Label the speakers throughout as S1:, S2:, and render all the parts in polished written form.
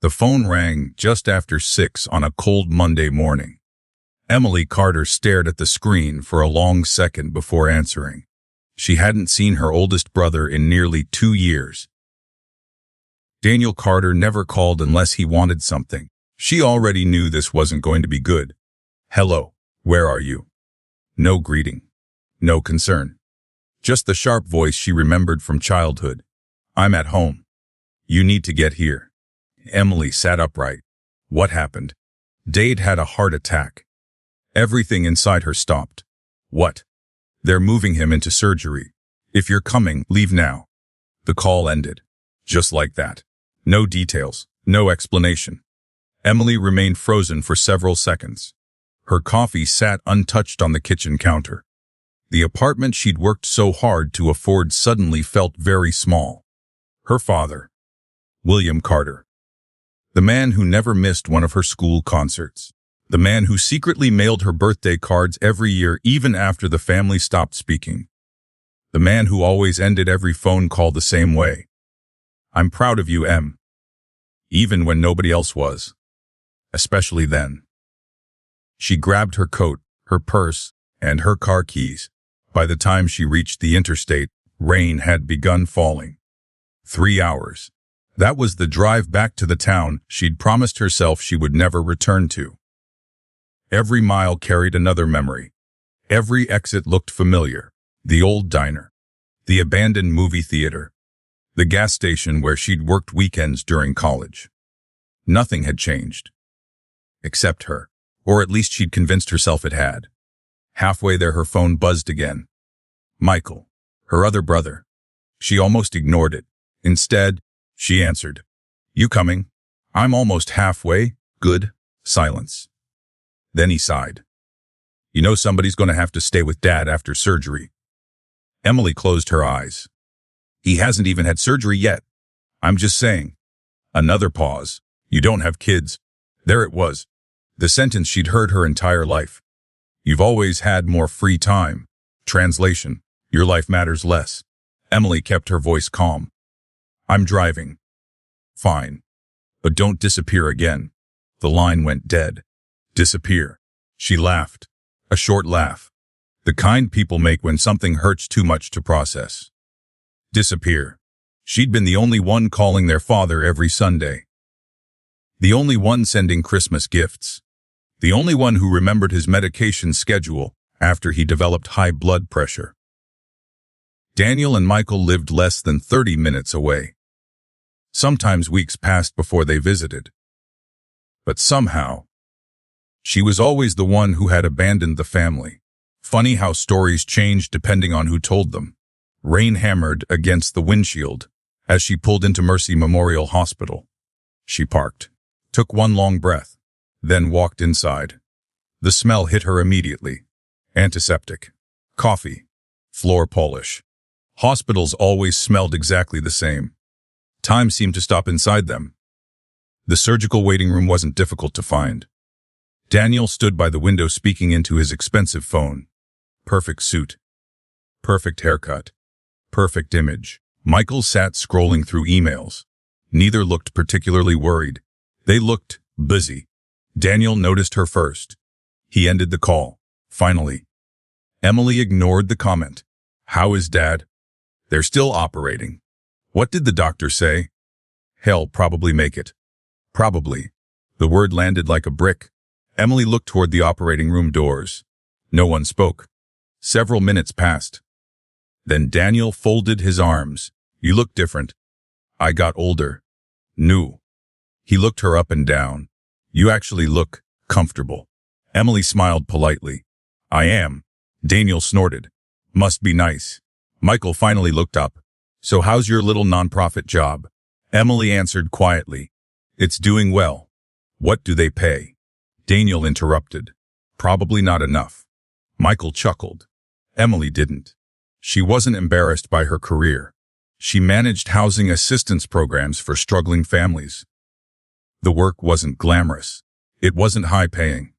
S1: The phone rang just after 6 on a cold Monday morning. Emily Carter stared at the screen for a long second before answering. She hadn't seen her oldest brother in nearly 2 years. Daniel Carter never called unless he wanted something. She already knew this wasn't going to be good. "Hello, where are you?" No greeting. No concern. Just the sharp voice she remembered from childhood. "I'm at home. You need to get here." Emily sat upright. What happened? Dade had a heart attack. Everything inside her stopped. What? They're moving him into surgery. If you're coming, leave now. The call ended. Just like that. No details, no explanation. Emily remained frozen for several seconds. Her coffee sat untouched on the kitchen counter. The apartment she'd worked so hard to afford suddenly felt very small. Her father, William Carter. The man who never missed one of her school concerts. The man who secretly mailed her birthday cards every year even after the family stopped speaking. The man who always ended every phone call the same way. "I'm proud of you, Em." Even when nobody else was. Especially then. She grabbed her coat, her purse, and her car keys. By the time she reached the interstate, rain had begun falling. 3 hours. That was the drive back to the town she'd promised herself she would never return to. Every mile carried another memory. Every exit looked familiar. The old diner. The abandoned movie theater. The gas station where she'd worked weekends during college. Nothing had changed. Except her. Or at least she'd convinced herself it had. Halfway there her phone buzzed again. Michael. Her other brother. She almost ignored it. Instead, she answered. "You coming?" "I'm almost halfway." "Good." Silence. Then he sighed. "You know somebody's going to have to stay with Dad after surgery." Emily closed her eyes. "He hasn't even had surgery yet." "I'm just saying." Another pause. "You don't have kids." There it was. The sentence she'd heard her entire life. "You've always had more free time." Translation. "Your life matters less." Emily kept her voice calm. "I'm driving." "Fine. But don't disappear again." The line went dead. "Disappear." She laughed. A short laugh. The kind people make when something hurts too much to process. Disappear. She'd been the only one calling their father every Sunday. The only one sending Christmas gifts. The only one who remembered his medication schedule after he developed high blood pressure. Daniel and Michael lived less than 30 minutes away. Sometimes weeks passed before they visited. But somehow, she was always the one who had abandoned the family. Funny how stories changed depending on who told them. Rain hammered against the windshield as she pulled into Mercy Memorial Hospital. She parked, took one long breath, then walked inside. The smell hit her immediately. Antiseptic, coffee, floor polish. Hospitals always smelled exactly the same. Time seemed to stop inside them. The surgical waiting room wasn't difficult to find. Daniel stood by the window speaking into his expensive phone. Perfect suit. Perfect haircut. Perfect image. Michael sat scrolling through emails. Neither looked particularly worried. They looked busy. Daniel noticed her first. He ended the call. Finally. Emily ignored the comment. "How is Dad?" "They're still operating." "What did the doctor say?" "He'll probably make it." Probably. The word landed like a brick. Emily looked toward the operating room doors. No one spoke. Several minutes passed. Then Daniel folded his arms. "You look different." "I got older." "New." He looked her up and down. "You actually look comfortable." Emily smiled politely. "I am." Daniel snorted. "Must be nice." Michael finally looked up. "So how's your little nonprofit job?" Emily answered quietly. "It's doing well." "What do they pay?" Daniel interrupted. "Probably not enough." Michael chuckled. Emily didn't. She wasn't embarrassed by her career. She managed housing assistance programs for struggling families. The work wasn't glamorous. It wasn't high-paying.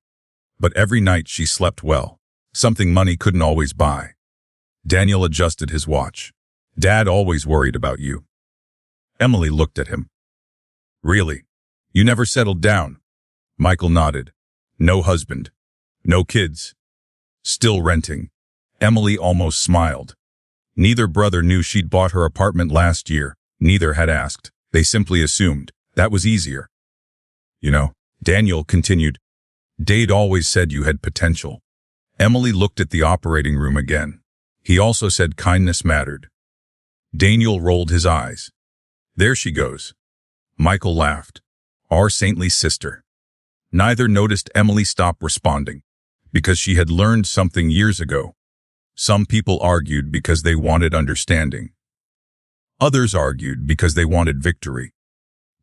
S1: But every night she slept well, something money couldn't always buy. Daniel adjusted his watch. "Dad always worried about you." Emily looked at him. "Really? You never settled down. Michael nodded. No husband. No kids. Still renting. Emily almost smiled. Neither brother knew she'd bought her apartment last year. Neither had asked. They simply assumed. That was easier. You know, Daniel continued. Dade always said you had potential. Emily looked at the operating room again. He also said kindness mattered. Daniel rolled his eyes. There she goes. Michael laughed. Our saintly sister. Neither noticed Emily stop responding, because she had learned something years ago. Some people argued because they wanted understanding. Others argued because they wanted victory.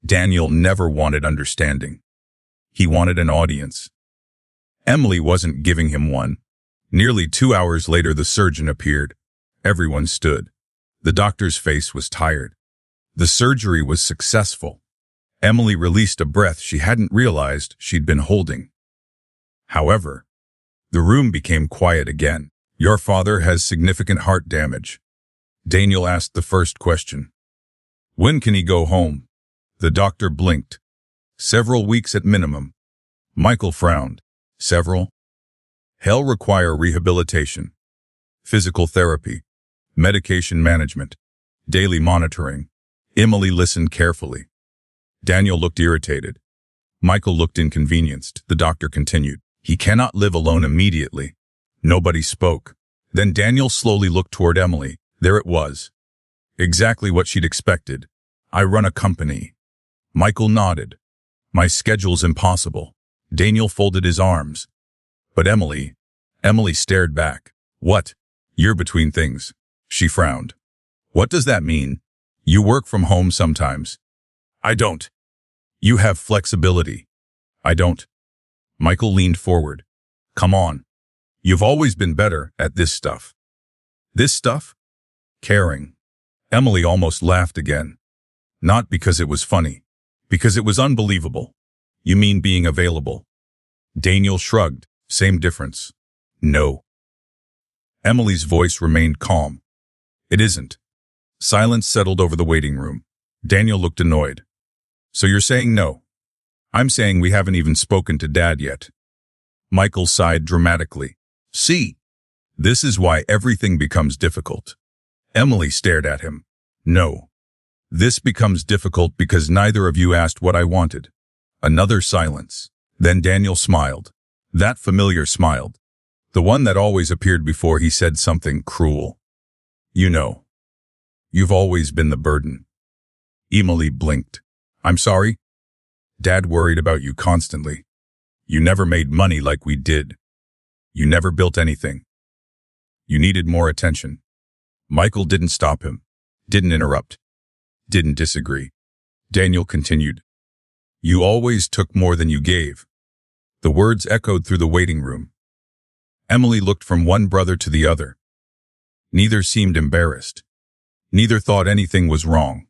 S1: Daniel never wanted understanding. He wanted an audience. Emily wasn't giving him one. Nearly 2 hours later, the surgeon appeared. Everyone stood. The doctor's face was tired. The surgery was successful. Emily released a breath she hadn't realized she'd been holding. However, the room became quiet again. Your father has significant heart damage. Daniel asked the first question. When can he go home? The doctor blinked. Several weeks at minimum. Michael frowned. Several? He'll require rehabilitation, physical therapy, medication management, daily monitoring. Emily listened carefully. Daniel looked irritated. Michael looked inconvenienced. The doctor continued. He cannot live alone immediately. Nobody spoke. Then Daniel slowly looked toward Emily. There it was. Exactly what she'd expected. I run a company. Michael nodded. My schedule's impossible. Daniel folded his arms. But Emily stared back. What? You're between things. She frowned. What does that mean? You work from home sometimes. I don't. You have flexibility. I don't. Michael leaned forward. Come on. You've always been better at this stuff. This stuff? Caring. Emily almost laughed again. Not because it was funny. Because it was unbelievable. You mean being available? Daniel shrugged. Same difference. No. Emily's voice remained calm. It isn't. Silence settled over the waiting room. Daniel looked annoyed. So you're saying no? I'm saying we haven't even spoken to Dad yet. Michael sighed dramatically. See? This is why everything becomes difficult. Emily stared at him. No. This becomes difficult because neither of you asked what I wanted. Another silence. Then Daniel smiled. That familiar smile. The one that always appeared before he said something cruel. You know. You've always been the burden. Emily blinked. I'm sorry? Dad worried about you constantly. You never made money like we did. You never built anything. You needed more attention. Michael didn't stop him. Didn't interrupt. Didn't disagree. Daniel continued. You always took more than you gave. The words echoed through the waiting room. Emily looked from one brother to the other. Neither seemed embarrassed. Neither thought anything was wrong.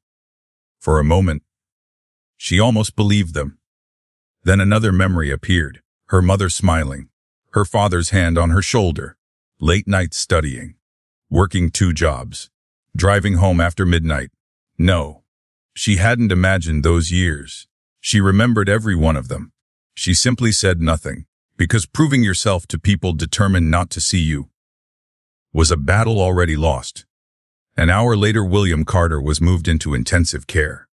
S1: For a moment, she almost believed them. Then another memory appeared, her mother smiling, her father's hand on her shoulder, late nights studying, working 2 jobs, driving home after midnight. No, she hadn't imagined those years. She remembered every one of them. She simply said nothing, because proving yourself to people determined not to see you was a battle already lost. An hour later, William Carter was moved into intensive care.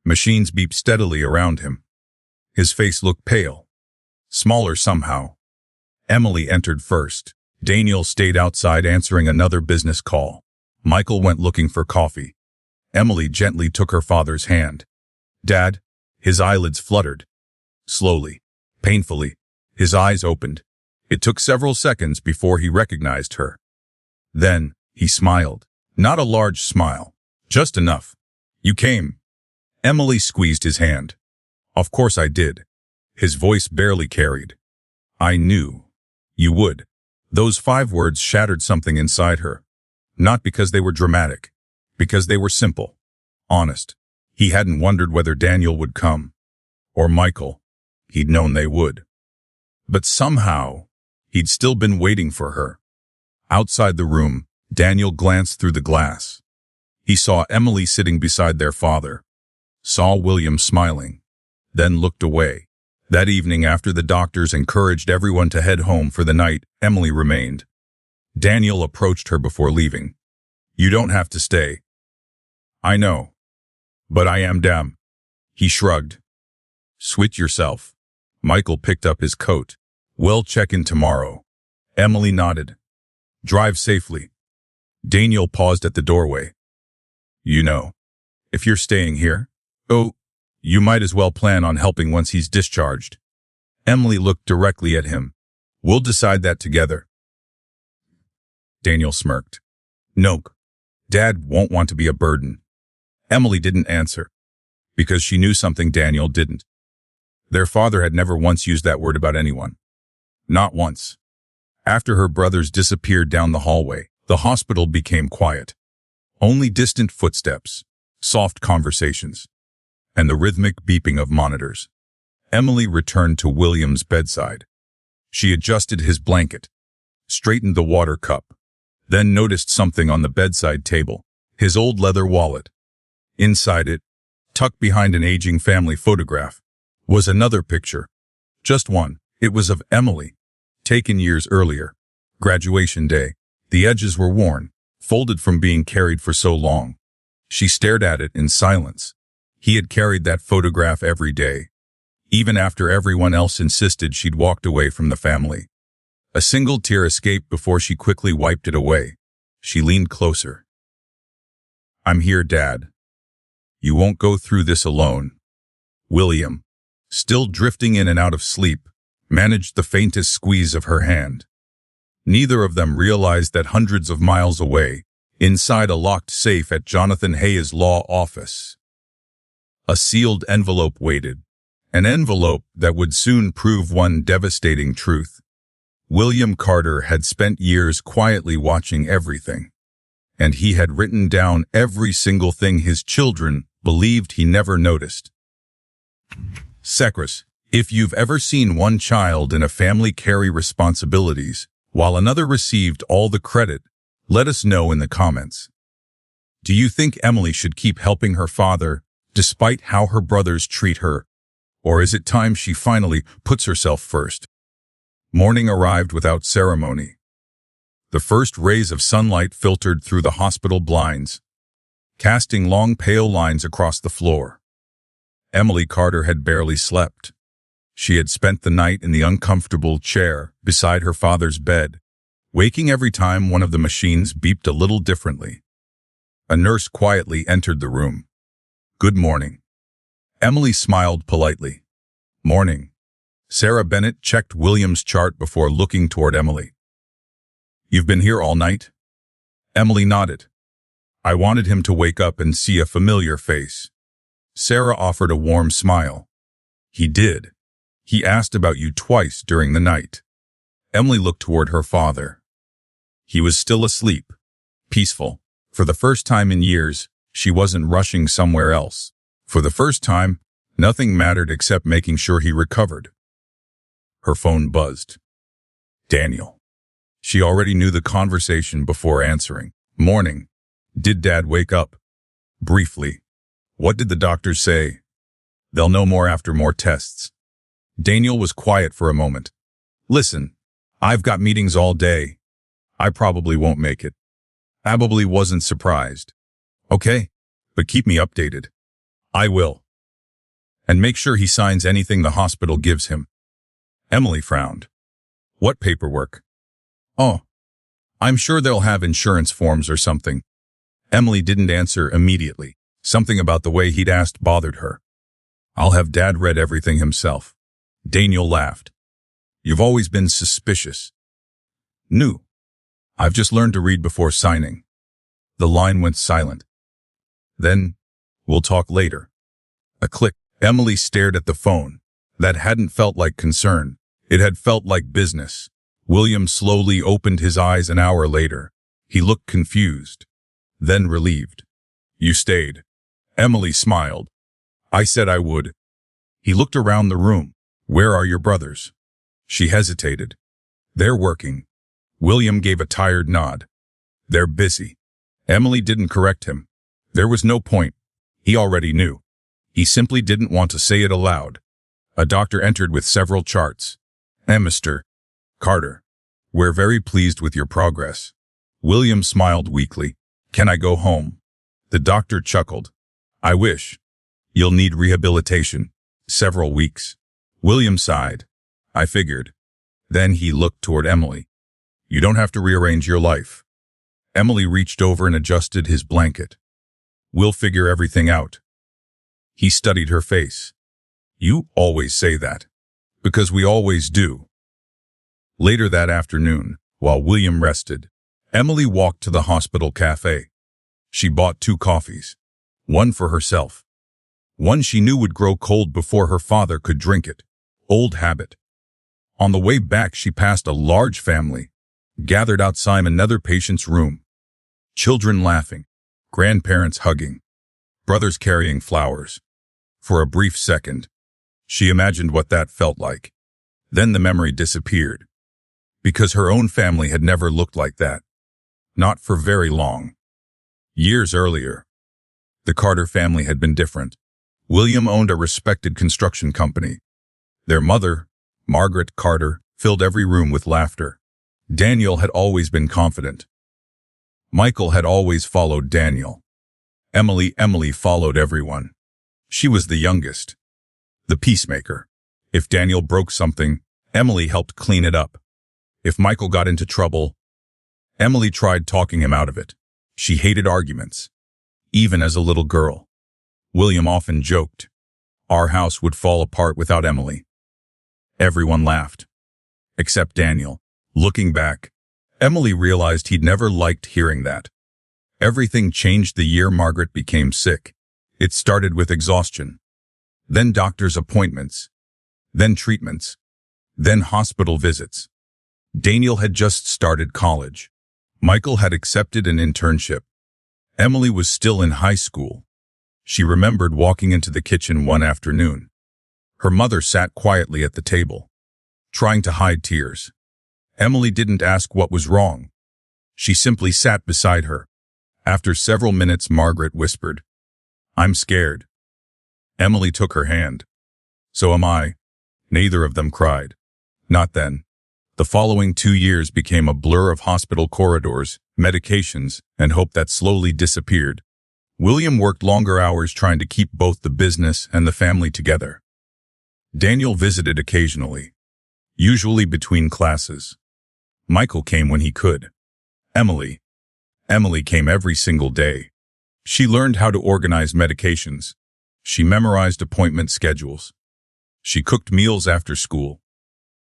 S1: Machines beeped steadily around him. His face looked pale, smaller somehow. Emily entered first. Daniel stayed outside answering another business call. Michael went looking for coffee. Emily gently took her father's hand. Dad? His eyelids fluttered. Slowly, painfully, his eyes opened. It took several seconds before he recognized her. Then, he smiled. Not a large smile. Just enough. You came. Emily squeezed his hand. Of course I did. His voice barely carried. I knew. You would. Those 5 words shattered something inside her. Not because they were dramatic. Because they were simple. Honest. He hadn't wondered whether Daniel would come. Or Michael. He'd known they would. But somehow, he'd still been waiting for her. Outside the room, Daniel glanced through the glass. He saw Emily sitting beside their father. Saw William smiling. then looked away. That evening, after the doctors encouraged everyone to head home for the night, Emily remained. Daniel approached her before leaving. "You don't have to stay." "I know. But I am damn." He shrugged. "Switch yourself." Michael picked up his coat. "We'll check in tomorrow." Emily nodded. "Drive safely." Daniel paused at the doorway. "You know, if you're staying here, you might as well plan on helping once he's discharged." Emily looked directly at him. "We'll decide that together." Daniel smirked. "Nope. Dad won't want to be a burden." Emily didn't answer, because she knew something Daniel didn't. Their father had never once used that word about anyone. Not once. After her brothers disappeared down the hallway, the hospital became quiet. Only distant footsteps, soft conversations, and the rhythmic beeping of monitors. Emily returned to William's bedside. She adjusted his blanket, straightened the water cup, then noticed something on the bedside table, his old leather wallet. Inside it, tucked behind an aging family photograph, was another picture. Just one. It was of Emily, taken years earlier. Graduation day. The edges were worn, folded from being carried for so long. She stared at it in silence. He had carried that photograph every day, even after everyone else insisted she'd walked away from the family. A single tear escaped before she quickly wiped it away. She leaned closer. "I'm here, Dad. You won't go through this alone." William, still drifting in and out of sleep, managed the faintest squeeze of her hand. Neither of them realized that hundreds of miles away, inside a locked safe at Jonathan Hayes' law office, a sealed envelope waited, an envelope that would soon prove one devastating truth. William Carter had spent years quietly watching everything, and he had written down every single thing his children believed he never noticed. Secrets. If you've ever seen one child in a family carry responsibilities, while another received all the credit, let us know in the comments. Do you think Emily should keep helping her father, despite how her brothers treat her? Or is it time she finally puts herself first? Morning arrived without ceremony. The first rays of sunlight filtered through the hospital blinds, casting long pale lines across the floor. Emily Carter had barely slept. She had spent the night in the uncomfortable chair beside her father's bed, waking every time one of the machines beeped a little differently. A nurse quietly entered the room. "Good morning." Emily smiled politely. "Morning." Sarah Bennett checked William's chart before looking toward Emily. "You've been here all night?" Emily nodded. "I wanted him to wake up and see a familiar face." Sarah offered a warm smile. "He did. He asked about you twice during the night." Emily looked toward her father. He was still asleep, peaceful. For the first time in years, she wasn't rushing somewhere else. For the first time, nothing mattered except making sure he recovered. Her phone buzzed. Daniel. She already knew the conversation before answering. "Morning. Did Dad wake up?" "Briefly." "What did the doctors say?" "They'll know more after more tests." Daniel was quiet for a moment. "Listen, I've got meetings all day. I probably won't make it." Emily wasn't surprised. "Okay, but keep me updated." "I will. And make sure he signs anything the hospital gives him." Emily frowned. "What paperwork?" "Oh, I'm sure they'll have insurance forms or something." Emily didn't answer immediately. Something about the way he'd asked bothered her. "I'll have Dad read everything himself." Daniel laughed. "You've always been suspicious." "No. I've just learned to read before signing." The line went silent. Then, "We'll talk later." A click. Emily stared at the phone. That hadn't felt like concern. It had felt like business. William slowly opened his eyes an hour later. He looked confused, then relieved. "You stayed." Emily smiled. "I said I would." He looked around the room. "Where are your brothers?" She hesitated. "They're working." William gave a tired nod. "They're busy." Emily didn't correct him. There was no point. He already knew. He simply didn't want to say it aloud. A doctor entered with several charts. Mr. Carter, we're very pleased with your progress. William smiled weakly. Can I go home? The doctor chuckled. I wish. You'll need rehabilitation. Several weeks. William sighed. I figured. Then he looked toward Emily. You don't have to rearrange your life. Emily reached over and adjusted his blanket. We'll figure everything out. He studied her face. You always say that. Because we always do. Later that afternoon, while William rested, Emily walked to the hospital cafe. She bought 2 coffees. One for herself. One she knew would grow cold before her father could drink it. Old habit. On the way back, she passed a large family, gathered outside another patient's room. Children laughing, grandparents hugging, brothers carrying flowers. For a brief second, she imagined what that felt like. Then the memory disappeared. Because her own family had never looked like that. Not for very long. Years earlier, the Carter family had been different. William owned a respected construction company. Their mother, Margaret Carter, filled every room with laughter. Daniel had always been confident. Michael had always followed Daniel. Emily followed everyone. She was the youngest. The peacemaker. If Daniel broke something, Emily helped clean it up. If Michael got into trouble, Emily tried talking him out of it. She hated arguments. Even as a little girl. William often joked, our house would fall apart without Emily. Everyone laughed. Except Daniel. Looking back, Emily realized he'd never liked hearing that. Everything changed the year Margaret became sick. It started with exhaustion. Then doctor's appointments. Then treatments. Then hospital visits. Daniel had just started college. Michael had accepted an internship. Emily was still in high school. She remembered walking into the kitchen one afternoon. Her mother sat quietly at the table, trying to hide tears. Emily didn't ask what was wrong. She simply sat beside her. After several minutes, Margaret whispered, I'm scared. Emily took her hand. So am I. Neither of them cried. Not then. The following 2 years became a blur of hospital corridors, medications, and hope that slowly disappeared. William worked longer hours trying to keep both the business and the family together. Daniel visited occasionally, usually between classes. Michael came when he could. Emily came every single day. She learned how to organize medications. She memorized appointment schedules. She cooked meals after school.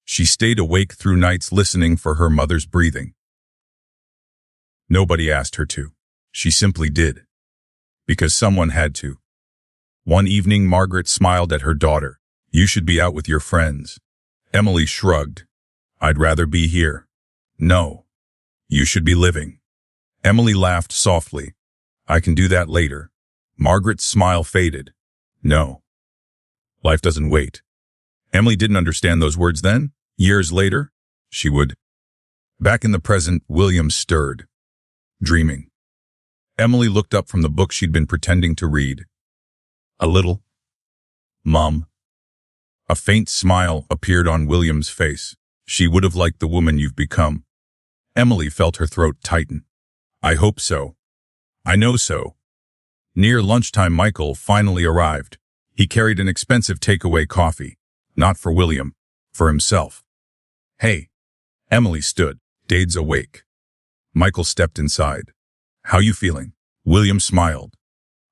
S1: She stayed awake through nights listening for her mother's breathing. Nobody asked her to. She simply did. Because someone had to. One evening, Margaret smiled at her daughter. You should be out with your friends. Emily shrugged. I'd rather be here. No. You should be living. Emily laughed softly. I can do that later. Margaret's smile faded. No. Life doesn't wait. Emily didn't understand those words then. Years later, she would. Back in the present, William stirred. Dreaming. Emily looked up from the book she'd been pretending to read. A little. Mom. A faint smile appeared on William's face. She would have liked the woman you've become. Emily felt her throat tighten. I hope so. I know so. Near lunchtime, Michael finally arrived. He carried an expensive takeaway coffee. Not for William. For himself. Hey. Emily stood. Dade's awake. Michael stepped inside. How you feeling? William smiled.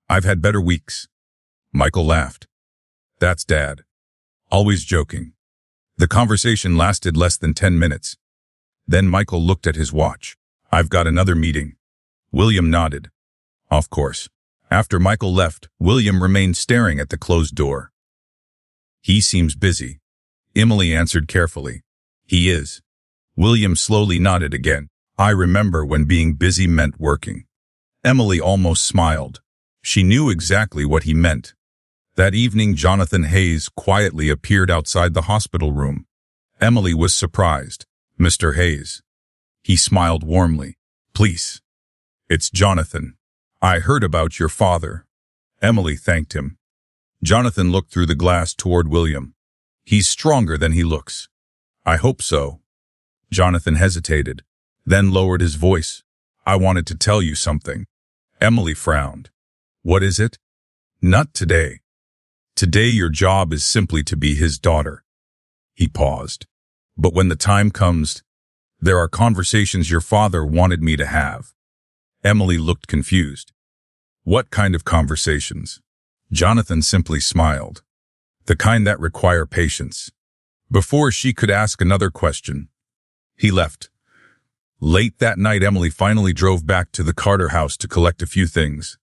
S1: I've had better weeks. Michael laughed. That's Dad. Always joking. The conversation lasted less than 10 minutes. Then Michael looked at his watch. I've got another meeting. William nodded. Of course. After Michael left, William remained staring at the closed door. He seems busy. Emily answered carefully. He is. William slowly nodded again. I remember when being busy meant working. Emily almost smiled. She knew exactly what he meant. That evening, Jonathan Hayes quietly appeared outside the hospital room. Emily was surprised. Mr. Hayes. He smiled warmly. Please. It's Jonathan. I heard about your father. Emily thanked him. Jonathan looked through the glass toward William. He's stronger than he looks. I hope so. Jonathan hesitated, then lowered his voice. I wanted to tell you something. Emily frowned. What is it? Not today. Today your job is simply to be his daughter. He paused. But when the time comes, there are conversations your father wanted me to have. Emily looked confused. What kind of conversations? Jonathan simply smiled. The kind that require patience. Before she could ask another question, he left. Late that night, Emily finally drove back to the Carter house to collect a few things.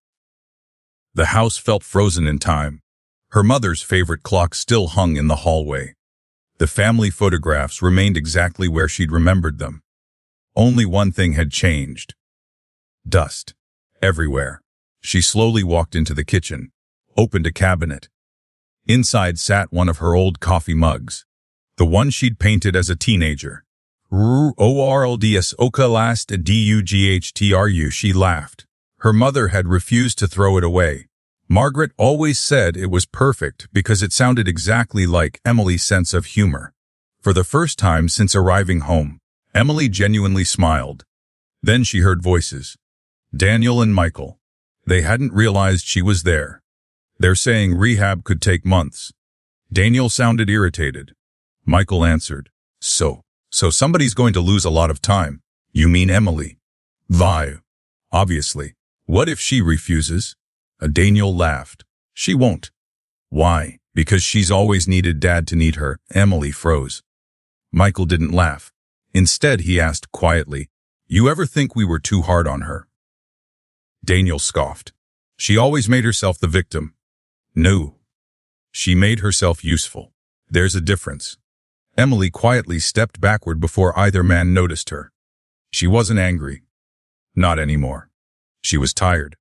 S1: The house felt frozen in time. Her mother's favorite clock still hung in the hallway. The family photographs remained exactly where she'd remembered them. Only one thing had changed. Dust. Everywhere. She slowly walked into the kitchen, opened a cabinet. Inside sat one of her old coffee mugs, the one she'd painted as a teenager. ORLDS Oka last DUGHTRU, she laughed. Her mother had refused to throw it away. Margaret always said it was perfect because it sounded exactly like Emily's sense of humor. For the first time since arriving home, Emily genuinely smiled. Then she heard voices. Daniel and Michael. They hadn't realized she was there. They're saying rehab could take months. Daniel sounded irritated. Michael answered. So somebody's going to lose a lot of time. You mean Emily? Vi. Obviously. What if she refuses? Daniel laughed. She won't. Why? Because she's always needed Dad to need her. Emily froze. Michael didn't laugh. Instead, he asked quietly, You ever think we were too hard on her? Daniel scoffed. She always made herself the victim. No. She made herself useful. There's a difference. Emily quietly stepped backward before either man noticed her. She wasn't angry. Not anymore. She was tired.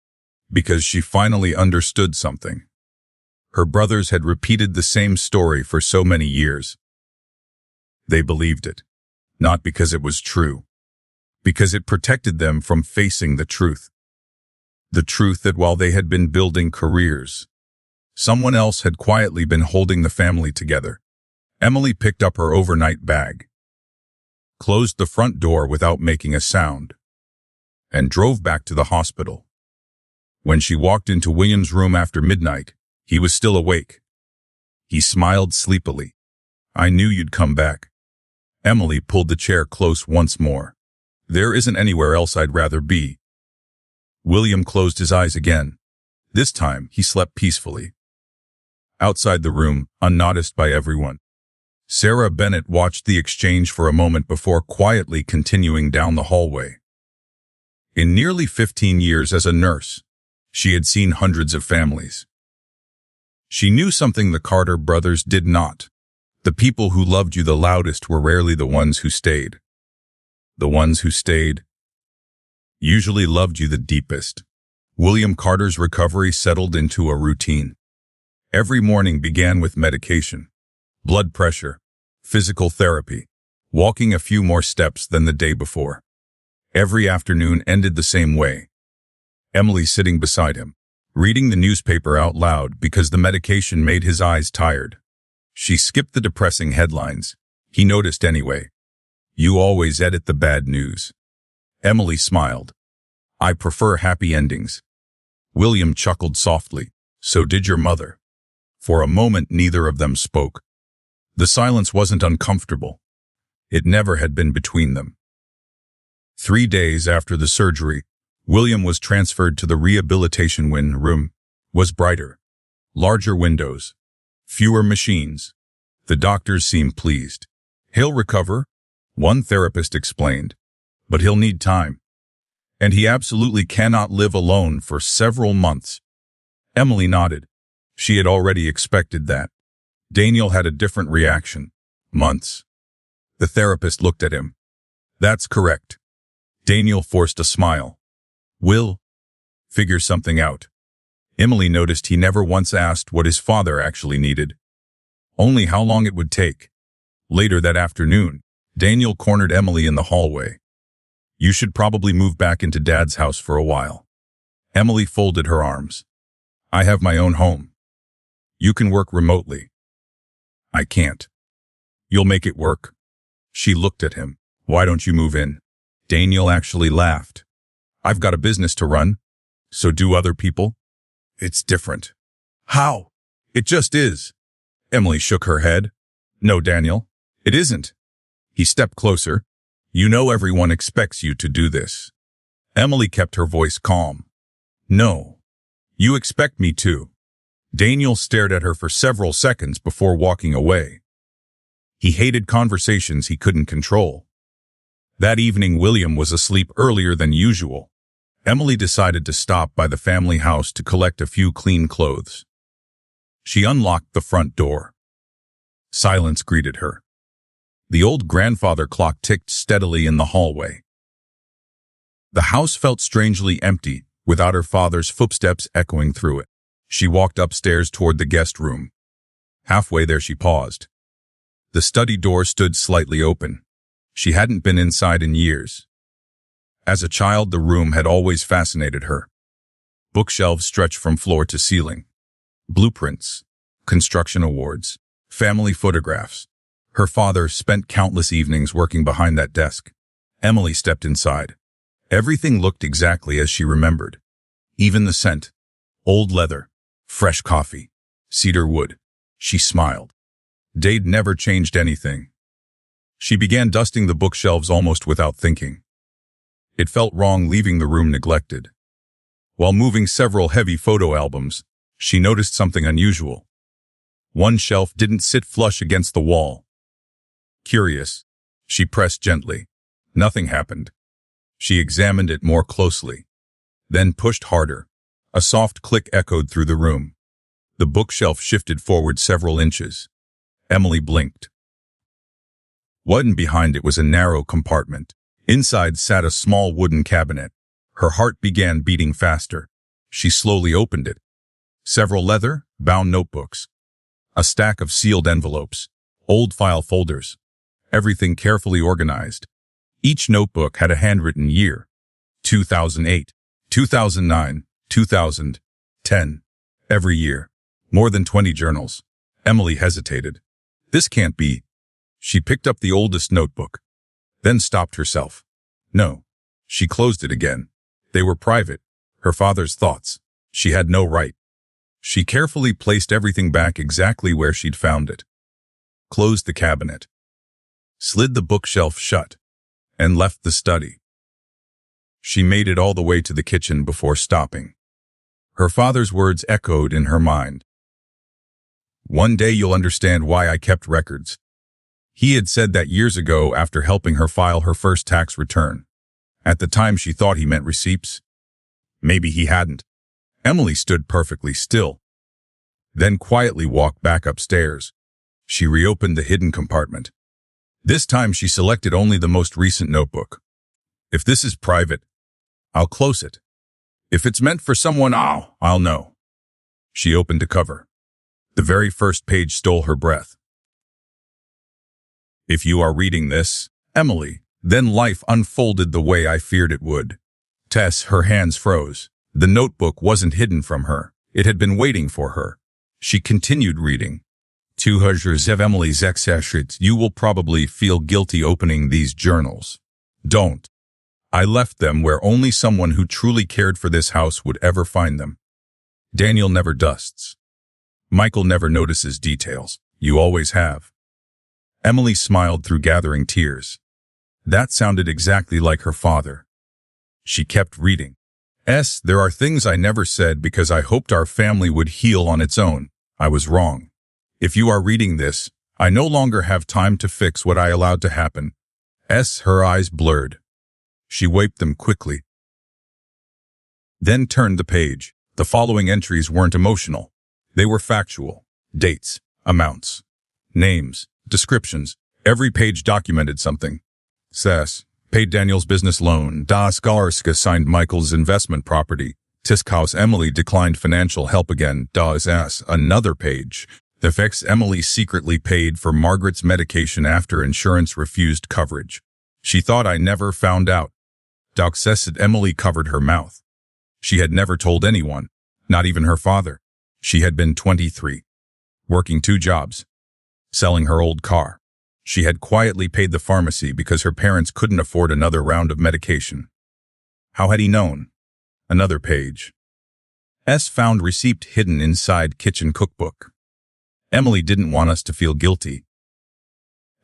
S1: Because she finally understood something. Her brothers had repeated the same story for so many years. They believed it. Not because it was true. Because it protected them from facing the truth. The truth that while they had been building careers, someone else had quietly been holding the family together. Emily picked up her overnight bag, closed the front door without making a sound, and drove back to the hospital. When she walked into William's room after midnight, he was still awake. He smiled sleepily. I knew you'd come back. Emily pulled the chair close once more. There isn't anywhere else I'd rather be. William closed his eyes again. This time, he slept peacefully. Outside the room, unnoticed by everyone, Sarah Bennett watched the exchange for a moment before quietly continuing down the hallway. In nearly 15 years as a nurse, she had seen hundreds of families. She knew something the Carter brothers did not. The people who loved you the loudest were rarely the ones who stayed. The ones who stayed usually loved you the deepest. William Carter's recovery settled into a routine. Every morning began with medication, blood pressure, physical therapy, walking a few more steps than the day before. Every afternoon ended the same way. Emily sitting beside him, reading the newspaper out loud because the medication made his eyes tired. She skipped the depressing headlines. He noticed anyway. You always edit the bad news. Emily smiled. I prefer happy endings. William chuckled softly. So did your mother. For a moment, neither of them spoke. The silence wasn't uncomfortable. It never had been between them. 3 days after the surgery, William was transferred to the rehabilitation room. Was brighter. Larger windows. Fewer machines. The doctors seemed pleased. He'll recover, one therapist explained. But he'll need time. And he absolutely cannot live alone for several months. Emily nodded. She had already expected that. Daniel had a different reaction. Months. The therapist looked at him. That's correct. Daniel forced a smile. We'll figure something out. Emily noticed he never once asked what his father actually needed. Only how long it would take. Later that afternoon, Daniel cornered Emily in the hallway. You should probably move back into Dad's house for a while. Emily folded her arms. I have my own home. You can work remotely. I can't. You'll make it work. She looked at him. Why don't you move in? Daniel actually laughed. I've got a business to run. So do other people. It's different. How? It just is. Emily shook her head. No, Daniel, it isn't. He stepped closer. You know everyone expects you to do this. Emily kept her voice calm. No. You expect me to. Daniel stared at her for several seconds before walking away. He hated conversations he couldn't control. That evening, William was asleep earlier than usual. Emily decided to stop by the family house to collect a few clean clothes. She unlocked the front door. Silence greeted her. The old grandfather clock ticked steadily in the hallway. The house felt strangely empty, without her father's footsteps echoing through it. She walked upstairs toward the guest room. Halfway there she paused. The study door stood slightly open. She hadn't been inside in years. As a child, the room had always fascinated her. Bookshelves stretched from floor to ceiling. Blueprints, construction awards, family photographs. Her father spent countless evenings working behind that desk. Emily stepped inside. Everything looked exactly as she remembered. Even the scent. Old leather, fresh coffee, cedar wood. She smiled. They'd never changed anything. She began dusting the bookshelves almost without thinking. It felt wrong leaving the room neglected. While moving several heavy photo albums, she noticed something unusual. One shelf didn't sit flush against the wall. Curious, she pressed gently. Nothing happened. She examined it more closely, then pushed harder. A soft click echoed through the room. The bookshelf shifted forward several inches. Emily blinked. What and behind it was a narrow compartment. Inside sat a small wooden cabinet. Her heart began beating faster. She slowly opened it. Several leather-bound notebooks. A stack of sealed envelopes. Old file folders. Everything carefully organized. Each notebook had a handwritten year. 2008, 2009, 2010. Every year. More than 20 journals. Emily hesitated. This can't be. She picked up the oldest notebook, then stopped herself. No. She closed it again. They were private. Her father's thoughts. She had no right. She carefully placed everything back exactly where she'd found it. Closed the cabinet. Slid the bookshelf shut, and left the study. She made it all the way to the kitchen before stopping. Her father's words echoed in her mind. One day you'll understand why I kept records. He had said that years ago after helping her file her first tax return. At the time she thought he meant receipts. Maybe he hadn't. Emily stood perfectly still, then quietly walked back upstairs. She reopened the hidden compartment. This time she selected only the most recent notebook. If this is private, I'll close it. If it's meant for someone, I'll know. She opened the cover. The very first page stole her breath. If you are reading this, Emily, then life unfolded the way I feared it would. Tess, her hands froze. The notebook wasn't hidden from her. It had been waiting for her. She continued reading. To Hushers of Emily's ex-Ashrit, you will probably feel guilty opening these journals. Don't. I left them where only someone who truly cared for this house would ever find them. Daniel never dusts. Michael never notices details. You always have. Emily smiled through gathering tears. That sounded exactly like her father. She kept reading. There are things I never said because I hoped our family would heal on its own. I was wrong. If you are reading this, I no longer have time to fix what I allowed to happen. Her eyes blurred. She wiped them quickly, then turned the page. The following entries weren't emotional. They were factual. Dates, amounts, names, descriptions. Every page documented something. Paid Daniel's business loan. Skarska signed Michael's investment property. Tiskhaus Emily declined financial help again. Another page. The FX Emily secretly paid for Margaret's medication after insurance refused coverage. She thought I never found out. Said Emily covered her mouth. She had never told anyone, not even her father. She had been 23. working 2 jobs, selling her old car. She had quietly paid the pharmacy because her parents couldn't afford another round of medication. How had he known? Another page. S found receipt hidden inside kitchen cookbook. Emily didn't want us to feel guilty.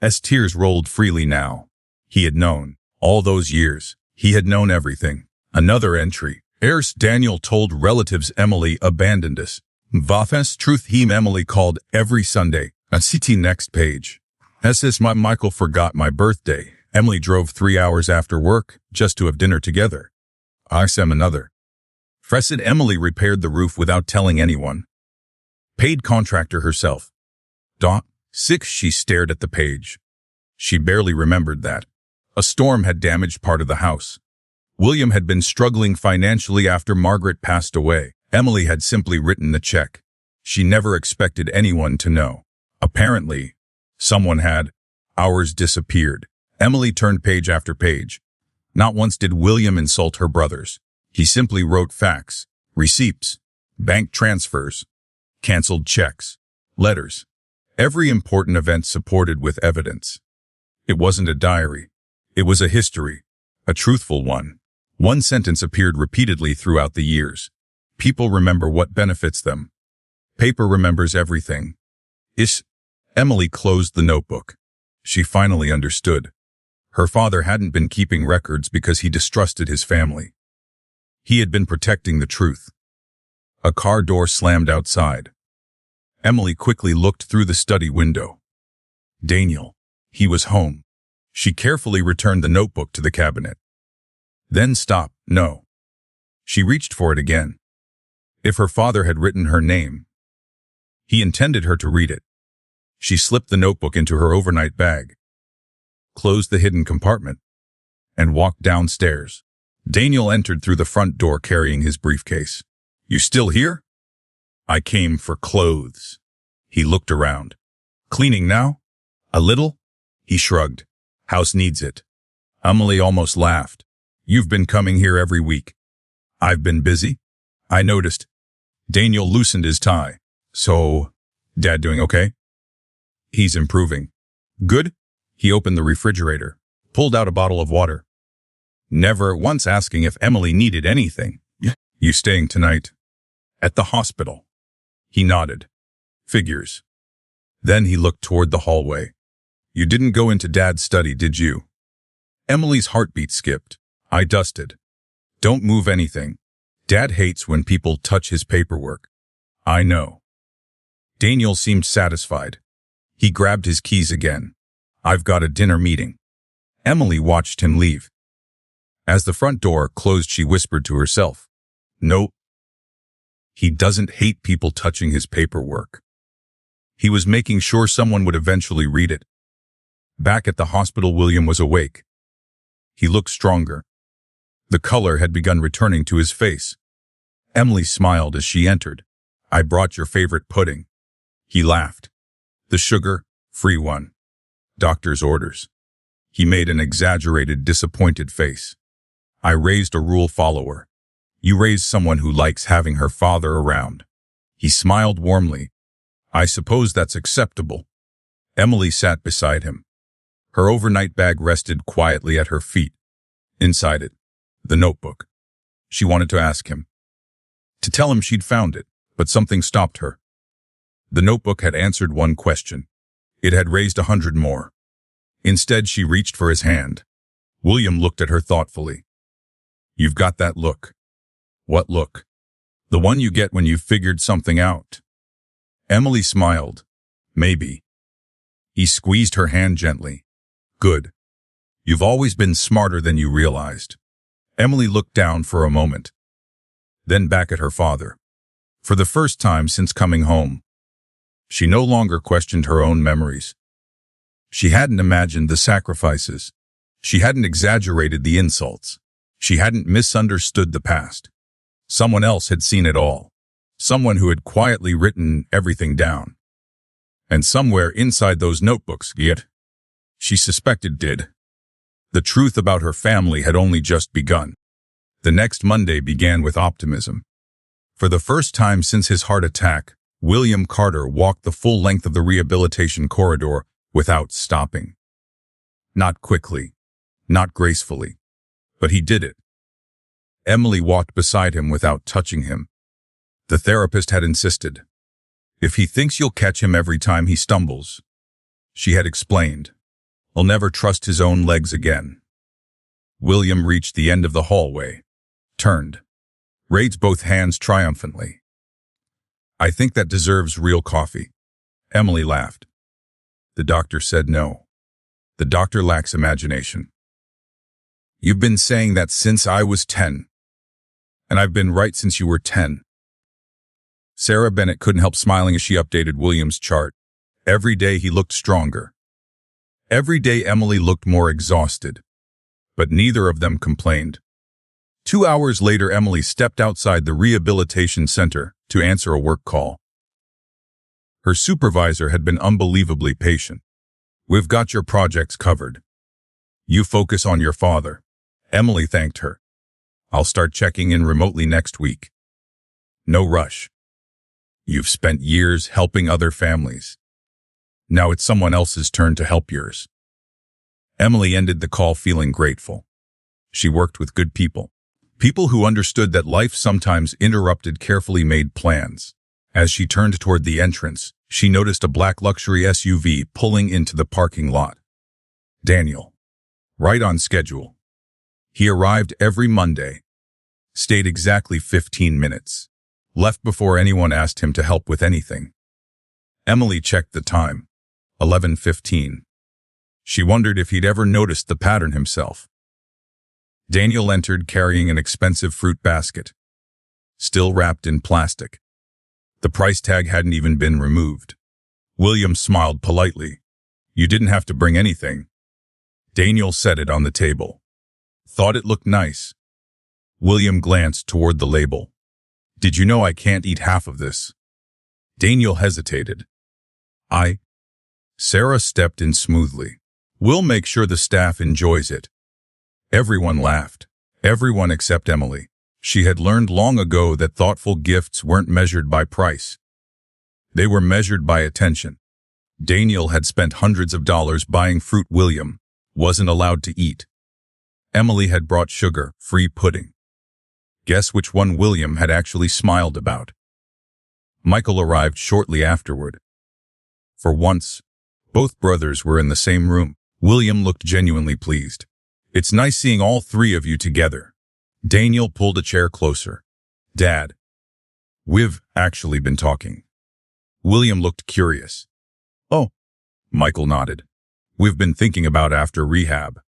S1: S tears rolled freely now. He had known. All those years, he had known everything. Another entry. Heirs Daniel told relatives Emily abandoned us. Vafes truth him Emily called every Sunday. CT next page. SS my Michael forgot my birthday. Emily drove 3 hours after work just to have dinner together. I sam another. Fressid Emily repaired the roof without telling anyone. Paid contractor herself. 6 She stared at the page. She barely remembered that. A storm had damaged part of the house. William had been struggling financially after Margaret passed away. Emily had simply written the check. She never expected anyone to know. Apparently, someone had. Hours disappeared. Emily turned page after page. Not once did William insult her brothers. He simply wrote facts, receipts, bank transfers, canceled checks, letters. Every important event supported with evidence. It wasn't a diary. It was a history, a truthful one. One sentence appeared repeatedly throughout the years. People remember what benefits them. Paper remembers everything. Emily closed the notebook. She finally understood. Her father hadn't been keeping records because he distrusted his family. He had been protecting the truth. A car door slammed outside. Emily quickly looked through the study window. Daniel. He was home. She carefully returned the notebook to the cabinet. Then stopped. No. She reached for it again. If her father had written her name, he intended her to read it. She slipped the notebook into her overnight bag, closed the hidden compartment, and walked downstairs. Daniel entered through the front door carrying his briefcase. You still here? I came for clothes. He looked around. Cleaning now? A little? He shrugged. House needs it. Emily almost laughed. You've been coming here every week. I've been busy. I noticed. Daniel loosened his tie. So, Dad doing okay? He's improving. Good? He opened the refrigerator, pulled out a bottle of water. Never once asking if Emily needed anything. You staying tonight? At the hospital. He nodded. Figures. Then he looked toward the hallway. You didn't go into Dad's study, did you? Emily's heartbeat skipped. I dusted. Don't move anything. Dad hates when people touch his paperwork. I know. Daniel seemed satisfied. He grabbed his keys again. I've got a dinner meeting. Emily watched him leave. As the front door closed, she whispered to herself. No. He doesn't hate people touching his paperwork. He was making sure someone would eventually read it. Back at the hospital, William was awake. He looked stronger. The color had begun returning to his face. Emily smiled as she entered. I brought your favorite pudding. He laughed. The sugar-free one. Doctor's orders. He made an exaggerated, disappointed face. I raised a rule follower. You raise someone who likes having her father around. He smiled warmly. I suppose that's acceptable. Emily sat beside him. Her overnight bag rested quietly at her feet. Inside it, the notebook. She wanted to ask him. To tell him she'd found it, but something stopped her. The notebook had answered one question. It had raised 100 more. Instead, she reached for his hand. William looked at her thoughtfully. You've got that look. What look? The one you get when you've figured something out. Emily smiled. Maybe. He squeezed her hand gently. Good. You've always been smarter than you realized. Emily looked down for a moment, then back at her father. For the first time since coming home, she no longer questioned her own memories. She hadn't imagined the sacrifices. She hadn't exaggerated the insults. She hadn't misunderstood the past. Someone else had seen it all. Someone who had quietly written everything down. And somewhere inside those notebooks, yet, she suspected did. The truth about her family had only just begun. The next Monday began with optimism. For the first time since his heart attack, William Carter walked the full length of the rehabilitation corridor without stopping. Not quickly, not gracefully, but he did it. Emily walked beside him without touching him. The therapist had insisted. If he thinks you'll catch him every time he stumbles, she had explained, he'll never trust his own legs again. William reached the end of the hallway, turned, raised both hands triumphantly. I think that deserves real coffee. Emily laughed. The doctor said no. The doctor lacks imagination. You've been saying that since I was 10. And I've been right since you were 10. Sarah Bennett couldn't help smiling as she updated William's chart. Every day he looked stronger. Every day Emily looked more exhausted. But neither of them complained. 2 hours later, Emily stepped outside the rehabilitation center to answer a work call. Her supervisor had been unbelievably patient. We've got your projects covered. You focus on your father. Emily thanked her. I'll start checking in remotely next week. No rush. You've spent years helping other families. Now it's someone else's turn to help yours. Emily ended the call feeling grateful. She worked with good people. People who understood that life sometimes interrupted carefully made plans. As she turned toward the entrance, she noticed a black luxury SUV pulling into the parking lot. Daniel. Right on schedule. He arrived every Monday. Stayed exactly 15 minutes. Left before anyone asked him to help with anything. Emily checked the time. 11:15. She wondered if he'd ever noticed the pattern himself. Daniel entered carrying an expensive fruit basket, still wrapped in plastic. The price tag hadn't even been removed. William smiled politely. You didn't have to bring anything. Daniel set it on the table. Thought it looked nice. William glanced toward the label. Did you know I can't eat half of this? Daniel hesitated. Sarah stepped in smoothly. We'll make sure the staff enjoys it. Everyone laughed. Everyone except Emily. She had learned long ago that thoughtful gifts weren't measured by price. They were measured by attention. Daniel had spent hundreds of dollars buying fruit William wasn't allowed to eat. Emily had brought sugar-free pudding. Guess which one William had actually smiled about? Michael arrived shortly afterward. For once, both brothers were in the same room. William looked genuinely pleased. It's nice seeing all three of you together. Daniel pulled a chair closer. Dad, we've actually been talking. William looked curious. Oh, Michael nodded. We've been thinking about after rehab.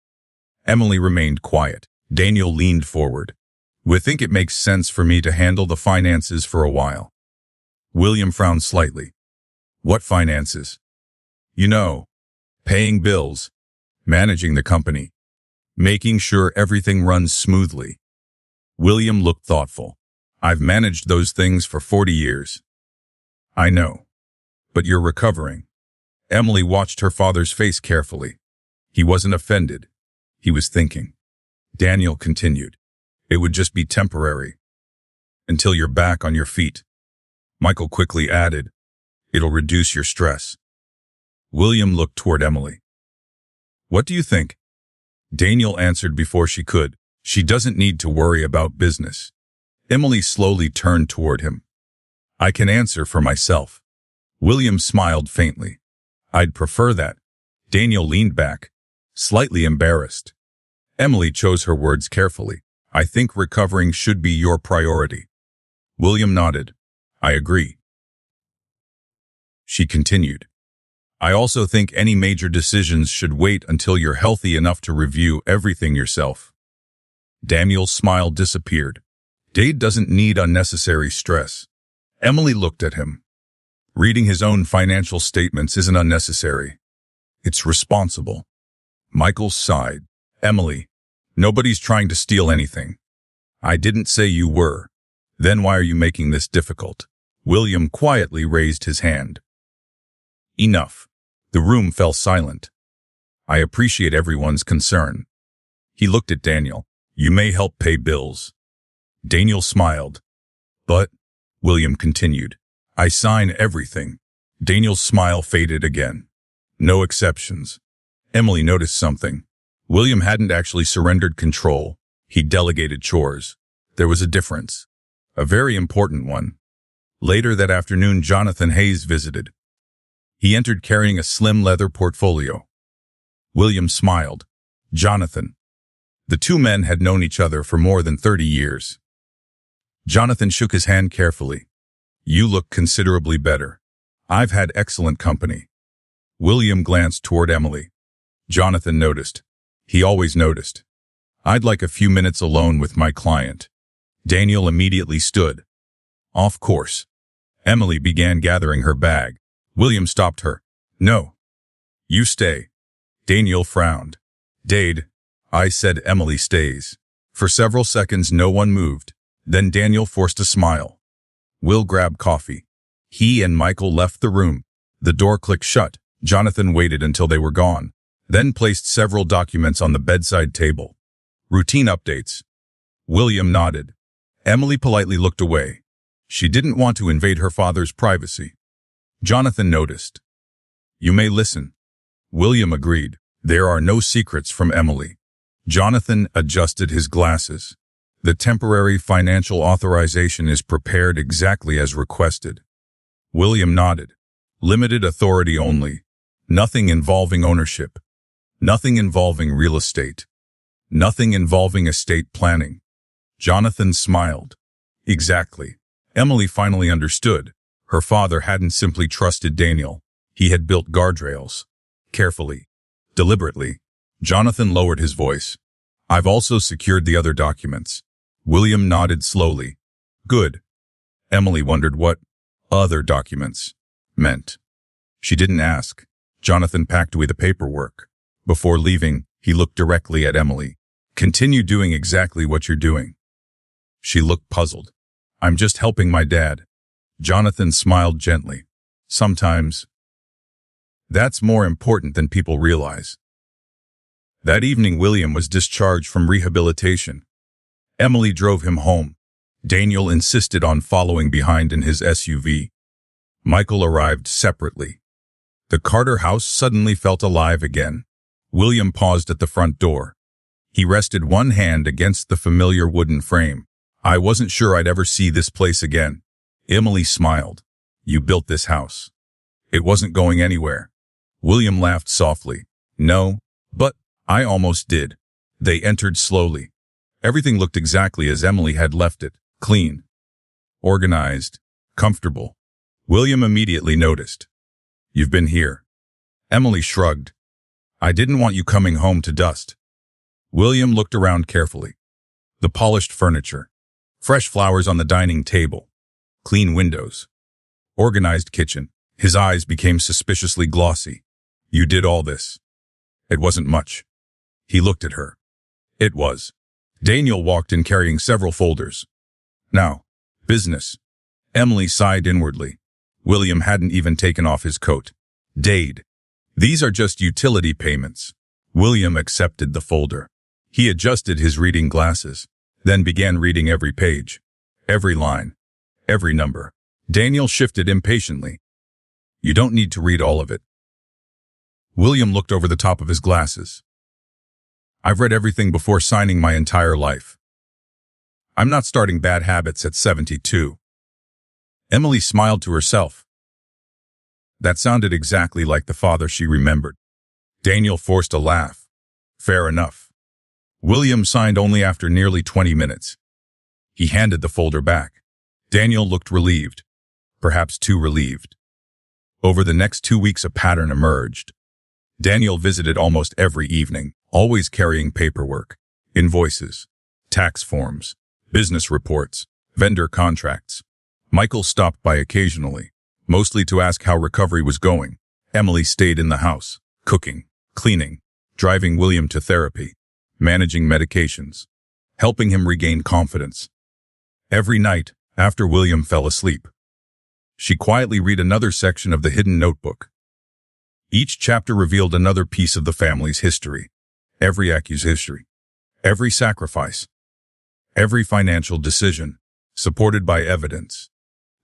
S1: Emily remained quiet. Daniel leaned forward. We think it makes sense for me to handle the finances for a while. William frowned slightly. What finances? You know, paying bills, managing the company, making sure everything runs smoothly. William looked thoughtful. I've managed those things for 40 years. I know. But you're recovering. Emily watched her father's face carefully. He wasn't offended. He was thinking. Daniel continued. It would just be temporary. Until you're back on your feet. Michael quickly added. It'll reduce your stress. William looked toward Emily. What do you think? Daniel answered before she could. She doesn't need to worry about business. Emily slowly turned toward him. I can answer for myself. William smiled faintly. I'd prefer that. Daniel leaned back, slightly embarrassed. Emily chose her words carefully. I think recovering should be your priority. William nodded. I agree. She continued. I also think any major decisions should wait until you're healthy enough to review everything yourself. Daniel's smile disappeared. Dade doesn't need unnecessary stress. Emily looked at him. Reading his own financial statements isn't unnecessary. It's responsible. Michael sighed. Emily, nobody's trying to steal anything. I didn't say you were. Then why are you making this difficult? William quietly raised his hand. Enough. The room fell silent. I appreciate everyone's concern. He looked at Daniel. You may help pay bills. Daniel smiled. But, William continued, I sign everything. Daniel's smile faded again. No exceptions. Emily noticed something. William hadn't actually surrendered control. He delegated chores. There was a difference. A very important one. Later that afternoon, Jonathan Hayes visited. He entered carrying a slim leather portfolio. William smiled. Jonathan. The two men had known each other for more than 30 years. Jonathan shook his hand carefully. You look considerably better. I've had excellent company. William glanced toward Emily. Jonathan noticed. He always noticed. I'd like a few minutes alone with my client. Daniel immediately stood. Of course. Emily began gathering her bag. William stopped her. No. You stay. Daniel frowned. Dade. I said Emily stays. For several seconds no one moved. Then Daniel forced a smile. Will grabbed coffee. He and Michael left the room. The door clicked shut. Jonathan waited until they were gone, then placed several documents on the bedside table. Routine updates. William nodded. Emily politely looked away. She didn't want to invade her father's privacy. Jonathan noticed. You may listen. William agreed. There are no secrets from Emily. Jonathan adjusted his glasses. The temporary financial authorization is prepared exactly as requested. William nodded. Limited authority only. Nothing involving ownership. Nothing involving real estate. Nothing involving estate planning. Jonathan smiled. Exactly. Emily finally understood. Her father hadn't simply trusted Daniel. He had built guardrails. Carefully. Deliberately. Jonathan lowered his voice. I've also secured the other documents. William nodded slowly. Good. Emily wondered what other documents meant. She didn't ask. Jonathan packed away the paperwork. Before leaving, he looked directly at Emily. Continue doing exactly what you're doing. She looked puzzled. I'm just helping my dad. Jonathan smiled gently. Sometimes. That's more important than people realize. That evening, William was discharged from rehabilitation. Emily drove him home. Daniel insisted on following behind in his SUV. Michael arrived separately. The Carter house suddenly felt alive again. William paused at the front door. He rested one hand against the familiar wooden frame. I wasn't sure I'd ever see this place again. Emily smiled. You built this house. It wasn't going anywhere. William laughed softly. No, but I almost did. They entered slowly. Everything looked exactly as Emily had left it. Clean. Organized. Comfortable. William immediately noticed. You've been here. Emily shrugged. I didn't want you coming home to dust. William looked around carefully. The polished furniture. Fresh flowers on the dining table. Clean windows. Organized kitchen. His eyes became suspiciously glossy. You did all this. It wasn't much. He looked at her. It was. Daniel walked in carrying several folders. Now, business. Emily sighed inwardly. William hadn't even taken off his coat. Dade. These are just utility payments. William accepted the folder. He adjusted his reading glasses, then began reading every page, every line, every number. Daniel shifted impatiently. You don't need to read all of it. William looked over the top of his glasses. I've read everything before signing my entire life. I'm not starting bad habits at 72. Emily smiled to herself. That sounded exactly like the father she remembered. Daniel forced a laugh. Fair enough. William signed only after nearly 20 minutes. He handed the folder back. Daniel looked relieved, perhaps too relieved. Over the next 2 weeks, a pattern emerged. Daniel visited almost every evening, always carrying paperwork, invoices, tax forms, business reports, vendor contracts. Michael stopped by occasionally, mostly to ask how recovery was going. Emily stayed in the house, cooking, cleaning, driving William to therapy, managing medications, helping him regain confidence. Every night, after William fell asleep, she quietly read another section of the hidden notebook. Each chapter revealed another piece of the family's history, every accusation, every sacrifice, every financial decision, supported by evidence.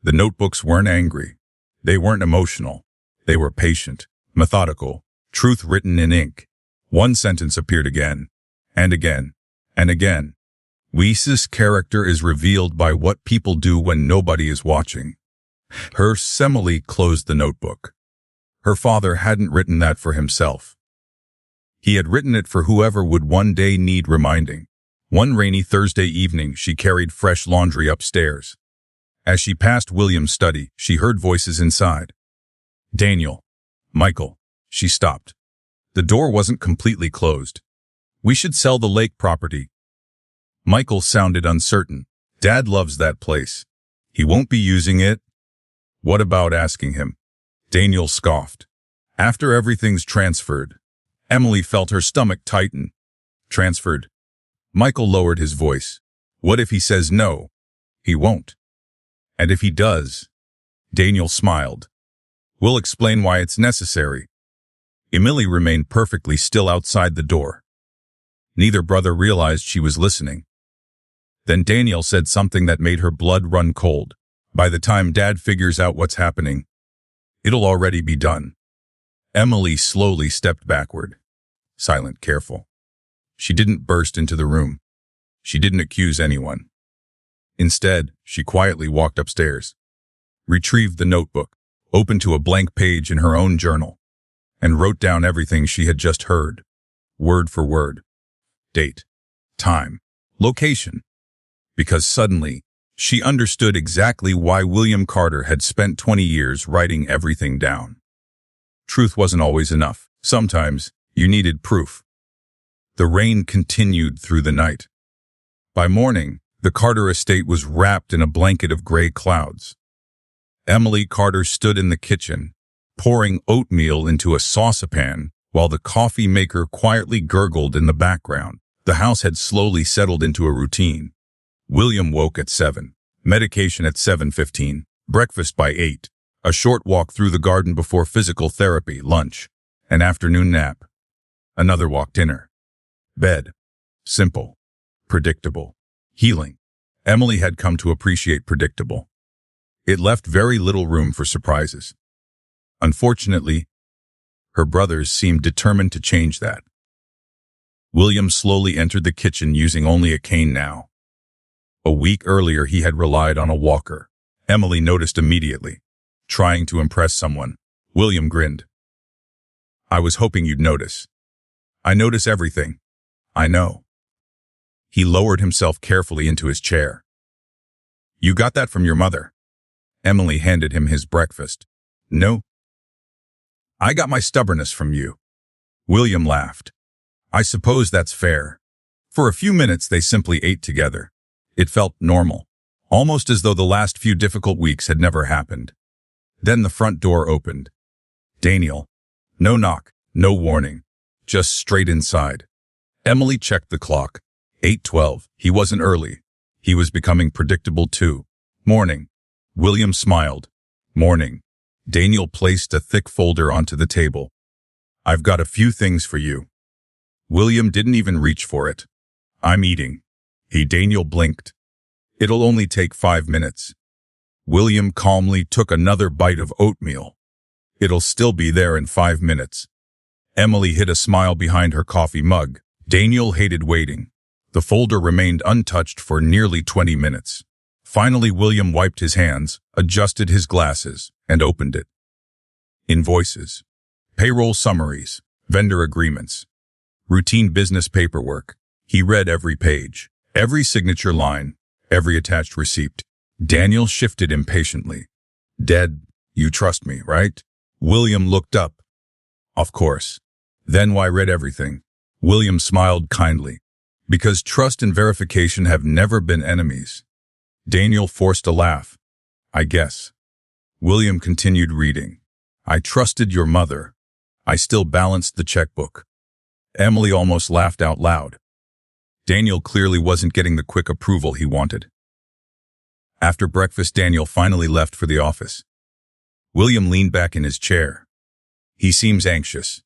S1: The notebooks weren't angry. They weren't emotional. They were patient, methodical, truth written in ink. One sentence appeared again, and again, and again. Lisa's character is revealed by what people do when nobody is watching. Emily closed the notebook. Her father hadn't written that for himself. He had written it for whoever would one day need reminding. One rainy Thursday evening, she carried fresh laundry upstairs. As she passed William's study, she heard voices inside. Daniel. Michael. She stopped. The door wasn't completely closed. We should sell the lake property. Michael sounded uncertain. Dad loves that place. He won't be using it. What about asking him? Daniel scoffed. After everything's transferred. Emily felt her stomach tighten. Transferred. Michael lowered his voice. What if he says no? He won't. And if he does? Daniel smiled. We'll explain why it's necessary. Emily remained perfectly still outside the door. Neither brother realized she was listening. Then Daniel said something that made her blood run cold. By the time Dad figures out what's happening, it'll already be done. Emily slowly stepped backward. Silent, careful. She didn't burst into the room. She didn't accuse anyone. Instead, she quietly walked upstairs, retrieved the notebook, opened to a blank page in her own journal, and wrote down everything she had just heard, word for word. Date, time, location. Because suddenly, she understood exactly why William Carter had spent 20 years writing everything down. Truth wasn't always enough. Sometimes, you needed proof. The rain continued through the night. By morning, the Carter estate was wrapped in a blanket of gray clouds. Emily Carter stood in the kitchen, pouring oatmeal into a saucepan while the coffee maker quietly gurgled in the background. The house had slowly settled into a routine. William woke at 7, medication at 7:15, breakfast by 8, a short walk through the garden before physical therapy, lunch, an afternoon nap, another walk, dinner, bed. Simple, predictable, healing. Emily had come to appreciate predictable. It left very little room for surprises. Unfortunately, her brothers seemed determined to change that. William slowly entered the kitchen using only a cane now. A week earlier, he had relied on a walker. Emily noticed immediately. Trying to impress someone. William grinned. I was hoping you'd notice. I notice everything. I know. He lowered himself carefully into his chair. You got that from your mother. Emily handed him his breakfast. No. I got my stubbornness from you. William laughed. I suppose that's fair. For a few minutes, they simply ate together. It felt normal, almost as though the last few difficult weeks had never happened. Then the front door opened. Daniel. No knock, no warning. Just straight inside. Emily checked the clock. 8:12. He wasn't early. He was becoming predictable too. Morning. William smiled. Morning. Daniel placed a thick folder onto the table. I've got a few things for you. William didn't even reach for it. I'm eating. Daniel blinked. It'll only take 5 minutes. William calmly took another bite of oatmeal. It'll still be there in 5 minutes. Emily hid a smile behind her coffee mug. Daniel hated waiting. The folder remained untouched for nearly 20 minutes. Finally, William wiped his hands, adjusted his glasses, and opened it. Invoices, payroll summaries, vendor agreements, routine business paperwork. He read every page, every signature line, every attached receipt. Daniel shifted impatiently. Dad, you trust me, right? William looked up. Of course. Then why read everything? William smiled kindly. Because trust and verification have never been enemies. Daniel forced a laugh. I guess. William continued reading. I trusted your mother. I still balanced the checkbook. Emily almost laughed out loud. Daniel clearly wasn't getting the quick approval he wanted. After breakfast, Daniel finally left for the office. William leaned back in his chair. He seems anxious.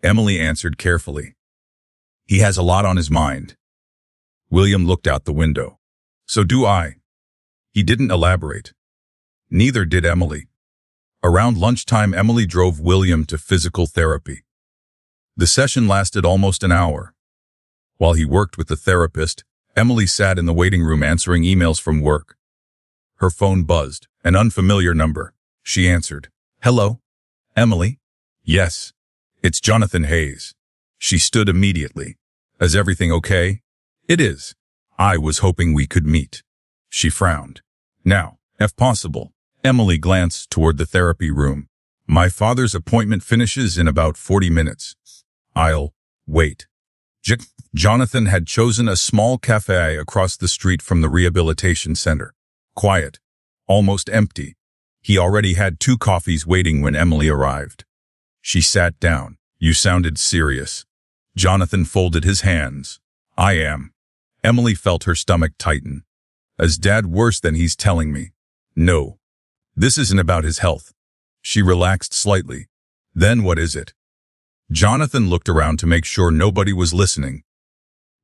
S1: Emily answered carefully. He has a lot on his mind. William looked out the window. So do I. He didn't elaborate. Neither did Emily. Around lunchtime, Emily drove William to physical therapy. The session lasted almost an hour. While he worked with the therapist, Emily sat in the waiting room answering emails from work. Her phone buzzed, an unfamiliar number. She answered. "Hello? Emily?" "Yes. It's Jonathan Hayes." She stood immediately. "Is everything okay?" "It is. I was hoping we could meet." She frowned. "Now, if possible." Emily glanced toward the therapy room. "My father's appointment finishes in about 40 minutes. I'll wait." Jonathan had chosen a small cafe across the street from the rehabilitation center. Quiet. Almost empty. He already had 2 coffees waiting when Emily arrived. She sat down. "You sounded serious." Jonathan folded his hands. "I am." Emily felt her stomach tighten. "Is Dad worse than he's telling me?" "No. This isn't about his health." She relaxed slightly. "Then what is it?" Jonathan looked around to make sure nobody was listening.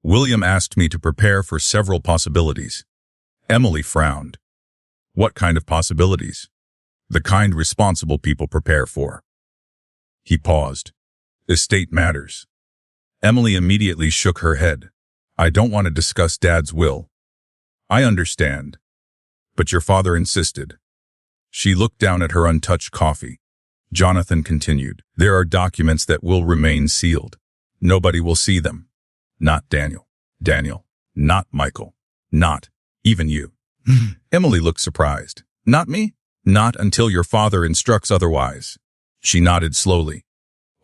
S1: "William asked me to prepare for several possibilities." Emily frowned. "What kind of possibilities?" "The kind responsible people prepare for." He paused. "Estate matters." Emily immediately shook her head. "I don't want to discuss Dad's will." "I understand. But your father insisted." She looked down at her untouched coffee. Jonathan continued. "There are documents that will remain sealed. Nobody will see them. Not Daniel. Daniel. Not Michael. Not even you." Emily looked surprised. "Not me?" "Not until your father instructs otherwise." She nodded slowly.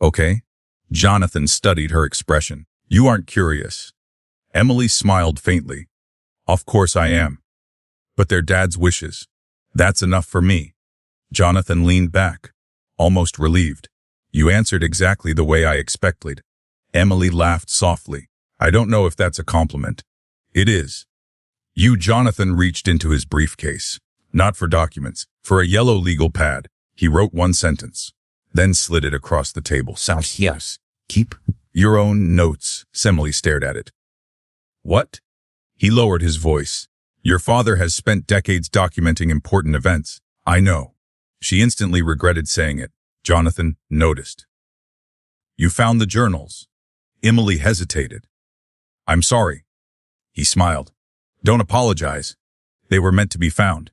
S1: "Okay." Jonathan studied her expression. "You aren't curious." Emily smiled faintly. "Of course I am. But they're Dad's wishes. That's enough for me." Jonathan leaned back, almost relieved. "You answered exactly the way I expected." Emily laughed softly. "I don't know if that's a compliment." "It is." Jonathan reached into his briefcase. Not for documents, for a yellow legal pad. He wrote 1 sentence, then slid it across the table. "Sounds yes. Keep your own notes." Emily stared at it. "What?" He lowered his voice. "Your father has spent decades documenting important events." "I know." She instantly regretted saying it. Jonathan noticed. "You found the journals." Emily hesitated. "I'm sorry." He smiled. "Don't apologize. They were meant to be found."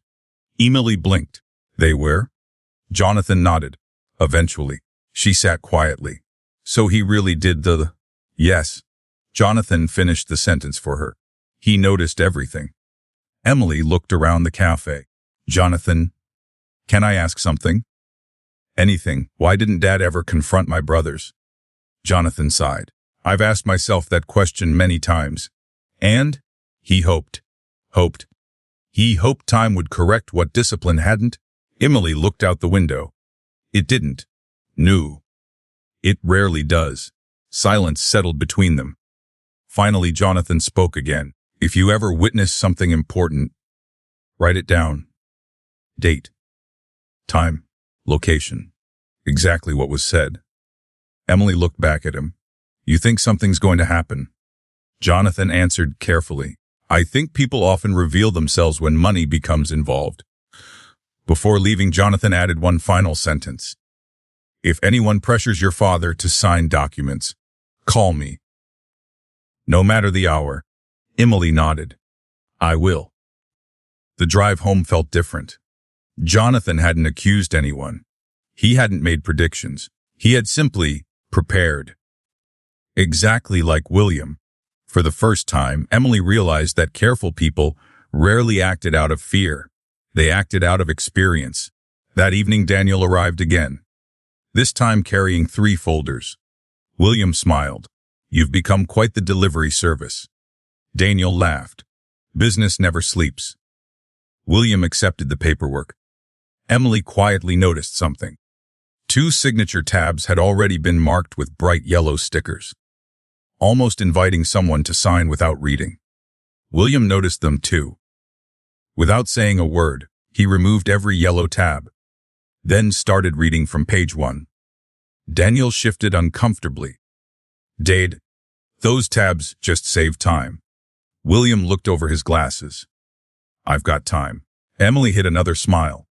S1: Emily blinked. "They were?" Jonathan nodded. "Eventually." She sat quietly. "So he really did the—" "Yes." Jonathan finished the sentence for her. "He noticed everything." Emily looked around the cafe. "Jonathan, can I ask something?" "Anything. Why didn't Dad ever confront my brothers?" Jonathan sighed. "I've asked myself that question many times." "And?" He hoped. Hoped. He hoped time would correct what discipline hadn't. Emily looked out the window. It didn't. No. It rarely does. Silence settled between them. Finally, Jonathan spoke again. "If you ever witness something important, write it down. Date. Time. Location." Exactly what was said. Emily looked back at him. "You think something's going to happen?" Jonathan answered carefully. "I think people often reveal themselves when money becomes involved." Before leaving, Jonathan added 1 final sentence. "If anyone pressures your father to sign documents, call me. No matter the hour." Emily nodded. "I will." The drive home felt different. Jonathan hadn't accused anyone. He hadn't made predictions. He had simply prepared. Exactly like William. For the first time, Emily realized that careful people rarely acted out of fear. They acted out of experience. That evening, Daniel arrived again, this time carrying 3 folders. William smiled. "You've become quite the delivery service." Daniel laughed. "Business never sleeps." William accepted the paperwork. Emily quietly noticed something. 2 signature tabs had already been marked with bright yellow stickers, almost inviting someone to sign without reading. William noticed them too. Without saying a word, he removed every yellow tab, then started reading from page 1. Daniel shifted uncomfortably. "Dade, those tabs just save time." William looked over his glasses. "I've got time." Emily hid another smile.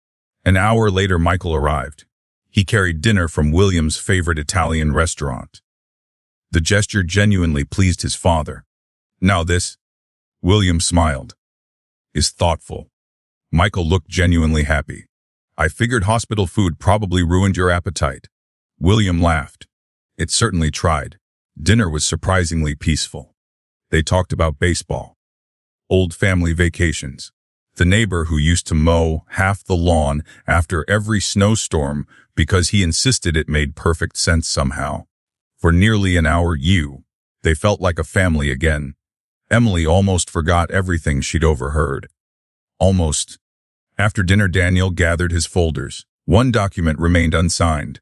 S1: An hour later, Michael arrived. He carried dinner from William's favorite Italian restaurant. The gesture genuinely pleased his father. Now this, William smiled, is thoughtful. Michael looked genuinely happy. I figured hospital food probably ruined your appetite. William laughed. It certainly tried. Dinner was surprisingly peaceful. They talked about baseball, old family vacations, the neighbor who used to mow half the lawn after every snowstorm because he insisted it made perfect sense somehow. For nearly an hour, they felt like a family again. Emily almost forgot everything she'd overheard. Almost. After dinner, Daniel gathered his folders. One document remained unsigned.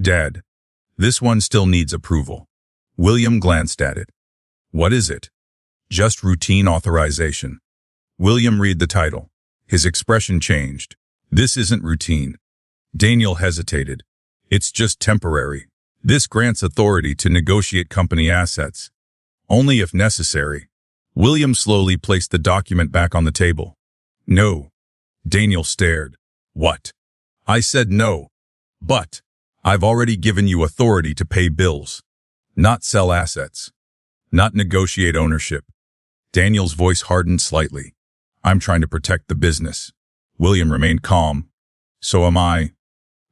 S1: Dad, this one still needs approval. William glanced at it. What is it? Just routine authorization. William read the title. His expression changed. This isn't routine. Daniel hesitated. It's just temporary. This grants authority to negotiate company assets. Only if necessary. William slowly placed the document back on the table. No. Daniel stared. What? I said no. But I've already given you authority to pay bills. Not sell assets. Not negotiate ownership. Daniel's voice hardened slightly. I'm trying to protect the business. William remained calm. So am I.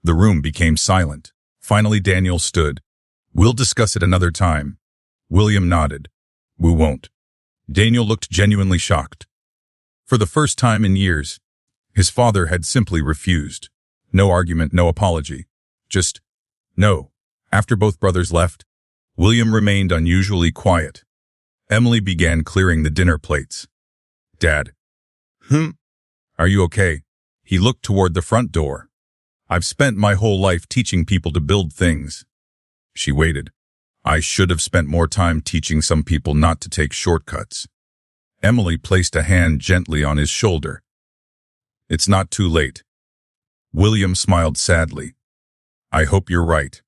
S1: The room became silent. Finally, Daniel stood. We'll discuss it another time. William nodded. We won't. Daniel looked genuinely shocked. For the first time in years, his father had simply refused. No argument, no apology. Just no. After both brothers left, William remained unusually quiet. Emily began clearing the dinner plates. Dad. Are you okay? He looked toward the front door. I've spent my whole life teaching people to build things. She waited. I should have spent more time teaching some people not to take shortcuts. Emily placed a hand gently on his shoulder. It's not too late. William smiled sadly. I hope you're right.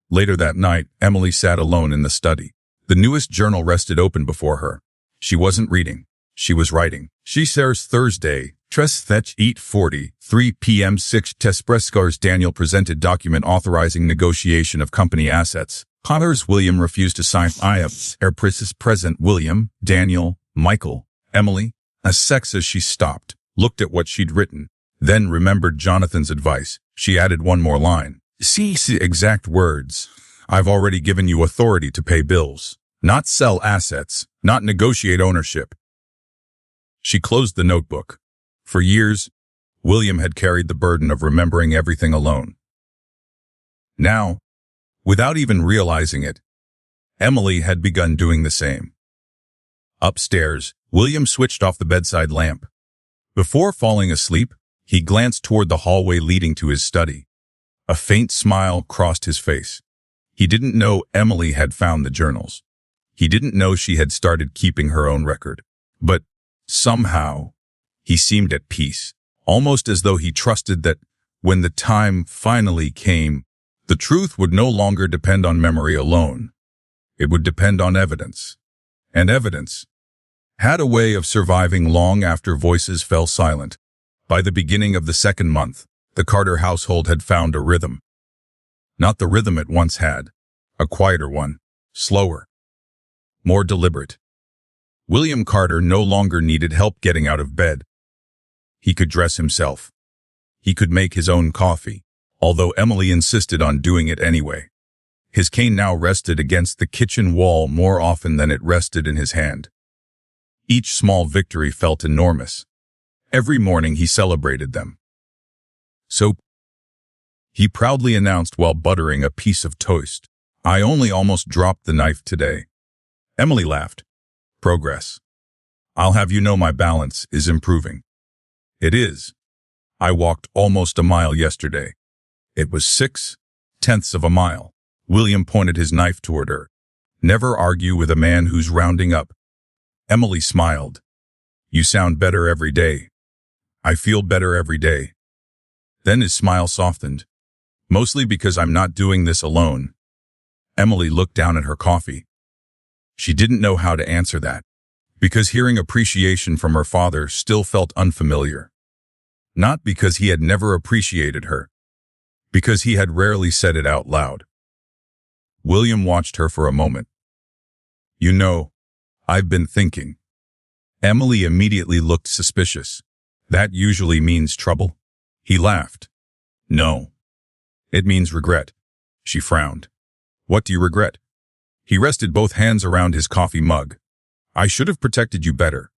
S1: Later that night, Emily sat alone in the study. The newest journal rested open before her. She wasn't reading. She was writing. She says Thursday, Tretch 8:40, 3 p.m. 6 Tesprescars. Daniel presented document authorizing negotiation of company assets. Connors. William refused to sign. Airprises present. William, Daniel, Michael, Emily. As she stopped, looked at what she'd written, then remembered Jonathan's advice. She added one more line. See exact words. I've already given you authority to pay bills, not sell assets, not negotiate ownership. She closed the notebook. For years, William had carried the burden of remembering everything alone. Now, without even realizing it, Emily had begun doing the same. Upstairs, William switched off the bedside lamp. Before falling asleep, he glanced toward the hallway leading to his study. A faint smile crossed his face. He didn't know Emily had found the journals. He didn't know she had started keeping her own record. But somehow, he seemed at peace, almost as though he trusted that when the time finally came, the truth would no longer depend on memory alone. It would depend on evidence. And evidence had a way of surviving long after voices fell silent. By the beginning of the second month, the Carter household had found a rhythm. Not the rhythm it once had, a quieter one, slower, more deliberate. William Carter no longer needed help getting out of bed. He could dress himself. He could make his own coffee, although Emily insisted on doing it anyway. His cane now rested against the kitchen wall more often than it rested in his hand. Each small victory felt enormous. Every morning he celebrated them. So, he proudly announced while buttering a piece of toast, I only almost dropped the knife today. Emily laughed. Progress. I'll have you know my balance is improving. It is. I walked almost a mile yesterday. It was 6/10 of a mile. William pointed his knife toward her. Never argue with a man who's rounding up. Emily smiled. You sound better every day. I feel better every day. Then his smile softened. Mostly because I'm not doing this alone. Emily looked down at her coffee. She didn't know how to answer that, because hearing appreciation from her father still felt unfamiliar. Not because he had never appreciated her, because he had rarely said it out loud. William watched her for a moment. You know, I've been thinking. Emily immediately looked suspicious. That usually means trouble. He laughed. No. It means regret. She frowned. What do you regret? He rested both hands around his coffee mug. I should have protected you better.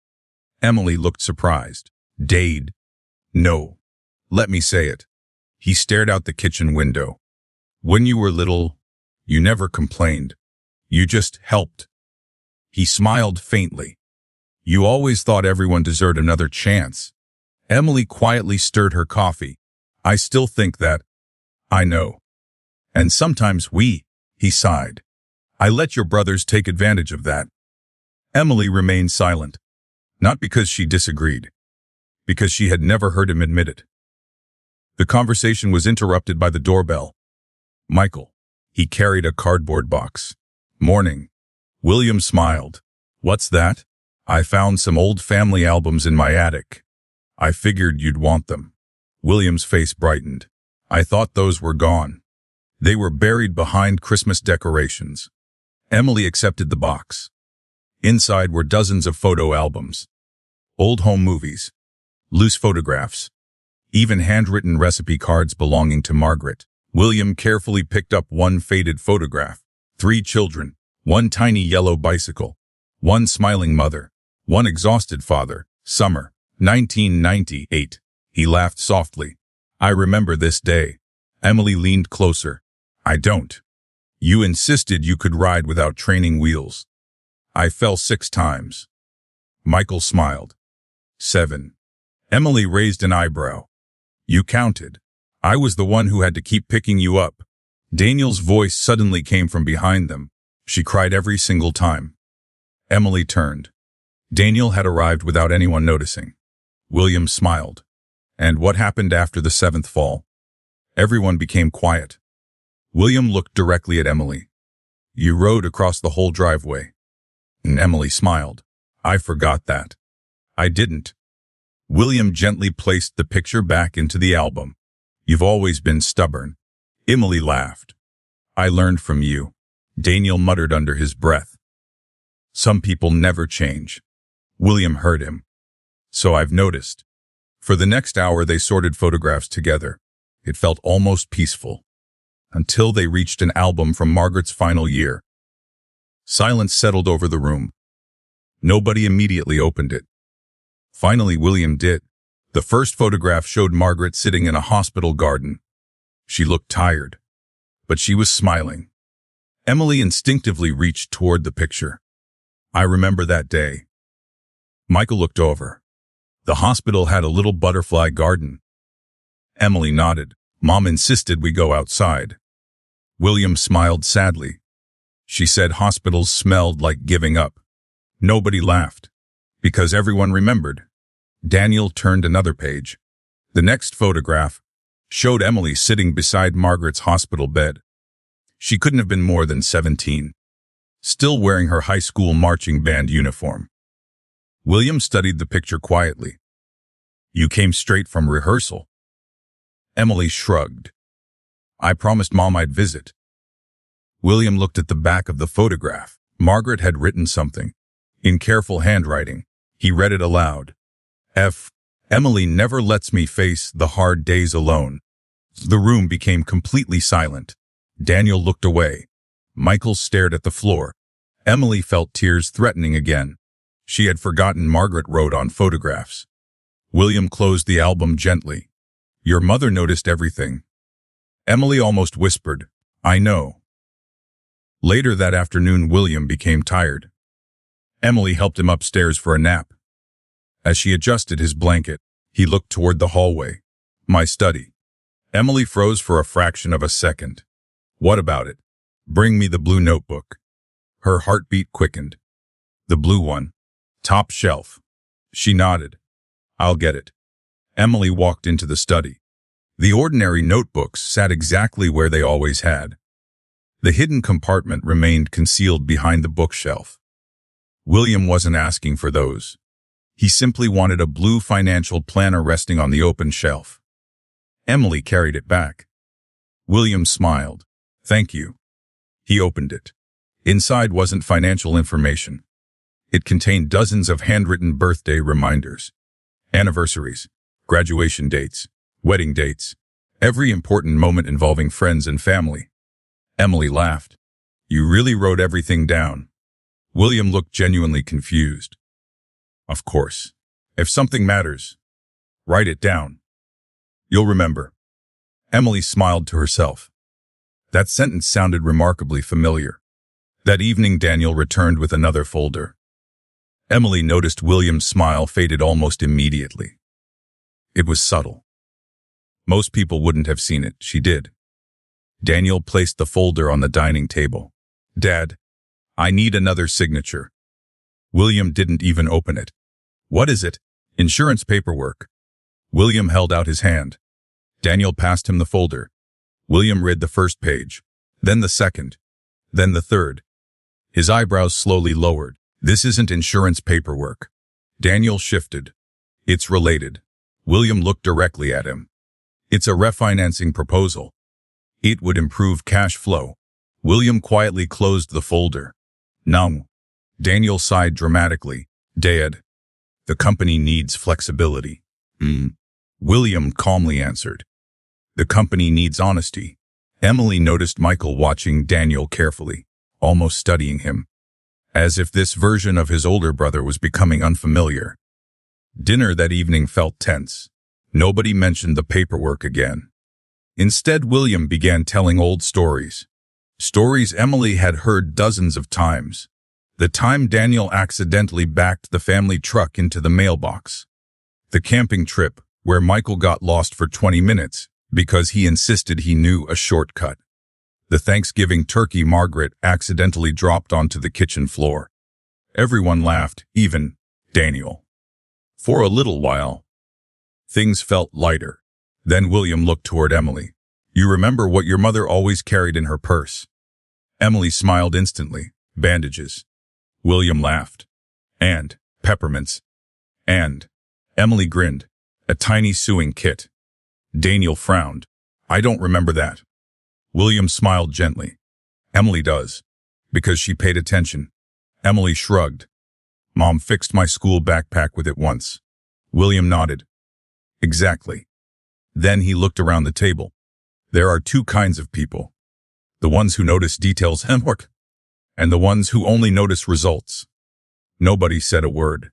S1: Emily looked surprised. Dade. No. Let me say it. He stared out the kitchen window. When you were little, you never complained. You just helped. He smiled faintly. You always thought everyone deserved another chance. Emily quietly stirred her coffee. I still think that. I know. And sometimes he sighed. I let your brothers take advantage of that. Emily remained silent. Not because she disagreed. Because she had never heard him admit it. The conversation was interrupted by the doorbell. Michael. He carried a cardboard box. Morning. William smiled. What's that? I found some old family albums in my attic. I figured you'd want them. William's face brightened. I thought those were gone. They were buried behind Christmas decorations. Emily accepted the box. Inside were dozens of photo albums. Old home movies. Loose photographs. Even handwritten recipe cards belonging to Margaret. William carefully picked up one faded photograph. 3 children. 1 tiny yellow bicycle. 1 smiling mother. 1 exhausted father. Summer, 1998. He laughed softly. I remember this day. Emily leaned closer. I don't. You insisted you could ride without training wheels. I fell 6 times. Michael smiled. 7. Emily raised an eyebrow. You counted. I was the one who had to keep picking you up. Daniel's voice suddenly came from behind them. She cried every single time. Emily turned. Daniel had arrived without anyone noticing. William smiled. And what happened after the 7th fall? Everyone became quiet. William looked directly at Emily. You rode across the whole driveway. And Emily smiled. I forgot that. I didn't. William gently placed the picture back into the album. You've always been stubborn. Emily laughed. I learned from you. Daniel muttered under his breath. Some people never change. William heard him. So I've noticed. For the next hour they sorted photographs together. It felt almost peaceful. Until they reached an album from Margaret's final year. Silence settled over the room. Nobody immediately opened it. Finally William did. The first photograph showed Margaret sitting in a hospital garden. She looked tired, but she was smiling. Emily instinctively reached toward the picture. I remember that day. Michael looked over. The hospital had a little butterfly garden. Emily nodded. Mom insisted we go outside. William smiled sadly. She said hospitals smelled like giving up. Nobody laughed, because everyone remembered. Daniel turned another page. The next photograph showed Emily sitting beside Margaret's hospital bed. She couldn't have been more than 17, still wearing her high school marching band uniform. William studied the picture quietly. You came straight from rehearsal. Emily shrugged. I promised Mom I'd visit. William looked at the back of the photograph. Margaret had written something. In careful handwriting, he read it aloud. Emily never lets me face the hard days alone. The room became completely silent. Daniel looked away. Michael stared at the floor. Emily felt tears threatening again. She had forgotten Margaret wrote on photographs. William closed the album gently. Your mother noticed everything. Emily almost whispered, I know. Later that afternoon, William became tired. Emily helped him upstairs for a nap. As she adjusted his blanket, he looked toward the hallway. My study. Emily froze for a fraction of a second. What about it? Bring me the blue notebook. Her heartbeat quickened. The blue one. Top shelf. She nodded. I'll get it. Emily walked into the study. The ordinary notebooks sat exactly where they always had. The hidden compartment remained concealed behind the bookshelf. William wasn't asking for those. He simply wanted a blue financial planner resting on the open shelf. Emily carried it back. William smiled. Thank you. He opened it. Inside wasn't financial information. It contained dozens of handwritten birthday reminders, anniversaries, graduation dates, wedding dates, every important moment involving friends and family. Emily laughed. You really wrote everything down. William looked genuinely confused. Of course. If something matters, write it down. You'll remember. Emily smiled to herself. That sentence sounded remarkably familiar. That evening, Daniel returned with another folder. Emily noticed William's smile faded almost immediately. It was subtle. Most people wouldn't have seen it. She did. Daniel placed the folder on the dining table. Dad, I need another signature. William didn't even open it. What is it? Insurance paperwork. William held out his hand. Daniel passed him the folder. William read the first page, then the second, then the third. His eyebrows slowly lowered. This isn't insurance paperwork. Daniel shifted. It's related. William looked directly at him. It's a refinancing proposal. It would improve cash flow. William quietly closed the folder. No. Daniel sighed dramatically. Dad, the company needs flexibility. William calmly answered. The company needs honesty. Emily noticed Michael watching Daniel carefully, almost studying him, as if this version of his older brother was becoming unfamiliar. Dinner that evening felt tense. Nobody mentioned the paperwork again. Instead, William began telling old stories. Stories Emily had heard dozens of times. The time Daniel accidentally backed the family truck into the mailbox. The camping trip, where Michael got lost for 20 minutes because he insisted he knew a shortcut. The Thanksgiving turkey Margaret accidentally dropped onto the kitchen floor. Everyone laughed, even Daniel. For a little while, things felt lighter. Then William looked toward Emily. You remember what your mother always carried in her purse? Emily smiled instantly. Bandages. William laughed. And peppermints. And Emily grinned. A tiny sewing kit. Daniel frowned. I don't remember that. William smiled gently. Emily does. Because she paid attention. Emily shrugged. Mom fixed my school backpack with it once. William nodded. Exactly. Then he looked around the table. There are two kinds of people. The ones who notice details and the ones who only notice results. Nobody said a word.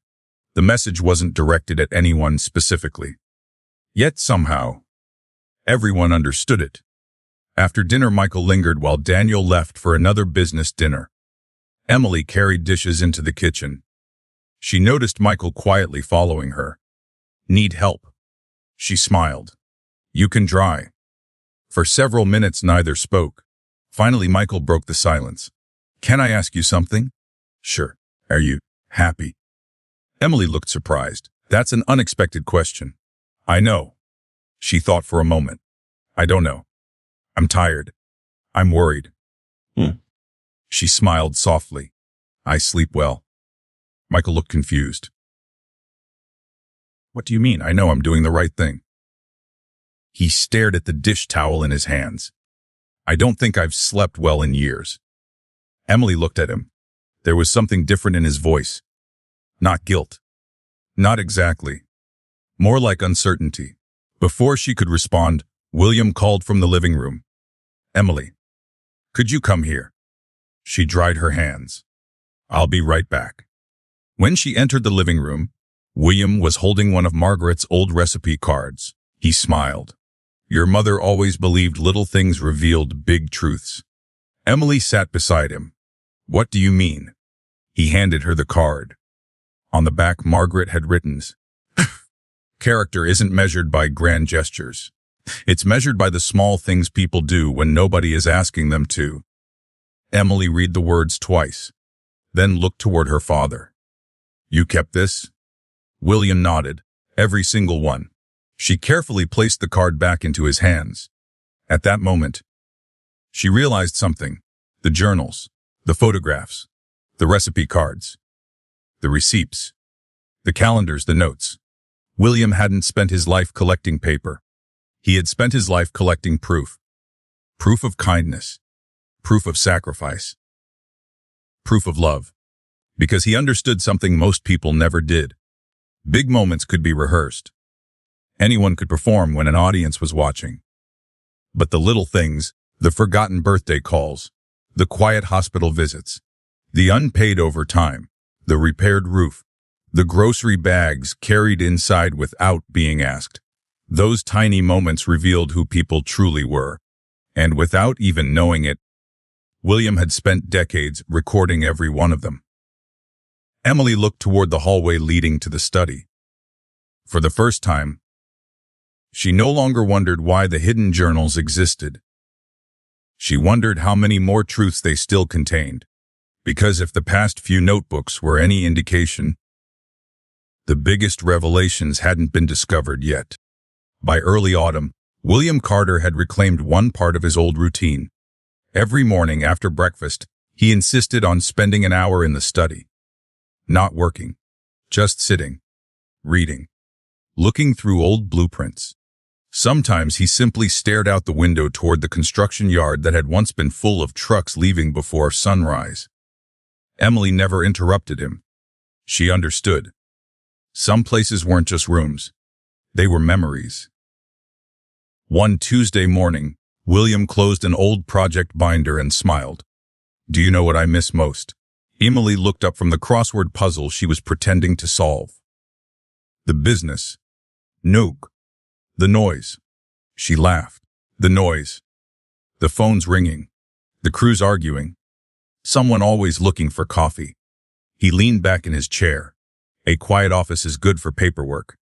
S1: The message wasn't directed at anyone specifically. Yet somehow, everyone understood it. After dinner, Michael lingered while Daniel left for another business dinner. Emily carried dishes into the kitchen. She noticed Michael quietly following her. Need help? She smiled. You can dry. For several minutes, neither spoke. Finally, Michael broke the silence. Can I ask you something? Sure. Are you happy? Emily looked surprised. That's an unexpected question. I know. She thought for a moment. I don't know. I'm tired. I'm worried. She smiled softly. I sleep well. Michael looked confused. What do you mean? I know I'm doing the right thing. He stared at the dish towel in his hands. I don't think I've slept well in years. Emily looked at him. There was something different in his voice. Not guilt. Not exactly. More like uncertainty. Before she could respond, William called from the living room. Emily, could you come here? She dried her hands. I'll be right back. When she entered the living room, William was holding one of Margaret's old recipe cards. He smiled. Your mother always believed little things revealed big truths. Emily sat beside him. What do you mean? He handed her the card. On the back, Margaret had written, Character isn't measured by grand gestures. It's measured by the small things people do when nobody is asking them to. Emily read the words twice, then looked toward her father. You kept this? William nodded. Every single one. She carefully placed the card back into his hands. At that moment, she realized something. The journals, the photographs, the recipe cards, the receipts. The calendars, the notes. William hadn't spent his life collecting paper. He had spent his life collecting proof. Proof of kindness. Proof of sacrifice. Proof of love. Because he understood something most people never did. Big moments could be rehearsed. Anyone could perform when an audience was watching. But the little things, the forgotten birthday calls, the quiet hospital visits, the unpaid overtime, the repaired roof, the grocery bags carried inside without being asked. Those tiny moments revealed who people truly were. And without even knowing it, William had spent decades recording every one of them. Emily looked toward the hallway leading to the study. For the first time, she no longer wondered why the hidden journals existed. She wondered how many more truths they still contained, because if the past few notebooks were any indication, the biggest revelations hadn't been discovered yet. By early autumn, William Carter had reclaimed one part of his old routine. Every morning after breakfast, he insisted on spending an hour in the study. Not working, just sitting, reading, looking through old blueprints. Sometimes he simply stared out the window toward the construction yard that had once been full of trucks leaving before sunrise. Emily never interrupted him. She understood. Some places weren't just rooms. They were memories. One Tuesday morning, William closed an old project binder and smiled. "Do you know what I miss most?" Emily looked up from the crossword puzzle she was pretending to solve. "The business." "No. The noise." She laughed. "The noise. The phone's ringing. The crew's arguing. Someone always looking for coffee." He leaned back in his chair. A quiet office is good for paperwork.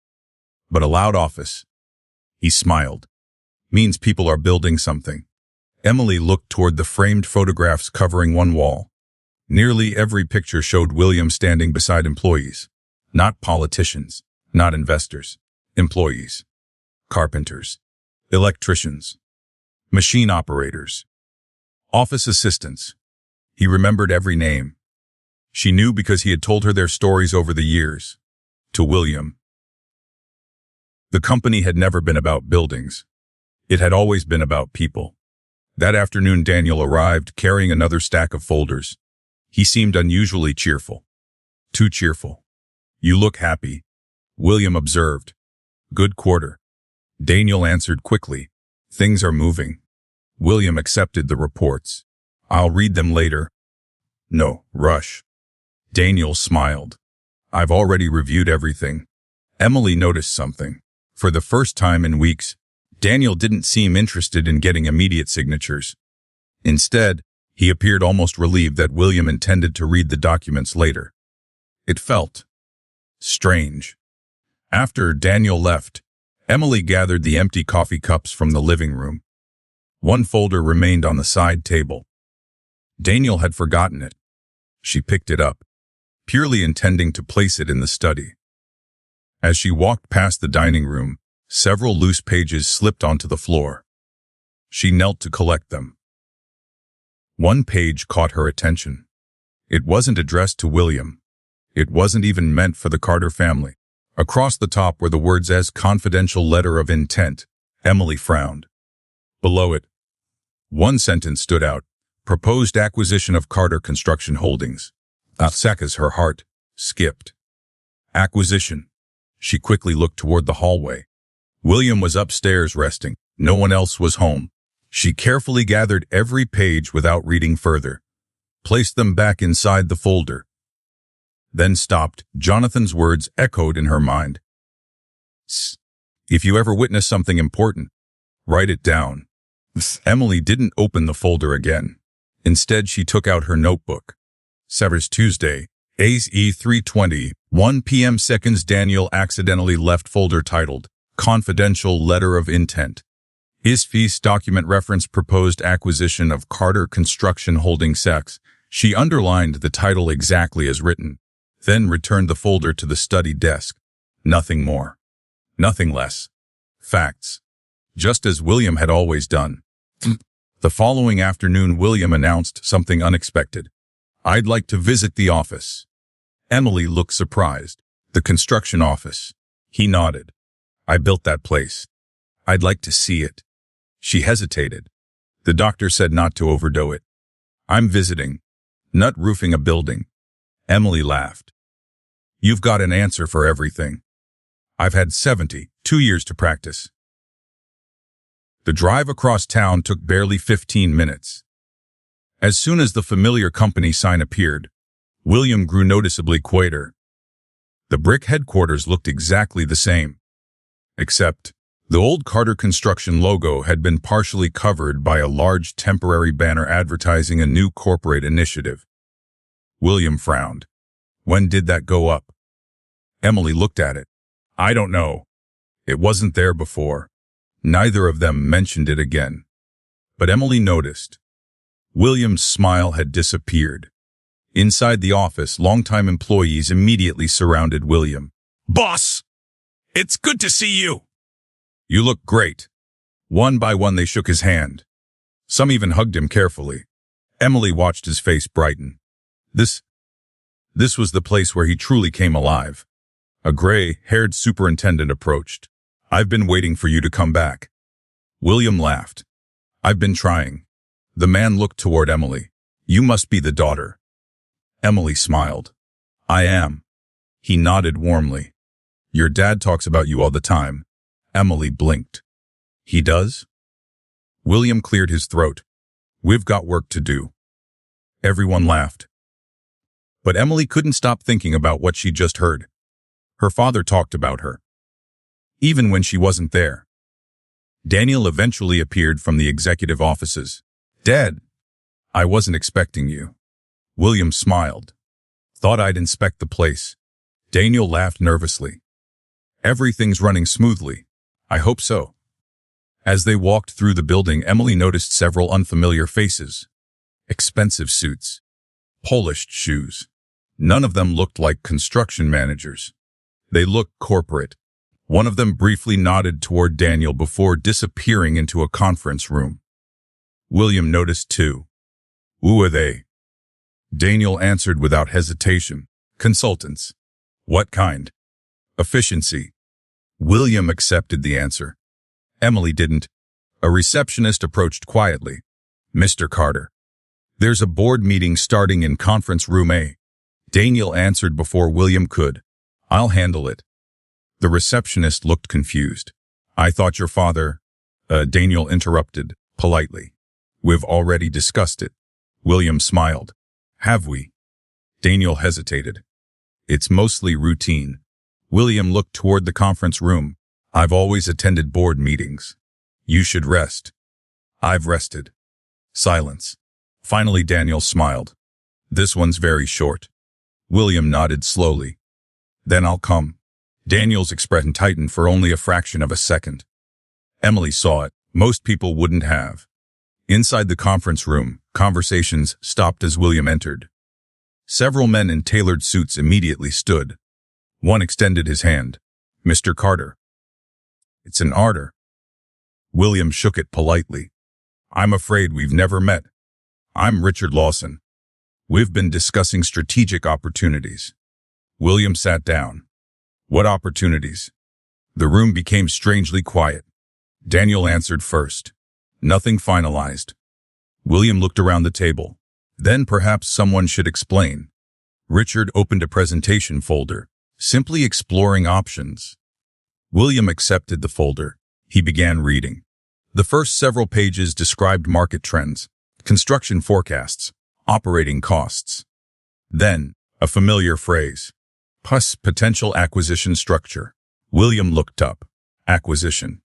S1: But a loud office, he smiled, means people are building something. Emily looked toward the framed photographs covering one wall. Nearly every picture showed William standing beside employees. Not politicians, not investors. Employees. Carpenters. Electricians. Machine operators. Office assistants. He remembered every name. She knew because he had told her their stories over the years. To William. The company had never been about buildings. It had always been about people. That afternoon Daniel arrived carrying another stack of folders. He seemed unusually cheerful. Too cheerful. "You look happy," William observed. "Good quarter." Daniel answered quickly. "Things are moving." William accepted the reports. "I'll read them later." "No rush." Daniel smiled. "I've already reviewed everything." Emily noticed something. For the first time in weeks, Daniel didn't seem interested in getting immediate signatures. Instead, he appeared almost relieved that William intended to read the documents later. It felt strange. After Daniel left, Emily gathered the empty coffee cups from the living room. One folder remained on the side table. Daniel had forgotten it. She picked it up, purely intending to place it in the study. As she walked past the dining room, several loose pages slipped onto the floor. She knelt to collect them. One page caught her attention. It wasn't addressed to William. It wasn't even meant for the Carter family. Across the top were the words as confidential letter of intent. Emily frowned. Below it, one sentence stood out. Proposed acquisition of Carter Construction Holdings. As her heart skipped. Acquisition. She quickly looked toward the hallway. William was upstairs resting. No one else was home. She carefully gathered every page without reading further, placed them back inside the folder, then stopped. Jonathan's words echoed in her mind. "If you ever witness something important, write it down." Emily didn't open the folder again. Instead, she took out her notebook. Severs Tuesday, ACE 3:20, 1 p.m. seconds. Daniel accidentally left folder titled Confidential Letter of Intent. His feast document reference proposed acquisition of Carter Construction Holdings. She underlined the title exactly as written, then returned the folder to the study desk. Nothing more. Nothing less. Facts. Just as William had always done. The following afternoon, William announced something unexpected. "I'd like to visit the office." Emily looked surprised. The construction office. He nodded. I built that place. I'd like to see it. She hesitated. The doctor said not to overdo it. I'm visiting. Not roofing a building. Emily laughed. You've got an answer for everything. I've had 2 years to practice. The drive across town took barely 15 minutes. As soon as the familiar company sign appeared, William grew noticeably quieter. The brick headquarters looked exactly the same, except the old Carter Construction logo had been partially covered by a large temporary banner advertising a new corporate initiative. William frowned. When did that go up? Emily looked at it. I don't know. It wasn't there before. Neither of them mentioned it again. But Emily noticed. William's smile had disappeared. Inside the office, longtime employees immediately surrounded William. Boss! It's good to see you! You look great. One by one they shook his hand. Some even hugged him carefully. Emily watched his face brighten. This was the place where he truly came alive. A gray-haired superintendent approached. I've been waiting for you to come back. William laughed. I've been trying. The man looked toward Emily. You must be the daughter. Emily smiled. I am. He nodded warmly. Your dad talks about you all the time. Emily blinked. He does? William cleared his throat. We've got work to do. Everyone laughed. But Emily couldn't stop thinking about what she'd just heard. Her father talked about her, even when she wasn't there. Daniel eventually appeared from the executive offices. Dad, I wasn't expecting you. William smiled. Thought I'd inspect the place. Daniel laughed nervously. Everything's running smoothly. I hope so. As they walked through the building, Emily noticed several unfamiliar faces. Expensive suits. Polished shoes. None of them looked like construction managers. They looked corporate. One of them briefly nodded toward Daniel before disappearing into a conference room. William noticed too. Who are they? Daniel answered without hesitation. Consultants. What kind? Efficiency. William accepted the answer. Emily didn't. A receptionist approached quietly. Mr. Carter. There's a board meeting starting in conference room A. Daniel answered before William could. I'll handle it. The receptionist looked confused. I thought your father... Daniel interrupted, politely. We've already discussed it. William smiled. Have we? Daniel hesitated. It's mostly routine. William looked toward the conference room. I've always attended board meetings. You should rest. I've rested. Silence. Finally, Daniel smiled. This one's very short. William nodded slowly. Then I'll come. Daniel's expression tightened for only a fraction of a second. Emily saw it. Most people wouldn't have. Inside the conference room, conversations stopped as William entered. Several men in tailored suits immediately stood. One extended his hand. Mr. Carter. It's an honor. William shook it politely. I'm afraid we've never met. I'm Richard Lawson. We've been discussing strategic opportunities. William sat down. What opportunities? The room became strangely quiet. Daniel answered first. Nothing finalized. William looked around the table. Then perhaps someone should explain. Richard opened a presentation folder, simply exploring options. William accepted the folder. He began reading. The first several pages described market trends, construction forecasts, operating costs. Then, a familiar phrase. Potential acquisition structure. William looked up. Acquisition.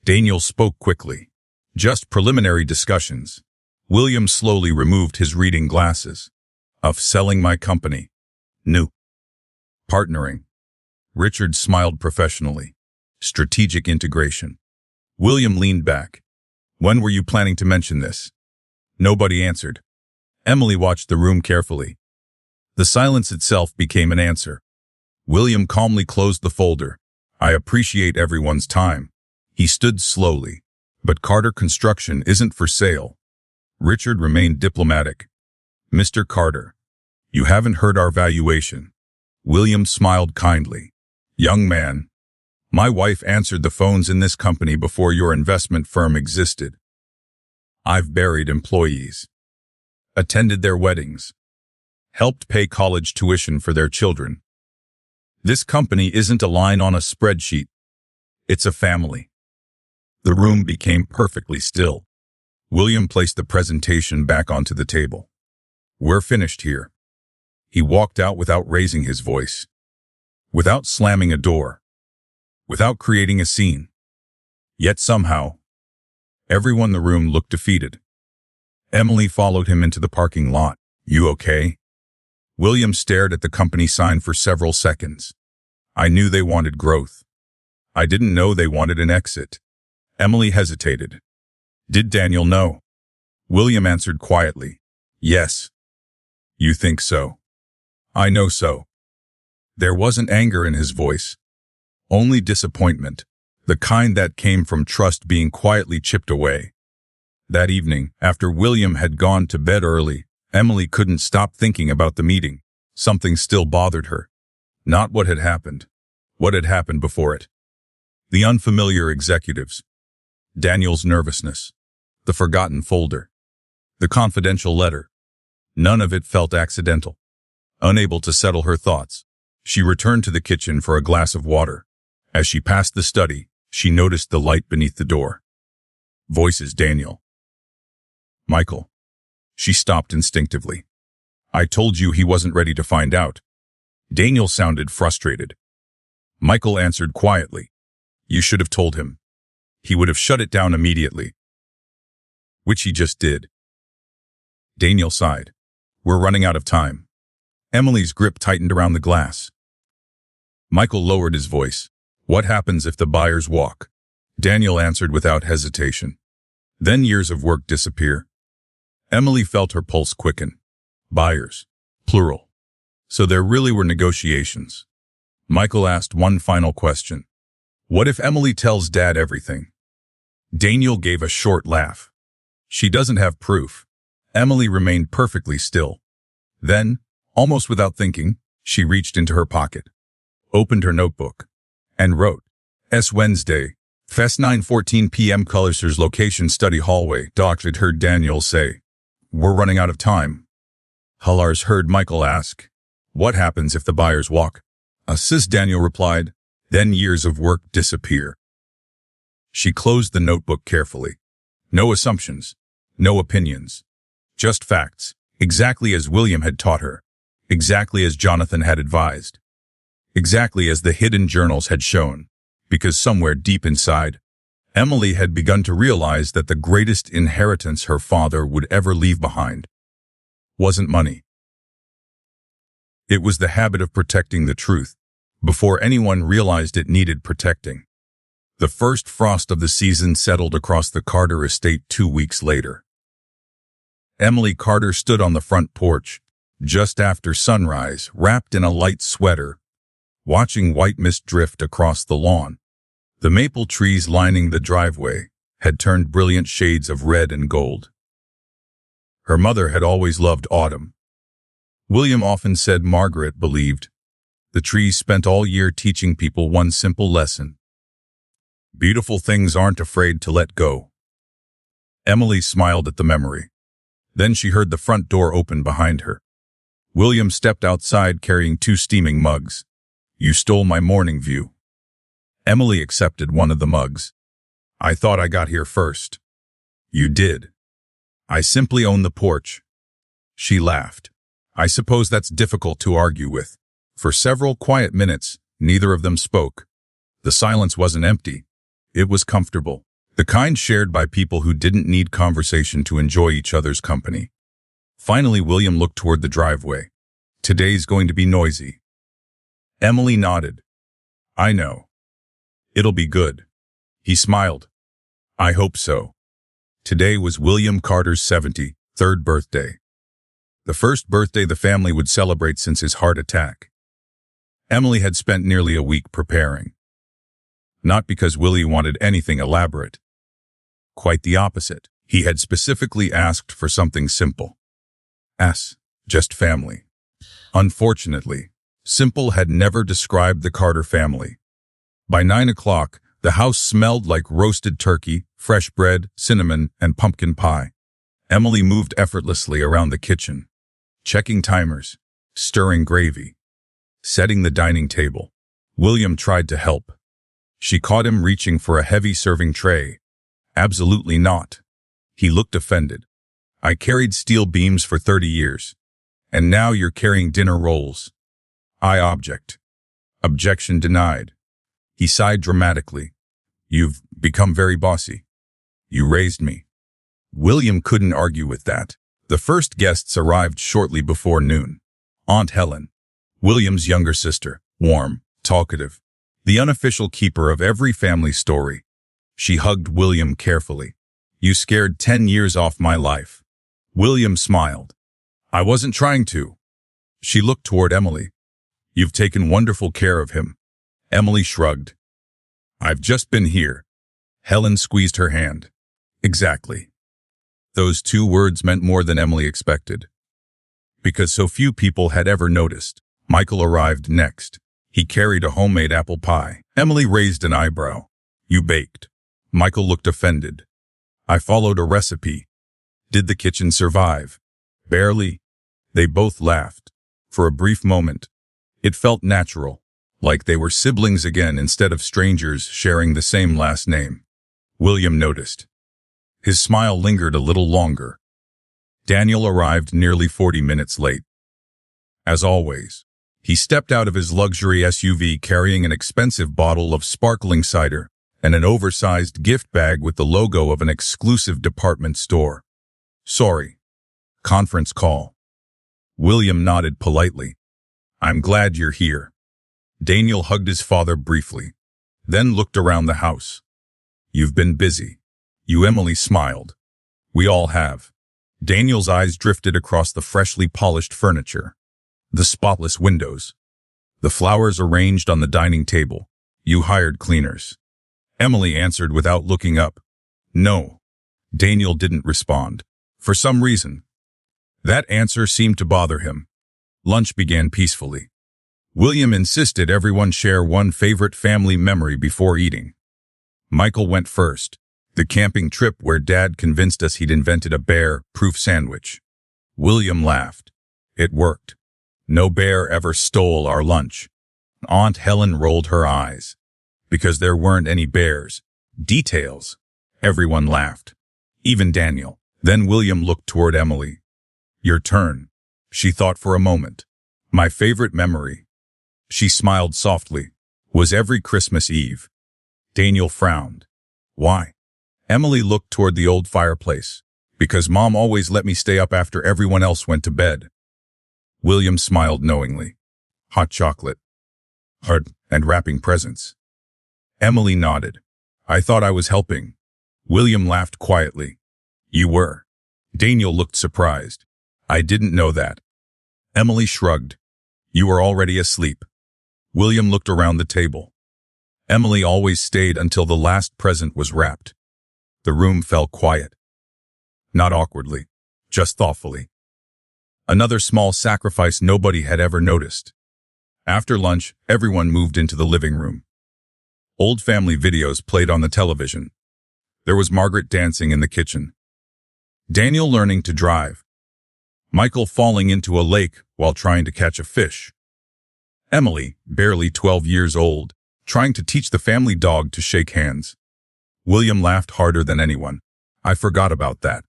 S1: Daniel spoke quickly. Just preliminary discussions. William slowly removed his reading glasses. Of selling my company. New. Partnering. Richard smiled professionally. Strategic integration. William leaned back. When were you planning to mention this? Nobody answered. Emily watched the room carefully. The silence itself became an answer. William calmly closed the folder. I appreciate everyone's time. He stood slowly. But Carter Construction isn't for sale. Richard remained diplomatic. Mr. Carter, you haven't heard our valuation. William smiled kindly. Young man, my wife answered the phones in this company before your investment firm existed. I've buried employees, attended their weddings, helped pay college tuition for their children. This company isn't a line on a spreadsheet. It's a family. The room became perfectly still. William placed the presentation back onto the table. We're finished here. He walked out without raising his voice, without slamming a door, without creating a scene. Yet somehow, everyone in the room looked defeated. Emily followed him into the parking lot. You okay? William stared at the company sign for several seconds. I knew they wanted growth. I didn't know they wanted an exit. Emily hesitated. Did Daniel know? William answered quietly. Yes. You think so? I know so. There wasn't anger in his voice. Only disappointment, the kind that came from trust being quietly chipped away. That evening, after William had gone to bed early, Emily couldn't stop thinking about the meeting. Something still bothered her. Not what had happened before it. The unfamiliar executives, Daniel's nervousness, the forgotten folder, the confidential letter. None of it felt accidental. Unable to settle her thoughts, she returned to the kitchen for a glass of water. As she passed the study, she noticed the light beneath the door. Voices Daniel. Michael. She stopped instinctively. I told you he wasn't ready to find out. Daniel sounded frustrated. Michael answered quietly. You should have told him. He would have shut it down immediately. Which he just did. Daniel sighed. We're running out of time. Emily's grip tightened around the glass. Michael lowered his voice. What happens if the buyers walk? Daniel answered without hesitation. Then years of work disappear. Emily felt her pulse quicken. Buyers. Plural. So there really were negotiations. Michael asked one final question. What if Emily tells Dad everything? Daniel gave a short laugh. She doesn't have proof. Emily remained perfectly still. Then, almost without thinking, she reached into her pocket, opened her notebook, and wrote, Wednesday, Fest 9:14 p.m. Culler's location study hallway. Doctor heard Daniel say, we're running out of time. Hullars heard Michael ask, what happens if the buyers walk? Daniel replied, then years of work disappear. She closed the notebook carefully. No assumptions, no opinions, just facts, exactly as William had taught her, exactly as Jonathan had advised, exactly as the hidden journals had shown, because somewhere deep inside, Emily had begun to realize that the greatest inheritance her father would ever leave behind wasn't money. It was the habit of protecting the truth, before anyone realized it needed protecting. The first frost of the season settled across the Carter estate 2 weeks later. Emily Carter stood on the front porch, just after sunrise, wrapped in a light sweater, watching white mist drift across the lawn. The maple trees lining the driveway had turned brilliant shades of red and gold. Her mother had always loved autumn. William often said Margaret believed the trees spent all year teaching people one simple lesson. Beautiful things aren't afraid to let go. Emily smiled at the memory. Then she heard the front door open behind her. William stepped outside carrying 2 steaming mugs. You stole my morning view. Emily accepted one of the mugs. I thought I got here first. You did. I simply own the porch. She laughed. I suppose that's difficult to argue with. For several quiet minutes, neither of them spoke. The silence wasn't empty. It was comfortable. The kind shared by people who didn't need conversation to enjoy each other's company. Finally, William looked toward the driveway. Today's going to be noisy. Emily nodded. I know. It'll be good. He smiled. I hope so. Today was William Carter's 73rd birthday. The first birthday the family would celebrate since his heart attack. Emily had spent nearly a week preparing. Not because Willie wanted anything elaborate. Quite the opposite. He had specifically asked for something simple. Just family. Unfortunately, Simple had never described the Carter family. By 9 o'clock, the house smelled like roasted turkey, fresh bread, cinnamon, and pumpkin pie. Emily moved effortlessly around the kitchen, checking timers, stirring gravy, setting the dining table. William tried to help. She caught him reaching for a heavy serving tray. Absolutely not. He looked offended. I carried steel beams for 30 years. And now you're carrying dinner rolls. I object. Objection denied. He sighed dramatically. You've become very bossy. You raised me. William couldn't argue with that. The first guests arrived shortly before noon. Aunt Helen, William's younger sister, warm, talkative, the unofficial keeper of every family story. She hugged William carefully. You scared 10 years off my life. William smiled. I wasn't trying to. She looked toward Emily. You've taken wonderful care of him. Emily shrugged. I've just been here. Helen squeezed her hand. Exactly. Those 2 words meant more than Emily expected. Because so few people had ever noticed, Michael arrived next. He carried a homemade apple pie. Emily raised an eyebrow. You baked. Michael looked offended. I followed a recipe. Did the kitchen survive? Barely. They both laughed. For a brief moment. It felt natural, like they were siblings again instead of strangers sharing the same last name. William noticed. His smile lingered a little longer. Daniel arrived nearly 40 minutes late. As always, he stepped out of his luxury SUV carrying an expensive bottle of sparkling cider and an oversized gift bag with the logo of an exclusive department store. Sorry. Conference call. William nodded politely. I'm glad you're here. Daniel hugged his father briefly, then looked around the house. You've been busy. Emily smiled. We all have. Daniel's eyes drifted across the freshly polished furniture, the spotless windows, the flowers arranged on the dining table. You hired cleaners. Emily answered without looking up. No. Daniel didn't respond. For some reason. That answer seemed to bother him. Lunch began peacefully. William insisted everyone share one favorite family memory before eating. Michael went first. The camping trip where Dad convinced us he'd invented a bear-proof sandwich. William laughed. It worked. No bear ever stole our lunch. Aunt Helen rolled her eyes. Because there weren't any bears. Details. Everyone laughed. Even Daniel. Then William looked toward Emily. Your turn. She thought for a moment. My favorite memory. She smiled softly. Was every Christmas Eve. Daniel frowned. Why? Emily looked toward the old fireplace. Because Mom always let me stay up after everyone else went to bed. William smiled knowingly. Hot chocolate. Hard and wrapping presents. Emily nodded. I thought I was helping. William laughed quietly. You were. Daniel looked surprised. I didn't know that. Emily shrugged. You were already asleep. William looked around the table. Emily always stayed until the last present was wrapped. The room fell quiet. Not awkwardly, just thoughtfully. Another small sacrifice nobody had ever noticed. After lunch, everyone moved into the living room. Old family videos played on the television. There was Margaret dancing in the kitchen. Daniel learning to drive. Michael falling into a lake while trying to catch a fish. Emily, barely 12 years old, trying to teach the family dog to shake hands. William laughed harder than anyone. I forgot about that.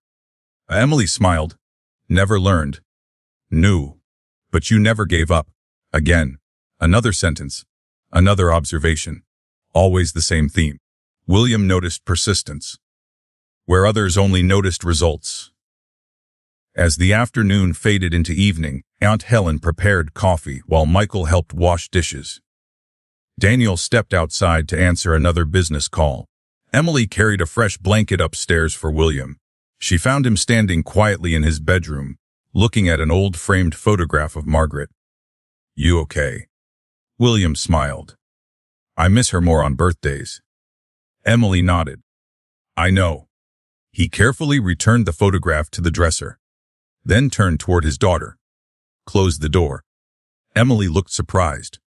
S1: Emily smiled. Never learned. Knew. But you never gave up. Again. Another sentence. Another observation. Always the same theme. William noticed persistence. Where others only noticed results. As the afternoon faded into evening, Aunt Helen prepared coffee while Michael helped wash dishes. Daniel stepped outside to answer another business call. Emily carried a fresh blanket upstairs for William. She found him standing quietly in his bedroom, looking at an old framed photograph of Margaret. You okay? William smiled. I miss her more on birthdays. Emily nodded. I know. He carefully returned the photograph to the dresser, then turned toward his daughter. Closed the door. Emily looked surprised.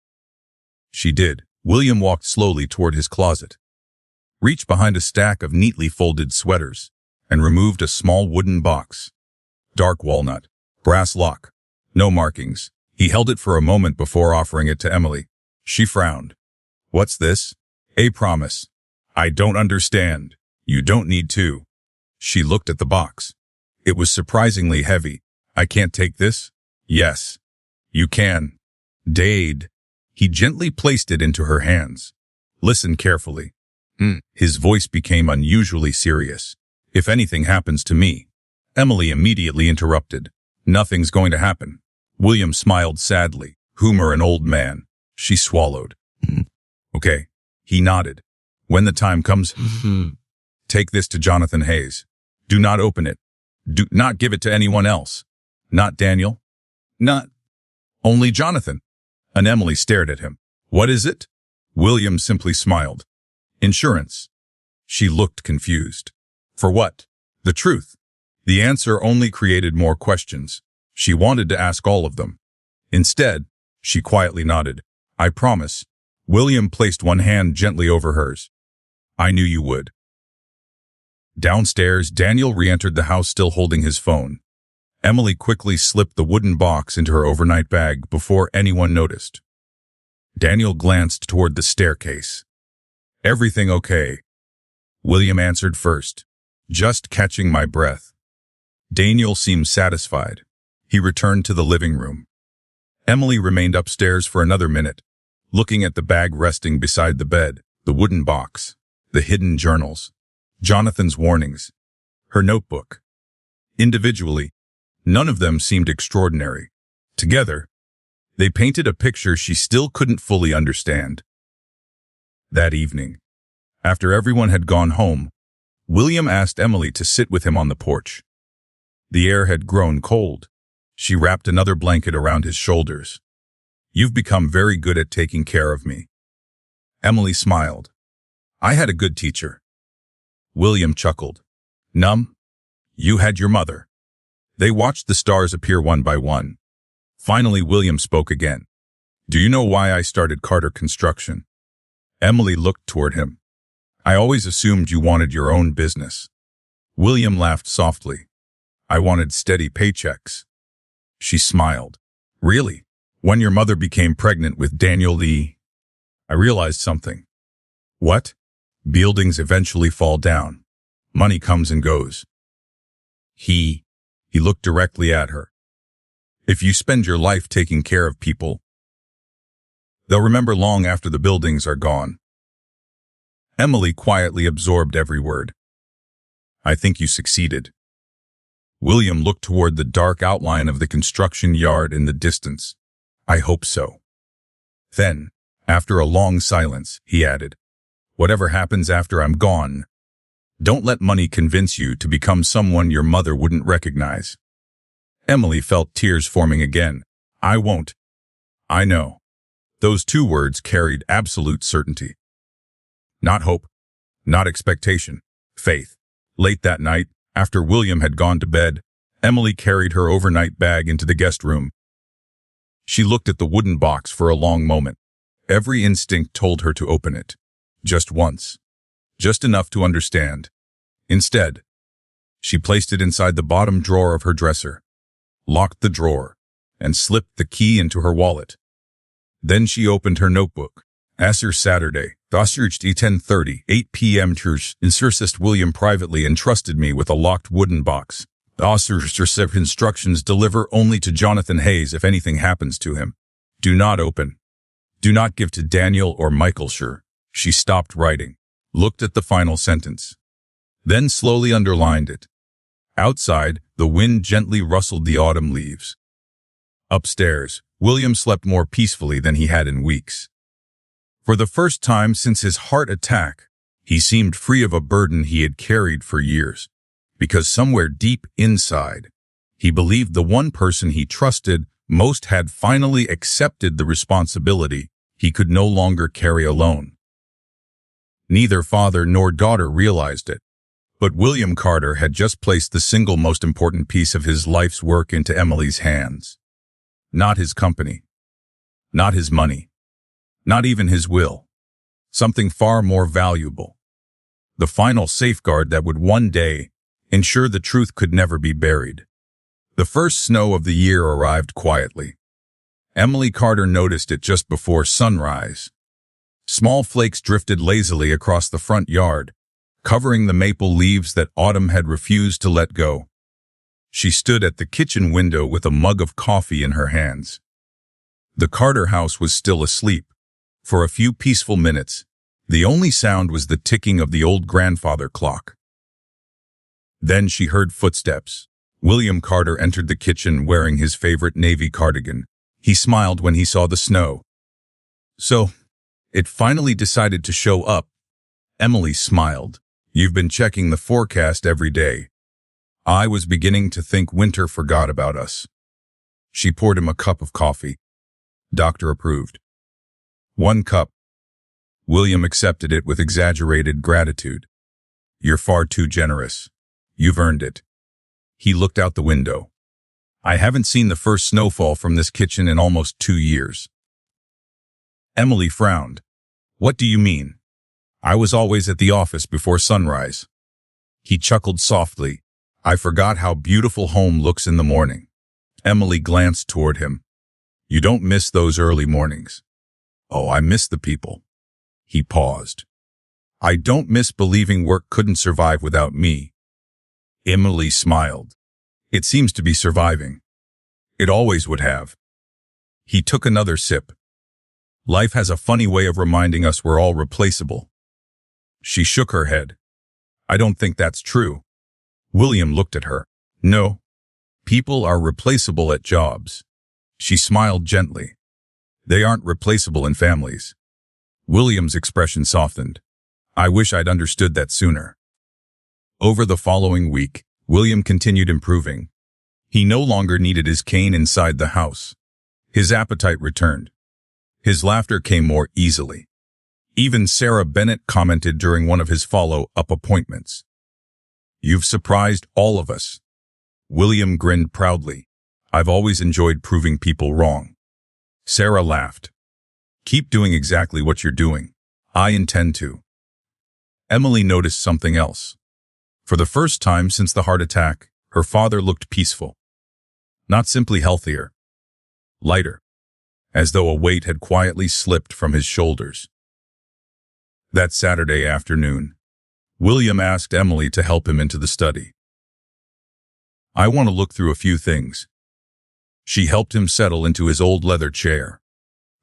S1: She did. William walked slowly toward his closet, reached behind a stack of neatly folded sweaters, and removed a small wooden box. Dark walnut, brass lock, no markings. He held it for a moment before offering it to Emily. She frowned. What's this? A promise. I don't understand. You don't need to. She looked at the box. It was surprisingly heavy. I can't take this? Yes. You can. Dade. He gently placed it into her hands. Listen carefully. His voice became unusually serious. If anything happens to me. Emily immediately interrupted. Nothing's going to happen. William smiled sadly. Whom an old man. She swallowed. Okay. He nodded. When the time comes, take this to Jonathan Hayes. Do not open it. Do not give it to anyone else. Not Daniel. Not. Only Jonathan. And Emily stared at him. What is it? William simply smiled. Insurance. She looked confused. For what? The truth. The answer only created more questions. She wanted to ask all of them. Instead, she quietly nodded. I promise. William placed one hand gently over hers. I knew you would. Downstairs, Daniel re-entered the house still holding his phone. Emily quickly slipped the wooden box into her overnight bag before anyone noticed. Daniel glanced toward the staircase. Everything okay? William answered first. Just catching my breath. Daniel seemed satisfied. He returned to the living room. Emily remained upstairs for another minute, looking at the bag resting beside the bed, the wooden box, the hidden journals, Jonathan's warnings, her notebook. Individually, none of them seemed extraordinary. Together, they painted a picture she still couldn't fully understand. That evening, after everyone had gone home, William asked Emily to sit with him on the porch. The air had grown cold. She wrapped another blanket around his shoulders. You've become very good at taking care of me. Emily smiled. I had a good teacher. William chuckled. Numb? You had your mother. They watched the stars appear one by one. Finally, William spoke again. Do you know why I started Carter Construction? Emily looked toward him. I always assumed you wanted your own business. William laughed softly. I wanted steady paychecks. She smiled. Really? When your mother became pregnant with Daniel Lee, I realized something. What? Buildings eventually fall down. Money comes and goes. He looked directly at her. If you spend your life taking care of people, they'll remember long after the buildings are gone. Emily quietly absorbed every word. I think you succeeded. William looked toward the dark outline of the construction yard in the distance. I hope so. Then, after a long silence, he added, whatever happens after I'm gone, don't let money convince you to become someone your mother wouldn't recognize. Emily felt tears forming again. I won't. I know. Those two words carried absolute certainty. Not hope, not expectation, faith. Late that night, after William had gone to bed, Emily carried her overnight bag into the guest room. She looked at the wooden box for a long moment. Every instinct told her to open it. Just once. Just enough to understand. Instead, she placed it inside the bottom drawer of her dresser, locked the drawer, and slipped the key into her wallet. Then she opened her notebook. Asser Saturday, Thossurged 10:30, 8 p.m. Church, Insursist William privately entrusted me with a locked wooden box. The officers instructions deliver only to Jonathan Hayes if anything happens to him. Do not open. Do not give to Daniel or Michael Sure. She stopped writing, looked at the final sentence, then slowly underlined it. Outside, the wind gently rustled the autumn leaves. Upstairs, William slept more peacefully than he had in weeks. For the first time since his heart attack, he seemed free of a burden he had carried for years. Because somewhere deep inside, he believed the one person he trusted most had finally accepted the responsibility he could no longer carry alone. Neither father nor daughter realized it, but William Carter had just placed the single most important piece of his life's work into Emily's hands. Not his company, Not his money. Not even his will. Something far more valuable. The final safeguard that would one day ensure the truth could never be buried. The first snow of the year arrived quietly. Emily Carter noticed it just before sunrise. Small flakes drifted lazily across the front yard, covering the maple leaves that autumn had refused to let go. She stood at the kitchen window with a mug of coffee in her hands. The Carter house was still asleep. For a few peaceful minutes, the only sound was the ticking of the old grandfather clock. Then she heard footsteps. William Carter entered the kitchen wearing his favorite navy cardigan. He smiled when he saw the snow. "So, it finally decided to show up." Emily smiled. "You've been checking the forecast every day." I was beginning to think winter forgot about us. She poured him a cup of coffee. Doctor approved. 1 cup. William accepted it with exaggerated gratitude. "You're far too generous. You've earned it." He looked out the window. "I haven't seen the first snowfall from this kitchen in almost 2 years. Emily frowned. "What do you mean? I was always at the office before sunrise." He chuckled softly. "I forgot how beautiful home looks in the morning." Emily glanced toward him. "You don't miss those early mornings." "Oh, I miss the people." He paused. "I don't miss believing work couldn't survive without me." Emily smiled. "It seems to be surviving. It always would have." He took another sip. "Life has a funny way of reminding us we're all replaceable." She shook her head. "I don't think that's true." William looked at her. "No. People are replaceable at jobs." She smiled gently. "They aren't replaceable in families." William's expression softened. "I wish I'd understood that sooner." Over the following week, William continued improving. He no longer needed his cane inside the house. His appetite returned. His laughter came more easily. Even Sarah Bennett commented during one of his follow-up appointments. "You've surprised all of us." William grinned proudly. "I've always enjoyed proving people wrong." Sarah laughed. "Keep doing exactly what you're doing." "I intend to." Emily noticed something else. For the first time since the heart attack, her father looked peaceful. Not simply healthier. Lighter. As though a weight had quietly slipped from his shoulders. That Saturday afternoon, William asked Emily to help him into the study. "I want to look through a few things." She helped him settle into his old leather chair.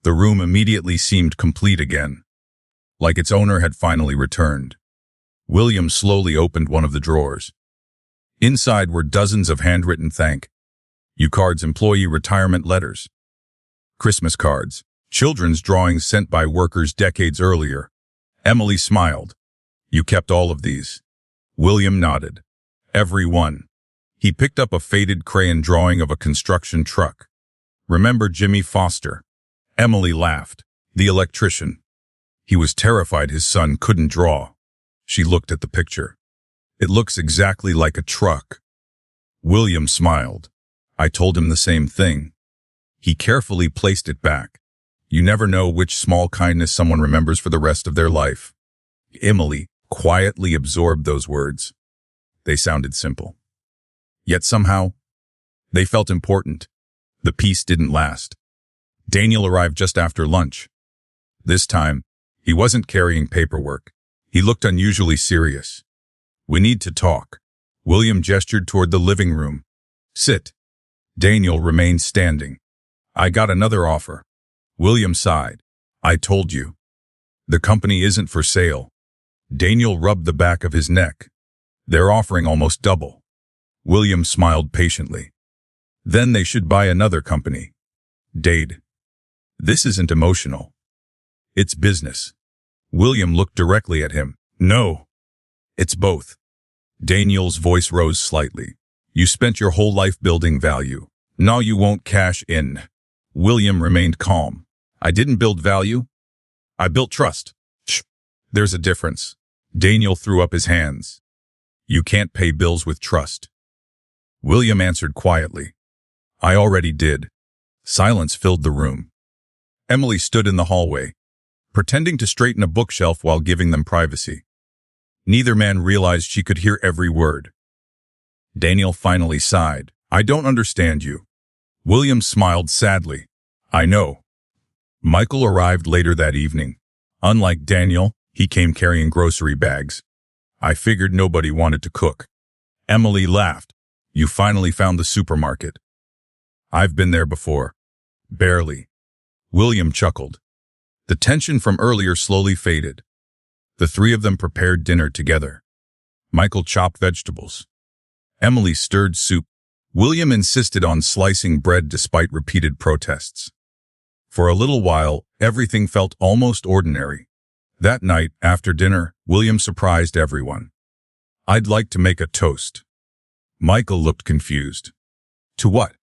S1: The room immediately seemed complete again, like its owner had finally returned. William slowly opened one of the drawers. Inside were dozens of handwritten thank you cards, employee retirement letters, Christmas cards, children's drawings sent by workers decades earlier. Emily smiled. "You kept all of these?" William nodded. "Every one." He picked up a faded crayon drawing of a construction truck. "Remember Jimmy Foster?" Emily laughed. "The electrician." He was terrified his son couldn't draw. She looked at the picture. "It looks exactly like a truck." William smiled. "I told him the same thing." He carefully placed it back. You never know which small kindness someone remembers for the rest of their life. Emily quietly absorbed those words. They sounded simple. Yet somehow, they felt important. The peace didn't last. Daniel arrived just after lunch. This time, he wasn't carrying paperwork. He looked unusually serious. "We need to talk." William gestured toward the living room. "Sit." Daniel remained standing. "I got another offer." William sighed. "I told you. The company isn't for sale." Daniel rubbed the back of his neck. "They're offering almost double." William smiled patiently. "Then they should buy another company." Dade. "This isn't emotional. It's business." William looked directly at him. "No. It's both." Daniel's voice rose slightly. "You spent your whole life building value. Now you won't cash in." William remained calm. "I didn't build value. I built trust." Shh. There's a difference. Daniel threw up his hands. "You can't pay bills with trust." William answered quietly. "I already did." Silence filled the room. Emily stood in the hallway, pretending to straighten a bookshelf while giving them privacy. Neither man realized she could hear every word. Daniel finally sighed. I don't understand you. William smiled sadly. I know. Michael arrived later that evening. Unlike Daniel, he came carrying grocery bags. I figured nobody wanted to cook. Emily laughed. You finally found the supermarket. I've been there before. Barely. William chuckled. The tension from earlier slowly faded. The three of them prepared dinner together. Michael chopped vegetables. Emily stirred soup. William insisted on slicing bread despite repeated protests. For a little while, everything felt almost ordinary. That night, after dinner, William surprised everyone. I'd like to make a toast. Michael looked confused. To what?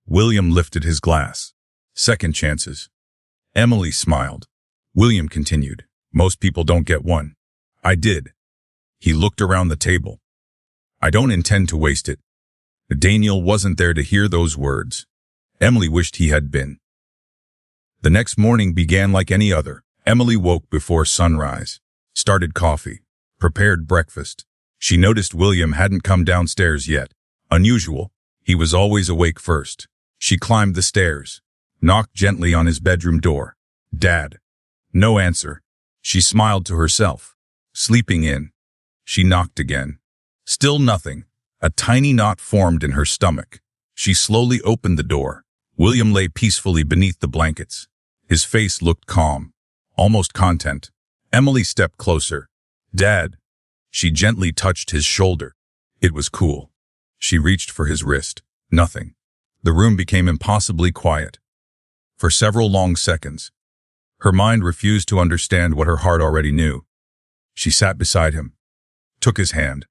S1: William lifted his glass. Second chances. Emily smiled. William continued. Most people don't get one. I did. He looked around the table. I don't intend to waste it. Daniel wasn't there to hear those words. Emily wished he had been. The next morning began like any other. Emily woke before sunrise, started coffee, prepared breakfast. She noticed William hadn't come downstairs yet. Unusual. He was always awake first. She climbed the stairs, knocked gently on his bedroom door. Dad. No answer. She smiled to herself. Sleeping in. She knocked again. Still nothing. A tiny knot formed in her stomach. She slowly opened the door. William lay peacefully beneath the blankets. His face looked calm, almost content. Emily stepped closer. Dad. She gently touched his shoulder. It was cool. She reached for his wrist. Nothing. The room became impossibly quiet. For several long seconds, her mind refused to understand what her heart already knew. She sat beside him, took his hand,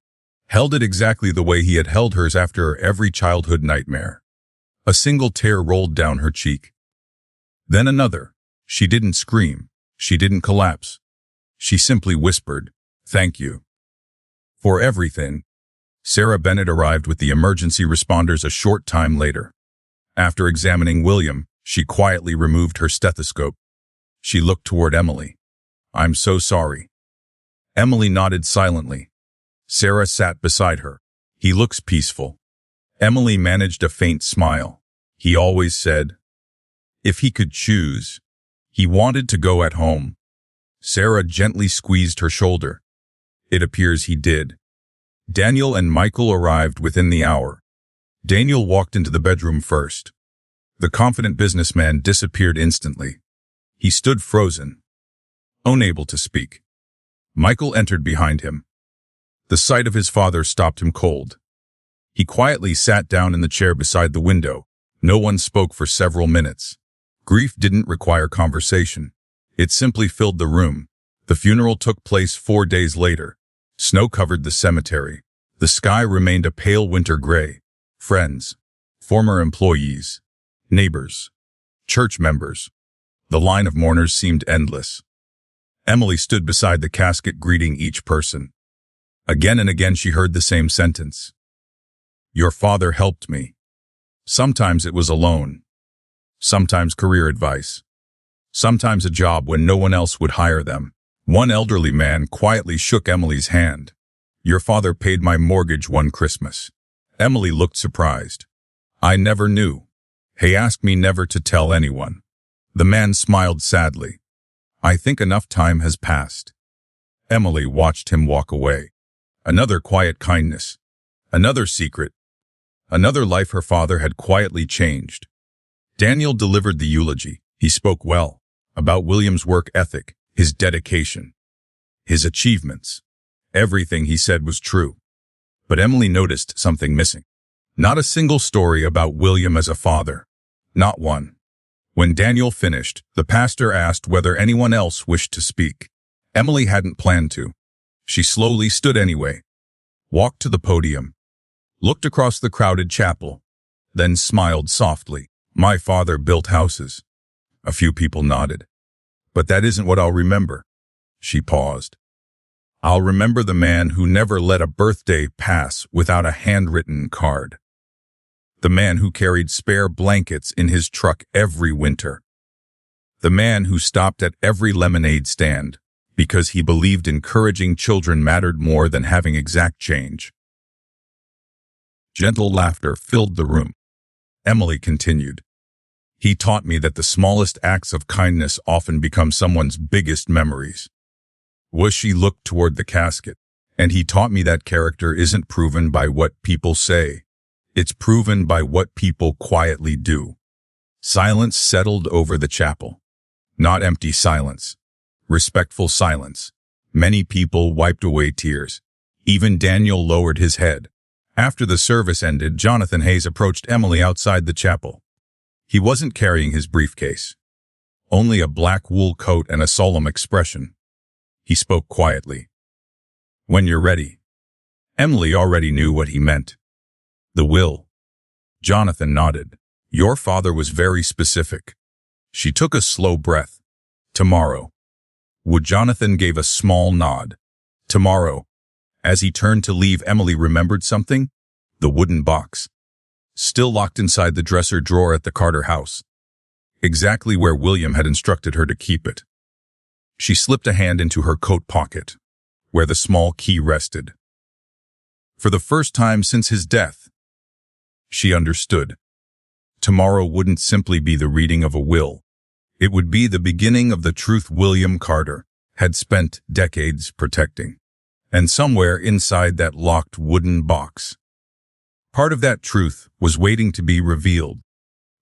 S1: held it exactly the way he had held hers after every childhood nightmare. A single tear rolled down her cheek. Then another. She didn't scream. She didn't collapse. She simply whispered, "Thank you." For everything. Sarah Bennett arrived with the emergency responders a short time later. After examining William, she quietly removed her stethoscope. She looked toward Emily. "I'm so sorry." Emily nodded silently. Sarah sat beside her. "He looks peaceful." Emily managed a faint smile. He always said, if he could choose, he wanted to go at home. Sarah gently squeezed her shoulder. It appears he did. Daniel and Michael arrived within the hour. Daniel walked into the bedroom first. The confident businessman disappeared instantly. He stood frozen, unable to speak. Michael entered behind him. The sight of his father stopped him cold. He quietly sat down in the chair beside the window. No one spoke for several minutes. Grief didn't require conversation. It simply filled the room. The funeral took place 4 days later. Snow covered the cemetery. The sky remained a pale winter gray. Friends, former employees, neighbors, church members. The line of mourners seemed endless. Emily stood beside the casket greeting each person. Again and again she heard the same sentence. Your father helped me. Sometimes it was a loan. Sometimes career advice. Sometimes a job when no one else would hire them. One elderly man quietly shook Emily's hand. Your father paid my mortgage one Christmas. Emily looked surprised. I never knew. He asked me never to tell anyone. The man smiled sadly. I think enough time has passed. Emily watched him walk away. Another quiet kindness. Another secret. Another life her father had quietly changed. Daniel delivered the eulogy. He spoke well about William's work ethic, his dedication, his achievements. Everything he said was true. But Emily noticed something missing. Not a single story about William as a father. Not one. When Daniel finished, the pastor asked whether anyone else wished to speak. Emily hadn't planned to. She slowly stood anyway, walked to the podium, looked across the crowded chapel, then smiled softly. My father built houses. A few people nodded. But that isn't what I'll remember. She paused. I'll remember the man who never let a birthday pass without a handwritten card. The man who carried spare blankets in his truck every winter. The man who stopped at every lemonade stand because he believed encouraging children mattered more than having exact change. Gentle laughter filled the room. Emily continued. He taught me that the smallest acts of kindness often become someone's biggest memories. She looked toward the casket, and he taught me that character isn't proven by what people say. It's proven by what people quietly do. Silence settled over the chapel. Not empty silence. Respectful silence. Many people wiped away tears. Even Daniel lowered his head. After the service ended, Jonathan Hayes approached Emily outside the chapel. He wasn't carrying his briefcase. Only a black wool coat and a solemn expression. He spoke quietly. When you're ready. Emily already knew what he meant. The will. Jonathan nodded. Your father was very specific. She took a slow breath. Tomorrow. Jonathan gave a small nod. Tomorrow. As he turned to leave, Emily remembered something. The wooden box. Still locked inside the dresser drawer at the Carter house. Exactly where William had instructed her to keep it. She slipped a hand into her coat pocket, where the small key rested. For the first time since his death, she understood. Tomorrow wouldn't simply be the reading of a will. It would be the beginning of the truth William Carter had spent decades protecting. And somewhere inside that locked wooden box, part of that truth was waiting to be revealed.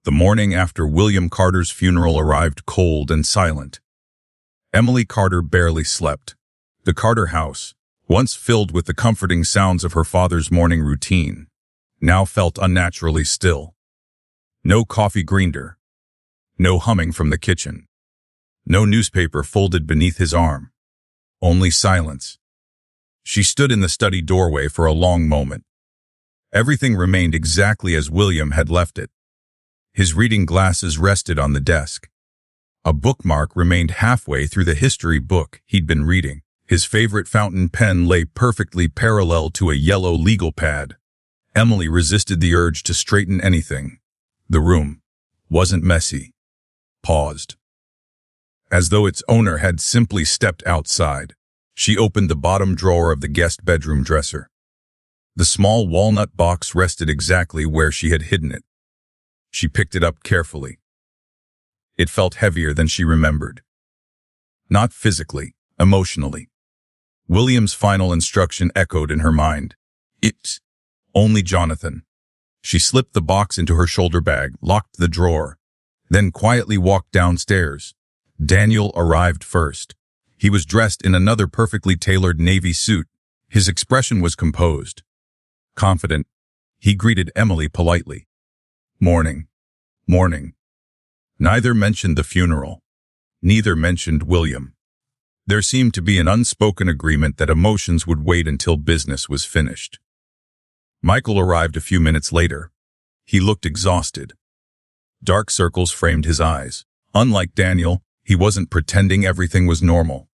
S1: The morning after William Carter's funeral arrived cold and silent. Emily Carter barely slept. The Carter house, once filled with the comforting sounds of her father's morning routine, now felt unnaturally still. No coffee grinder. No humming from the kitchen. No newspaper folded beneath his arm. Only silence. She stood in the study doorway for a long moment. Everything remained exactly as William had left it. His reading glasses rested on the desk. A bookmark remained halfway through the history book he'd been reading. His favorite fountain pen lay perfectly parallel to a yellow legal pad. Emily resisted the urge to straighten anything. The room wasn't messy. Paused. As though its owner had simply stepped outside. She opened the bottom drawer of the guest bedroom dresser. The small walnut box rested exactly where she had hidden it. She picked it up carefully. It felt heavier than she remembered. Not physically, emotionally. William's final instruction echoed in her mind. It's only Jonathan. She slipped the box into her shoulder bag, locked the drawer, then quietly walked downstairs. Daniel arrived first. He was dressed in another perfectly tailored navy suit. His expression was composed. Confident, he greeted Emily politely. Morning. Morning. Neither mentioned the funeral. Neither mentioned William. There seemed to be an unspoken agreement that emotions would wait until business was finished. Michael arrived a few minutes later. He looked exhausted. Dark circles framed his eyes. Unlike Daniel, he wasn't pretending everything was normal.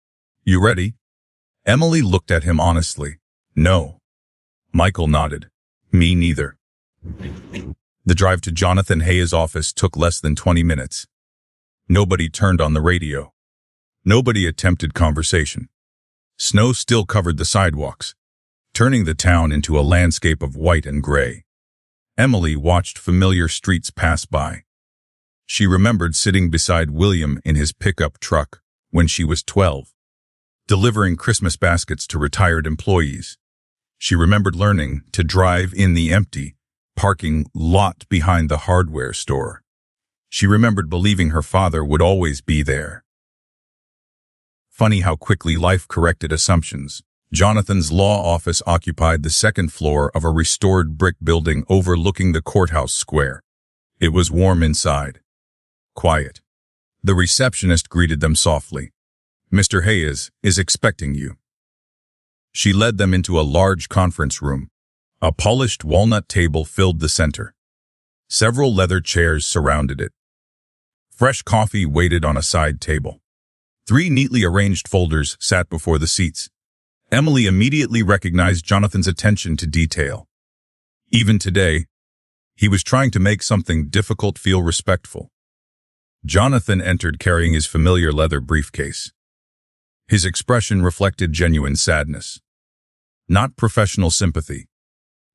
S1: You ready? Emily looked at him honestly. No. Michael nodded. Me neither. The drive to Jonathan Hayes' office took less than 20 minutes. Nobody turned on the radio. Nobody attempted conversation. Snow still covered the sidewalks, turning the town into a landscape of white and gray. Emily watched familiar streets pass by. She remembered sitting beside William in his pickup truck when she was 12, delivering Christmas baskets to retired employees. She remembered learning to drive in the empty parking lot behind the hardware store. She remembered believing her father would always be there. Funny how quickly life corrected assumptions. Jonathan's law office occupied the second floor of a restored brick building overlooking the courthouse square. It was warm inside. Quiet. The receptionist greeted them softly. Mr. Hayes is expecting you. She led them into a large conference room. A polished walnut table filled the center. Several leather chairs surrounded it. Fresh coffee waited on a side table. 3 neatly arranged folders sat before the seats. Emily immediately recognized Jonathan's attention to detail. Even today, he was trying to make something difficult feel respectful. Jonathan entered carrying his familiar leather briefcase. His expression reflected genuine sadness. Not professional sympathy.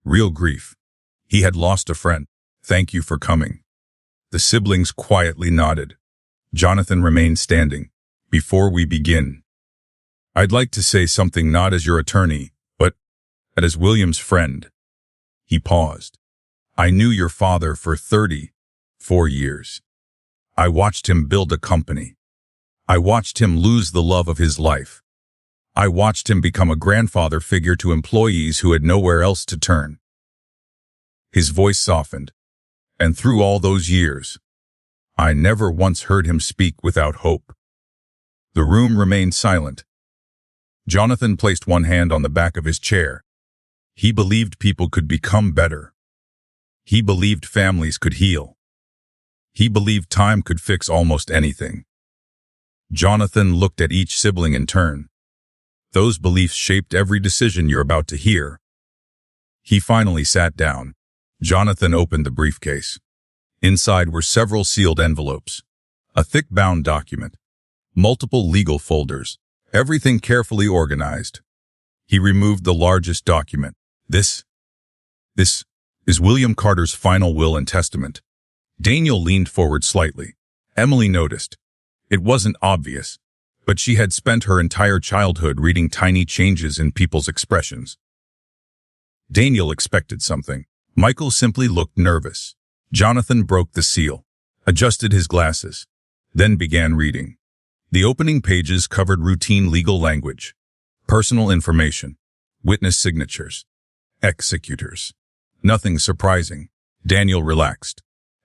S1: Real grief. He had lost a friend. "Thank you for coming." The siblings quietly nodded. Jonathan remained standing. "Before we begin, I'd like to say something not as your attorney, but as William's friend." He paused. "I knew your father for 34 years. I watched him build a company. I watched him lose the love of his life. I watched him become a grandfather figure to employees who had nowhere else to turn." His voice softened. "And through all those years, I never once heard him speak without hope." The room remained silent. Jonathan placed one hand on the back of his chair. He believed people could become better. He believed families could heal. He believed time could fix almost anything. Jonathan looked at each sibling in turn. Those beliefs shaped every decision you're about to hear. He finally sat down. Jonathan opened the briefcase. Inside were several sealed envelopes, a thick bound document, multiple legal folders, everything carefully organized. He removed the largest document. This is William Carter's final will and testament." Daniel leaned forward slightly. Emily noticed. It wasn't obvious, but she had spent her entire childhood reading tiny changes in people's expressions. Daniel expected something. Michael simply looked nervous. Jonathan broke the seal, adjusted his glasses, then began reading. The opening pages covered routine legal language, personal information, witness signatures, executors. Nothing surprising. Daniel relaxed.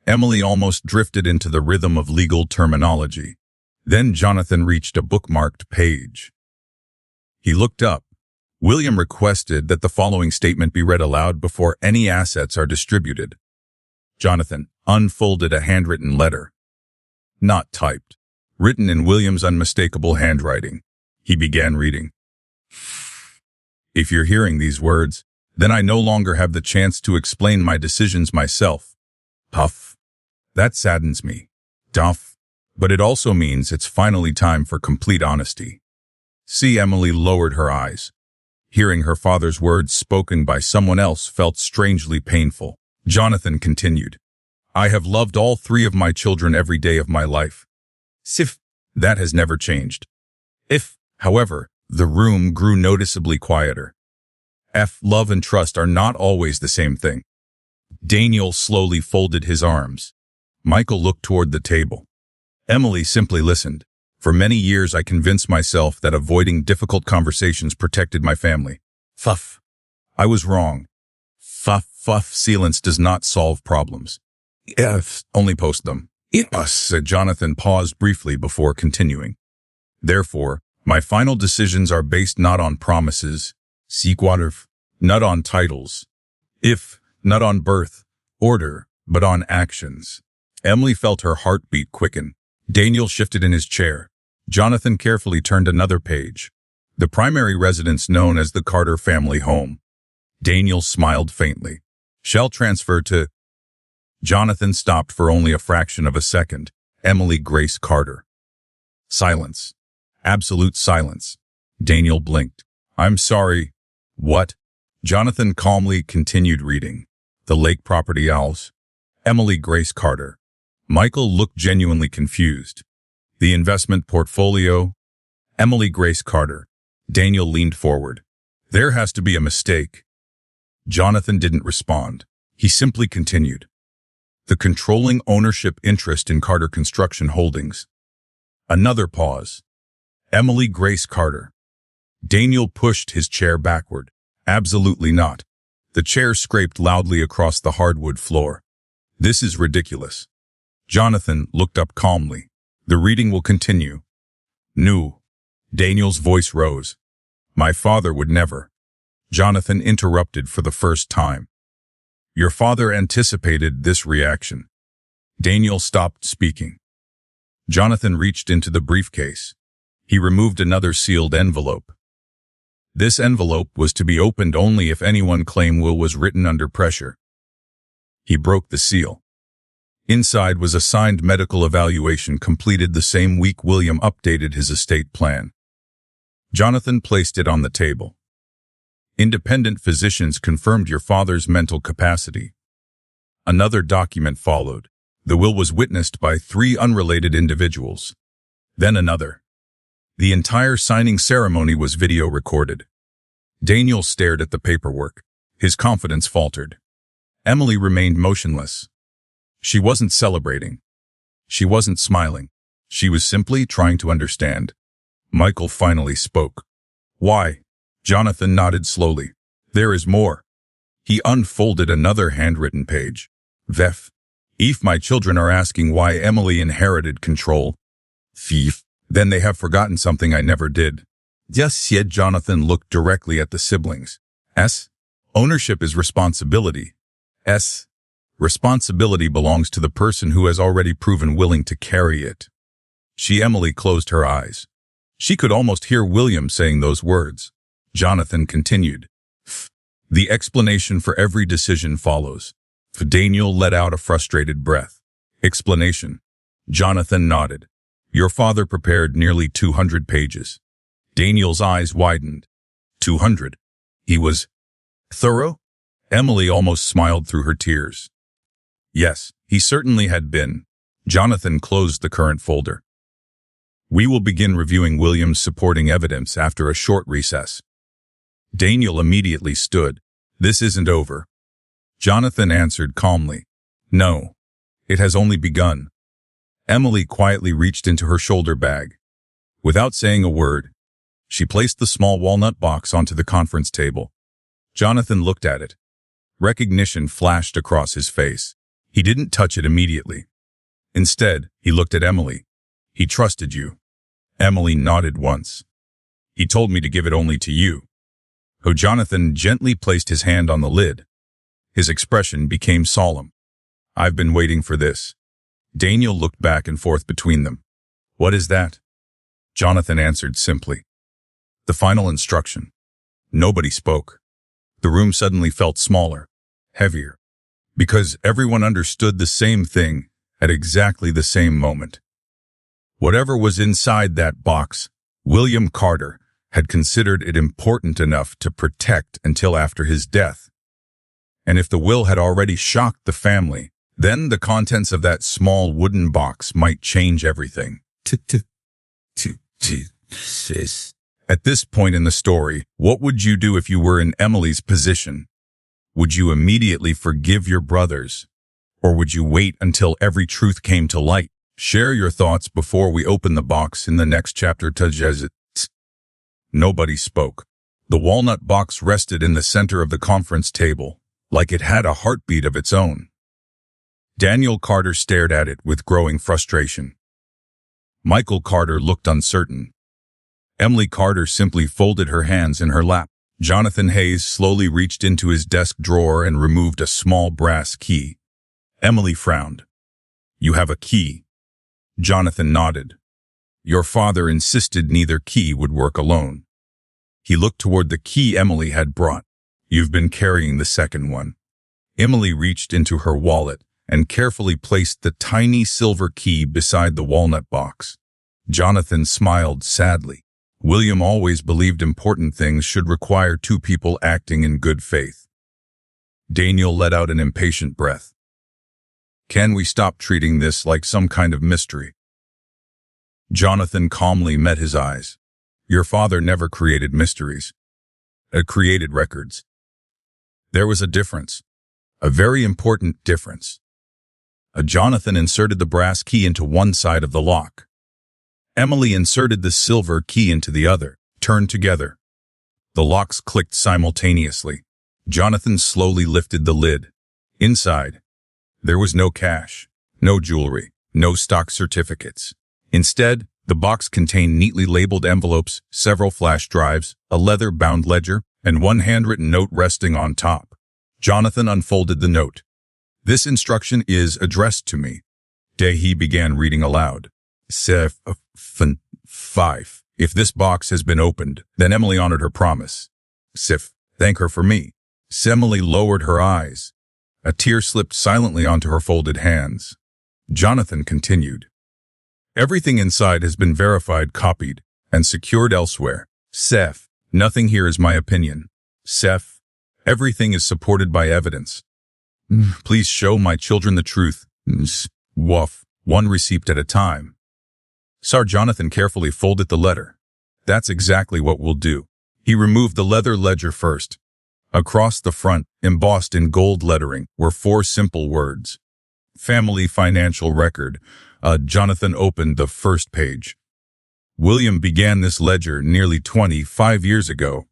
S1: Emily almost drifted into the rhythm of legal terminology. Then Jonathan reached a bookmarked page. He looked up. William requested that the following statement be read aloud before any assets are distributed. Jonathan unfolded a handwritten letter. Not typed. Written in William's unmistakable handwriting. He began reading. "If you're hearing these words, then I no longer have the chance to explain my decisions myself. Puff. That saddens me. Duff. But it also means it's finally time for complete honesty." See, Emily lowered her eyes. Hearing her father's words spoken by someone else felt strangely painful. Jonathan continued. "I have loved all 3 of my children every day of my life. Sif, that has never changed. If, however, the room grew noticeably quieter. Love and trust are not always the same thing." Daniel slowly folded his arms. Michael looked toward the table. Emily simply listened. "For many years I convinced myself that avoiding difficult conversations protected my family. Fuff. I was wrong. Silence does not solve problems. Only post them." Said Jonathan paused briefly before continuing. "Therefore, my final decisions are based not on promises, not on titles, not on birth, order, but on actions." Emily felt her heartbeat quicken. Daniel shifted in his chair. Jonathan carefully turned another page. The primary residence known as the Carter family home. Daniel smiled faintly. "Shall transfer to..." Jonathan stopped for only a fraction of a second. Emily Grace Carter. Silence. Absolute silence. Daniel blinked. "I'm sorry." "What?" Jonathan calmly continued reading. "The Lake Property Owls. Emily Grace Carter." Michael looked genuinely confused. "The investment portfolio." Emily Grace Carter. Daniel leaned forward. "There has to be a mistake." Jonathan didn't respond. He simply continued. "The controlling ownership interest in Carter Construction Holdings." Another pause. Emily Grace Carter. Daniel pushed his chair backward. "Absolutely not." The chair scraped loudly across the hardwood floor. "This is ridiculous." Jonathan looked up calmly. "The reading will continue." "No." Daniel's voice rose. "My father would never." Jonathan interrupted for the first time. "Your father anticipated this reaction." Daniel stopped speaking. Jonathan reached into the briefcase. He removed another sealed envelope. This envelope was to be opened only if anyone claimed will was written under pressure. He broke the seal. Inside was a signed medical evaluation completed the same week William updated his estate plan. Jonathan placed it on the table. Independent physicians confirmed your father's mental capacity. Another document followed. The will was witnessed by 3 unrelated individuals. Then another. The entire signing ceremony was video recorded. Daniel stared at the paperwork. His confidence faltered. Emily remained motionless. She wasn't celebrating. She wasn't smiling. She was simply trying to understand. Michael finally spoke. Why? Jonathan nodded slowly. There is more. He unfolded another handwritten page. Vef. If my children are asking why Emily inherited control, thief, then they have forgotten something I never did. Yes, said Jonathan looked directly at the siblings. S. Ownership is responsibility. S. Responsibility belongs to the person who has already proven willing to carry it. Emily closed her eyes. She could almost hear William saying those words. Jonathan continued. The explanation for every decision follows. Daniel let out a frustrated breath. Explanation. Jonathan nodded. Your father prepared nearly 200 pages. Daniel's eyes widened. 200. He was thorough? Emily almost smiled through her tears. Yes, he certainly had been. Jonathan closed the current folder. We will begin reviewing William's supporting evidence after a short recess. Daniel immediately stood. This isn't over. Jonathan answered calmly. No, it has only begun. Emily quietly reached into her shoulder bag. Without saying a word, she placed the small walnut box onto the conference table. Jonathan looked at it. Recognition flashed across his face. He didn't touch it immediately. Instead, he looked at Emily. He trusted you. Emily nodded once. He told me to give it only to you. Jonathan gently placed his hand on the lid. His expression became solemn. I've been waiting for this. Daniel looked back and forth between them. What is that? Jonathan answered simply. The final instruction. Nobody spoke. The room suddenly felt smaller, heavier, because everyone understood the same thing at exactly the same moment. Whatever was inside that box, William Carter had considered it important enough to protect until after his death. And if the will had already shocked the family, then the contents of that small wooden box might change everything. At this point in the story, what would you do if you were in Emily's position? Would you immediately forgive your brothers? Or would you wait until every truth came to light? Share your thoughts before we open the box in the next chapter. Nobody spoke. The walnut box rested in the center of the conference table, like it had a heartbeat of its own. Daniel Carter stared at it with growing frustration. Michael Carter looked uncertain. Emily Carter simply folded her hands in her lap. Jonathan Hayes slowly reached into his desk drawer and removed a small brass key. Emily frowned. You have a key. Jonathan nodded. Your father insisted neither key would work alone. He looked toward the key Emily had brought. You've been carrying the second one. Emily reached into her wallet and carefully placed the tiny silver key beside the walnut box. Jonathan smiled sadly. William always believed important things should require 2 people acting in good faith. Daniel let out an impatient breath. Can we stop treating this like some kind of mystery? Jonathan calmly met his eyes. Your father never created mysteries. It created records. There was a difference. A very important difference. Jonathan inserted the brass key into one side of the lock. Emily inserted the silver key into the other, turned together. The locks clicked simultaneously. Jonathan slowly lifted the lid. Inside, there was no cash, no jewelry, no stock certificates. Instead, the box contained neatly labeled envelopes, several flash drives, a leather-bound ledger, and one handwritten note resting on top. Jonathan unfolded the note. This instruction is addressed to me. He began reading aloud. 5. If this box has been opened, then Emily honored her promise. Thank her for me. Emily lowered her eyes. A tear slipped silently onto her folded hands. Jonathan continued. Everything inside has been verified, copied, and secured elsewhere. Seth, nothing here is my opinion. Seth, everything is supported by evidence. Please show my children the truth. Woof, one receipt at a time. Sir Jonathan carefully folded the letter. That's exactly what we'll do. He removed the leather ledger first. Across the front, embossed in gold lettering, were 4 simple words. Family financial record. Jonathan opened the first page. William began this ledger nearly 25 years ago.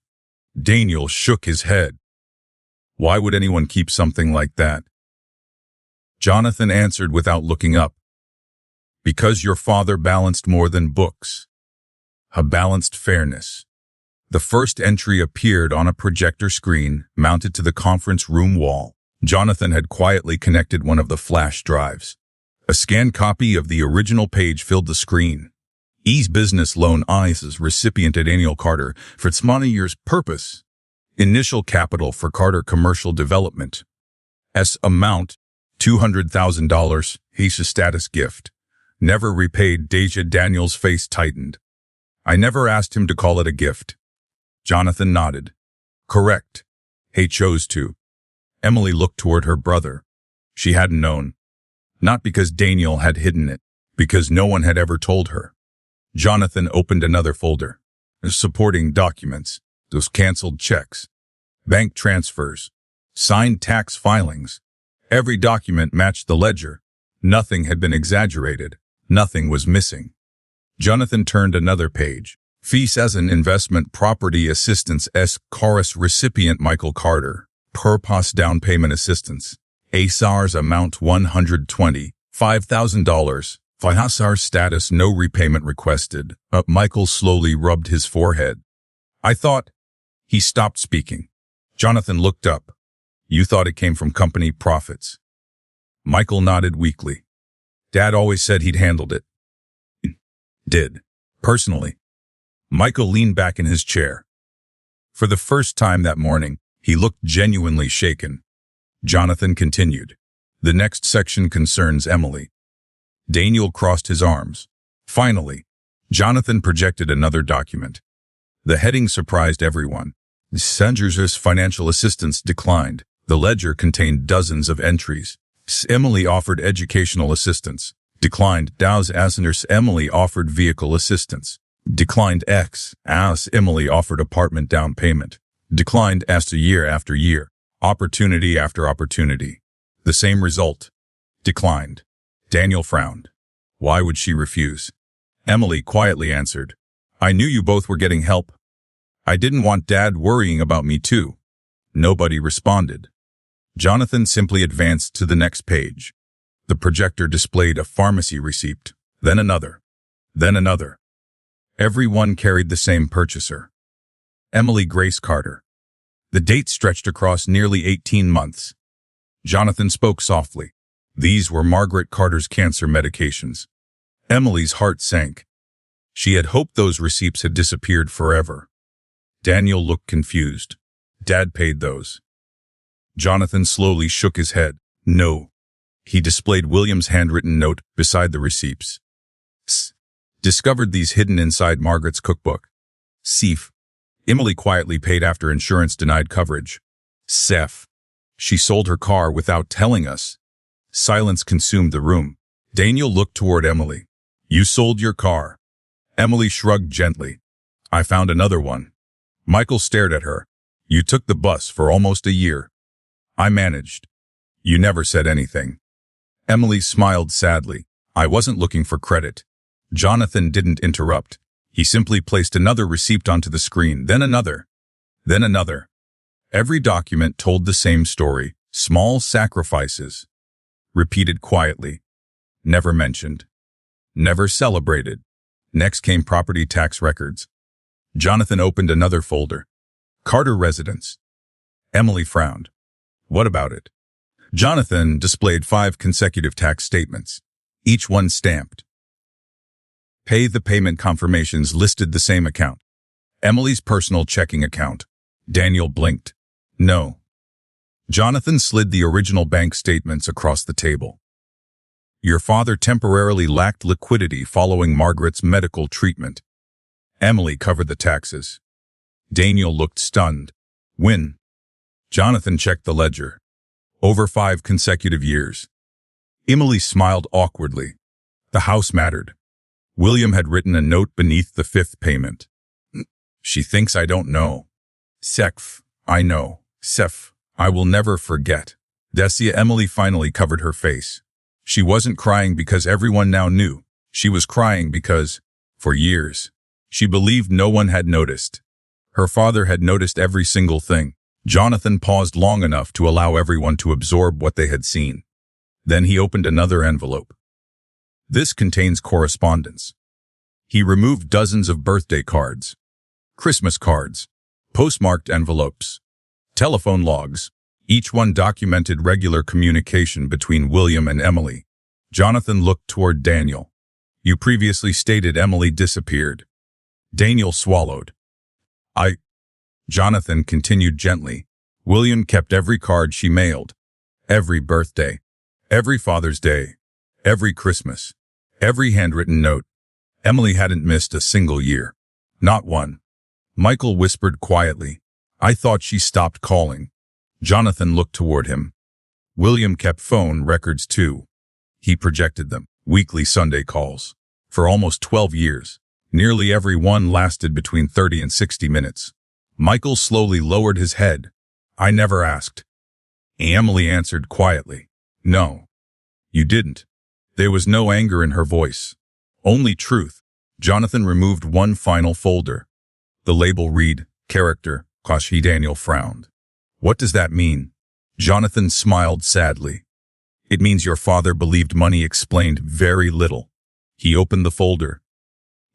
S1: Daniel shook his head. Why would anyone keep something like that? Jonathan answered without looking up. Because your father balanced more than books. A balanced fairness. The first entry appeared on a projector screen mounted to the conference room wall. Jonathan had quietly connected one of the flash drives. A scanned copy of the original page filled the screen. Ease Business Loan ICE's recipient at Daniel Carter for its money year's purpose. Initial capital for Carter Commercial Development. S amount, $200,000. His status gift. Never repaid. Deja Daniel's face tightened. I never asked him to call it a gift. Jonathan nodded. Correct. He chose to. Emily looked toward her brother. She hadn't known. Not because Daniel had hidden it, because no one had ever told her. Jonathan opened another folder. Supporting documents. Those canceled checks. Bank transfers. Signed tax filings. Every document matched the ledger. Nothing had been exaggerated. Nothing was missing. Jonathan turned another page. Fees as an investment property assistance S. Chorus recipient Michael Carter. Purpose down payment assistance. ASAR's amount $125,000. FIHASAR status no repayment requested. Michael slowly rubbed his forehead. I thought. He stopped speaking. Jonathan looked up. You thought it came from company profits. Michael nodded weakly. Dad always said he'd handled it. Did. Personally. Michael leaned back in his chair. For the first time that morning, he looked genuinely shaken. Jonathan continued. The next section concerns Emily. Daniel crossed his arms. Finally, Jonathan projected another document. The heading surprised everyone. Sangers's financial assistance declined. The ledger contained dozens of entries. Emily offered educational assistance. Declined. Dow's Asners Emily offered vehicle assistance. Declined. X. As Emily offered apartment down payment. Declined. Asked year after year. Opportunity after opportunity. The same result. Declined. Daniel frowned. Why would she refuse? Emily quietly answered. I knew you both were getting help. I didn't want Dad worrying about me too. Nobody responded. Jonathan simply advanced to the next page. The projector displayed a pharmacy receipt, then another, then another. Everyone carried the same purchaser. Emily Grace Carter. The date stretched across nearly 18 months. Jonathan spoke softly. These were Margaret Carter's cancer medications. Emily's heart sank. She had hoped those receipts had disappeared forever. Daniel looked confused. Dad paid those. Jonathan slowly shook his head. No. He displayed William's handwritten note beside the receipts. Discovered these hidden inside Margaret's cookbook. Seth. Emily quietly paid after insurance denied coverage. Seth. She sold her car without telling us. Silence consumed the room. Daniel looked toward Emily. You sold your car. Emily shrugged gently. I found another one. Michael stared at her. You took the bus for almost a year. I managed. You never said anything. Emily smiled sadly. I wasn't looking for credit. Jonathan didn't interrupt. He simply placed another receipt onto the screen, then another. Then another. Every document told the same story. Small sacrifices. Repeated quietly. Never mentioned. Never celebrated. Next came property tax records. Jonathan opened another folder. Carter residence. Emily frowned. What about it? Jonathan displayed 5 consecutive tax statements, each one stamped. Pay the payment confirmations listed the same account. Emily's personal checking account. Daniel blinked. No. Jonathan slid the original bank statements across the table. Your father temporarily lacked liquidity following Margaret's medical treatment. Emily covered the taxes. Daniel looked stunned. When? Jonathan checked the ledger. Over 5 consecutive years. Emily smiled awkwardly. The house mattered. William had written a note beneath the 5th payment. She thinks I don't know. Sekf, I know. Sef, I will never forget. Decia. Emily finally covered her face. She wasn't crying because everyone now knew. She was crying because, for years, she believed no one had noticed. Her father had noticed every single thing. Jonathan paused long enough to allow everyone to absorb what they had seen. Then he opened another envelope. This contains correspondence. He removed dozens of birthday cards, Christmas cards, postmarked envelopes, telephone logs. Each one documented regular communication between William and Emily. Jonathan looked toward Daniel. You previously stated Emily disappeared. Daniel swallowed. Jonathan continued gently. William kept every card she mailed. Every birthday. Every Father's Day. Every Christmas. Every handwritten note. Emily hadn't missed a single year. Not one. Michael whispered quietly. I thought she stopped calling. Jonathan looked toward him. William kept phone records too. He projected them. Weekly Sunday calls. For almost 12 years. Nearly every one lasted between 30 and 60 minutes. Michael slowly lowered his head. I never asked. Emily answered quietly. No. You didn't. There was no anger in her voice. Only truth. Jonathan removed one final folder. The label read, Character, Kashi. Daniel frowned. What does that mean? Jonathan smiled sadly. It means your father believed money explained very little. He opened the folder.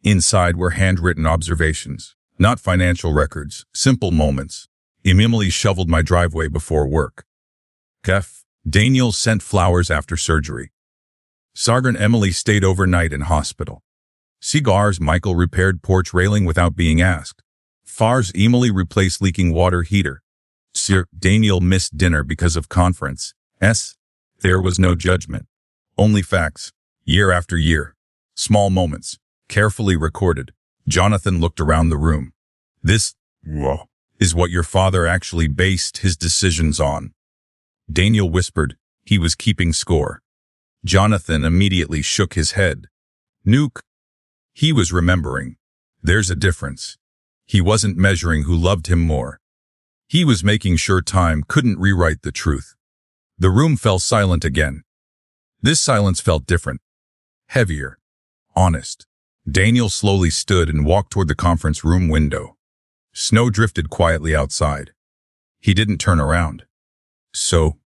S1: Inside were handwritten observations, not financial records, simple moments. Emily shoveled my driveway before work. Kef, Daniel sent flowers after surgery. Sergeant Emily stayed overnight in hospital. Cigars. Michael repaired porch railing without being asked. Fars. Emily replaced leaking water heater. Sir, Daniel missed dinner because of conference. There was no judgment. Only facts. Year after year. Small moments. Carefully recorded. Jonathan looked around the room. This is what your father actually based his decisions on. Daniel whispered. He was keeping score. Jonathan immediately shook his head. Nuke. He was remembering. There's a difference. He wasn't measuring who loved him more. He was making sure time couldn't rewrite the truth. The room fell silent again. This silence felt different. Heavier. Honest. Daniel slowly stood and walked toward the conference room window. Snow drifted quietly outside. He didn't turn around. So,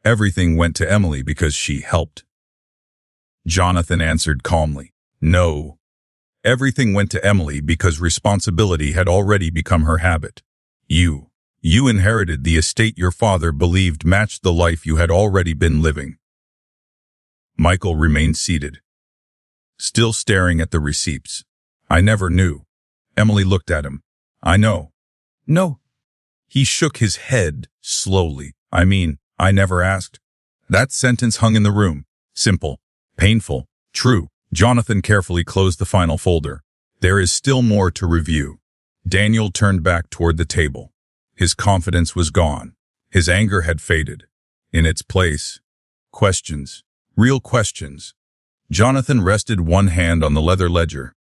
S1: everything went to Emily because she helped. Jonathan answered calmly. No. Everything went to Emily because responsibility had already become her habit. You inherited the estate your father believed matched the life you had already been living. Michael remained seated, still staring at the receipts. I never knew. Emily looked at him. I know. No. He shook his head slowly. I never asked. That sentence hung in the room. Simple, painful, true. Jonathan carefully closed the final folder. There is still more to review. Daniel turned back toward the table. His confidence was gone. His anger had faded. In its place, questions. Real questions. Jonathan rested one hand on the leather ledger.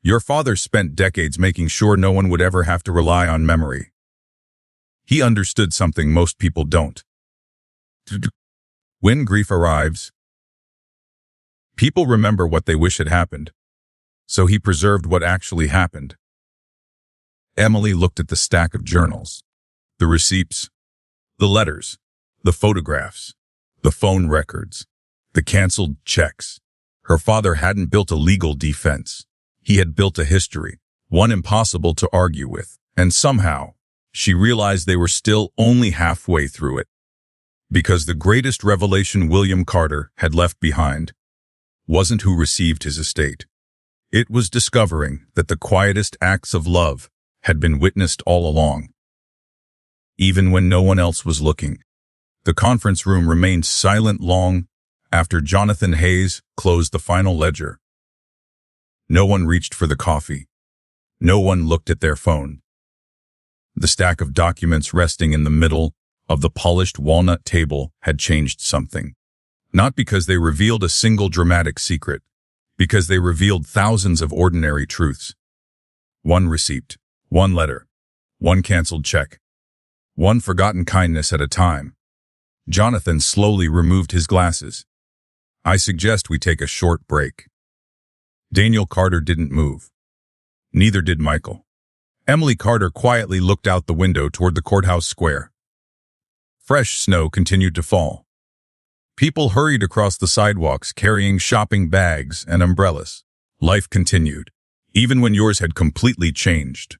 S1: Your father spent decades making sure no one would ever have to rely on memory. He understood something most people don't. When grief arrives, people remember what they wish had happened. So he preserved what actually happened. Emily looked at the stack of journals, the receipts, the letters, the photographs, the phone records, the canceled checks. Her father hadn't built a legal defense. He had built a history, one impossible to argue with, and somehow, she realized they were still only halfway through it. Because the greatest revelation William Carter had left behind wasn't who received his estate. It was discovering that the quietest acts of love had been witnessed all along. Even when no one else was looking, the conference room remained silent long After Jonathan Hayes closed the final ledger, no one reached for the coffee. No one looked at their phone. The stack of documents resting in the middle of the polished walnut table had changed something. Not because they revealed a single dramatic secret, because they revealed thousands of ordinary truths. One receipt, one letter, one canceled check, one forgotten kindness at a time. Jonathan slowly removed his glasses. I suggest we take a short break. Daniel Carter didn't move. Neither did Michael. Emily Carter quietly looked out the window toward the courthouse square. Fresh snow continued to fall. People hurried across the sidewalks carrying shopping bags and umbrellas. Life continued, even when yours had completely changed.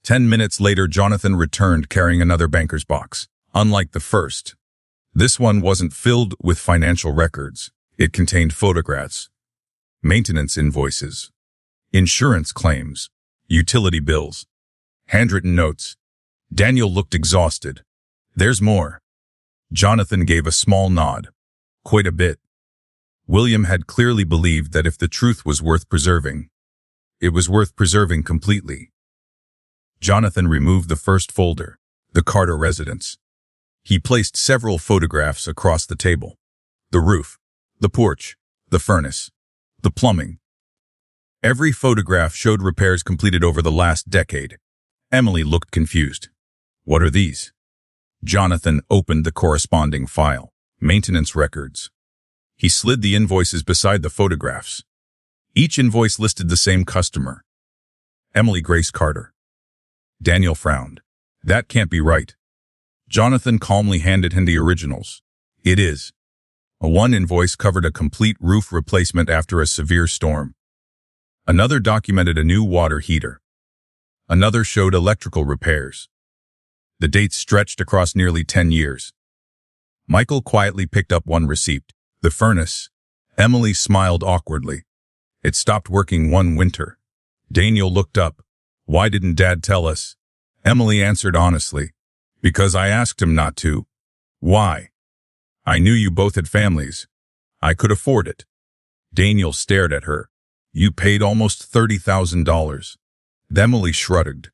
S1: 10 minutes later, Jonathan returned carrying another banker's box. Unlike the first, this one wasn't filled with financial records. It contained photographs, maintenance invoices, insurance claims, utility bills, handwritten notes. Daniel looked exhausted. There's more. Jonathan gave a small nod. Quite a bit. William had clearly believed that if the truth was worth preserving, it was worth preserving completely. Jonathan removed the first folder, the Carter residence. He placed several photographs across the table. The roof, the porch, the furnace, the plumbing. Every photograph showed repairs completed over the last decade. Emily looked confused. What are these? Jonathan opened the corresponding file, maintenance records. He slid the invoices beside the photographs. Each invoice listed the same customer, Emily Grace Carter. Daniel frowned. That can't be right. Jonathan calmly handed him the originals. It is. One invoice covered a complete roof replacement after a severe storm. Another documented a new water heater. Another showed electrical repairs. The dates stretched across nearly 10 years. Michael quietly picked up one receipt. The furnace. Emily smiled awkwardly. It stopped working one winter. Daniel looked up. Why didn't Dad tell us? Emily answered honestly. Because I asked him not to. Why? I knew you both had families. I could afford it. Daniel stared at her. You paid almost $30,000. Emily shrugged.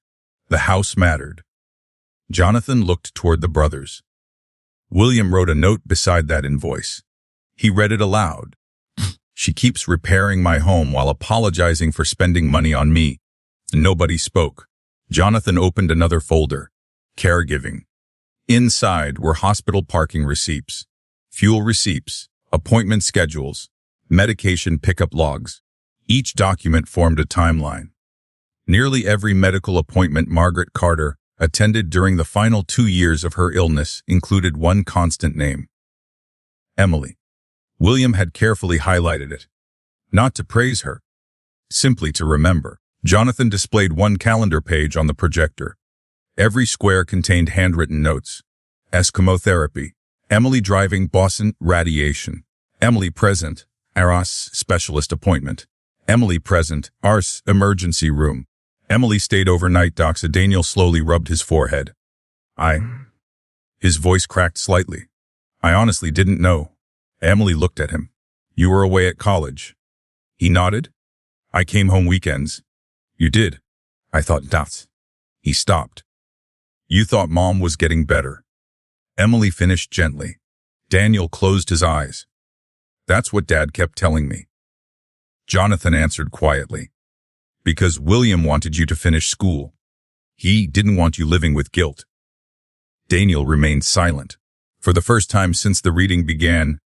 S1: The house mattered. Jonathan looked toward the brothers. William wrote a note beside that invoice. He read it aloud. She keeps repairing my home while apologizing for spending money on me. Nobody spoke. Jonathan opened another folder. Caregiving. Inside were hospital parking receipts, fuel receipts, appointment schedules, medication pickup logs. Each document formed a timeline. Nearly every medical appointment Margaret Carter attended during the final 2 years of her illness included one constant name. Emily. William had carefully highlighted it. Not to praise her, simply to remember. Jonathan displayed one calendar page on the projector. Every square contained handwritten notes. Eskimo therapy. Emily driving Boston radiation. Emily present, ARS specialist appointment. Emily present, ARS emergency room. Emily stayed overnight. Dr. Daniel slowly rubbed his forehead. His voice cracked slightly. I honestly didn't know. Emily looked at him. You were away at college. He nodded. I came home weekends. You did. I thought that's. He stopped. You thought Mom was getting better. Emily finished gently. Daniel closed his eyes. That's what Dad kept telling me. Jonathan answered quietly. Because William wanted you to finish school. He didn't want you living with guilt. Daniel remained silent. For the first time since the reading began,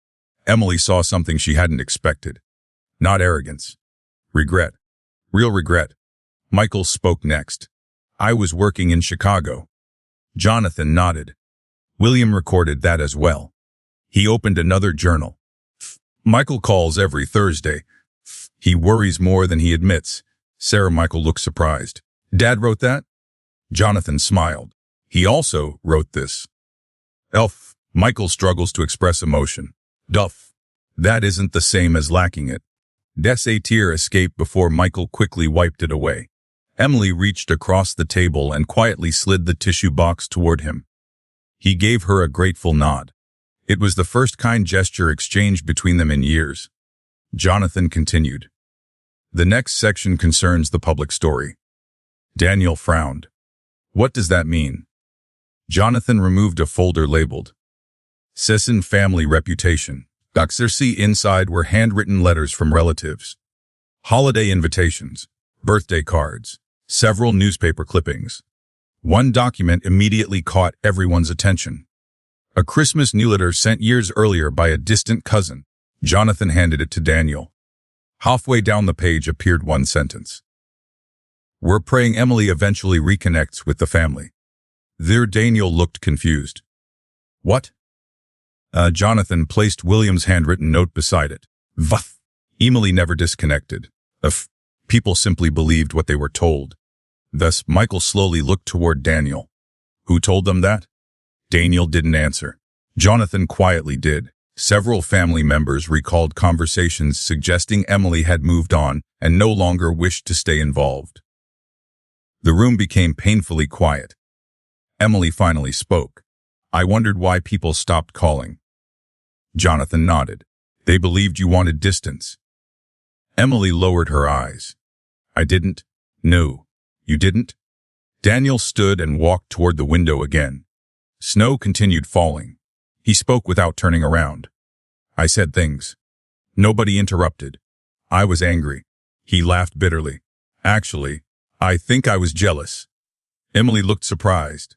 S1: Emily saw something she hadn't expected. Not arrogance. Regret. Real regret. Michael spoke next. I was working in Chicago. Jonathan nodded. William recorded that as well. He opened another journal. Michael calls every Thursday. He worries more than he admits. Sarah. Michael looked surprised. Dad wrote that? Jonathan smiled. He also wrote this. Elf. Michael struggles to express emotion. Duff. That isn't the same as lacking it. A tear escaped before Michael quickly wiped it away. Emily reached across the table and quietly slid the tissue box toward him. He gave her a grateful nod. It was the first kind gesture exchanged between them in years. Jonathan continued. The next section concerns the public story. Daniel frowned. What does that mean? Jonathan removed a folder labeled Sisson Family Reputation. See inside were handwritten letters from relatives, holiday invitations, birthday cards, several newspaper clippings. One document immediately caught everyone's attention. A Christmas newsletter sent years earlier by a distant cousin. Jonathan handed it to Daniel. Halfway down the page appeared one sentence. We're praying Emily eventually reconnects with the family. There Daniel looked confused. What? Jonathan placed William's handwritten note beside it. Vuff. Emily never disconnected. People simply believed what they were told. Thus, Michael slowly looked toward Daniel. Who told them that? Daniel didn't answer. Jonathan quietly did. Several family members recalled conversations suggesting Emily had moved on and no longer wished to stay involved. The room became painfully quiet. Emily finally spoke. I wondered why people stopped calling. Jonathan nodded. They believed you wanted distance. Emily lowered her eyes. I didn't. No, you didn't? Daniel stood and walked toward the window again. Snow continued falling. He spoke without turning around. I said things. Nobody interrupted. I was angry. He laughed bitterly. Actually, I think I was jealous. Emily looked surprised.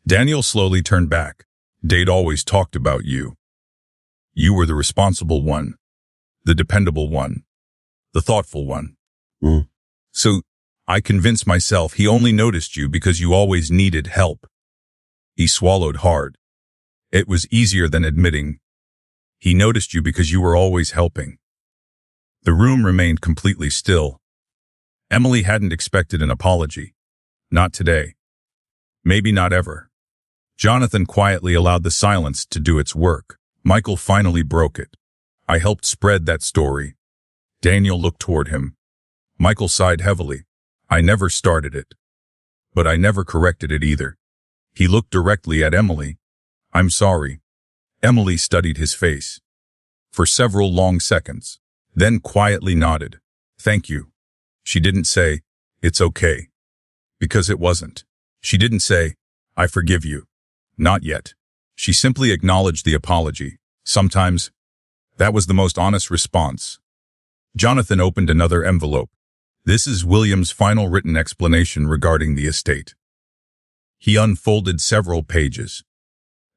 S1: Daniel slowly turned back. They'd always talked about you. You were the responsible one, the dependable one, the thoughtful one. So, I convinced myself he only noticed you because you always needed help. He swallowed hard. It was easier than admitting. He noticed you because you were always helping. The room remained completely still. Emily hadn't expected an apology. Not today. Maybe not ever. Jonathan quietly allowed the silence to do its work. Michael finally broke it. I helped spread that story. Daniel looked toward him. Michael sighed heavily. I never started it. But I never corrected it either. He looked directly at Emily. I'm sorry. Emily studied his face. For several long seconds. Then quietly nodded. Thank you. She didn't say, it's okay. Because it wasn't. She didn't say, I forgive you. Not yet. She simply acknowledged the apology. Sometimes, that was the most honest response. Jonathan opened another envelope. This is William's final written explanation regarding the estate. He unfolded several pages.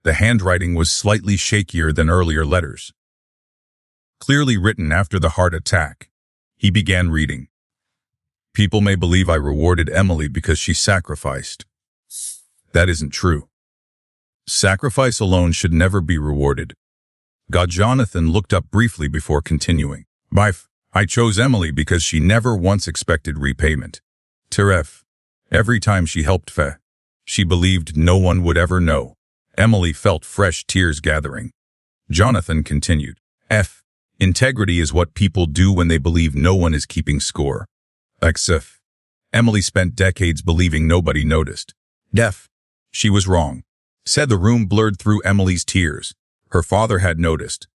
S1: The handwriting was slightly shakier than earlier letters. Clearly written after the heart attack, he began reading. People may believe I rewarded Emily because she sacrificed. That isn't true. Sacrifice alone should never be rewarded. Jonathan looked up briefly before continuing. I chose Emily because she never once expected repayment. Every time she helped she believed no one would ever know. Emily felt fresh tears gathering. Jonathan continued. Integrity is what people do when they believe no one is keeping score. Emily spent decades believing nobody noticed. She was wrong. Said the room blurred through Emily's tears. Her father had noticed.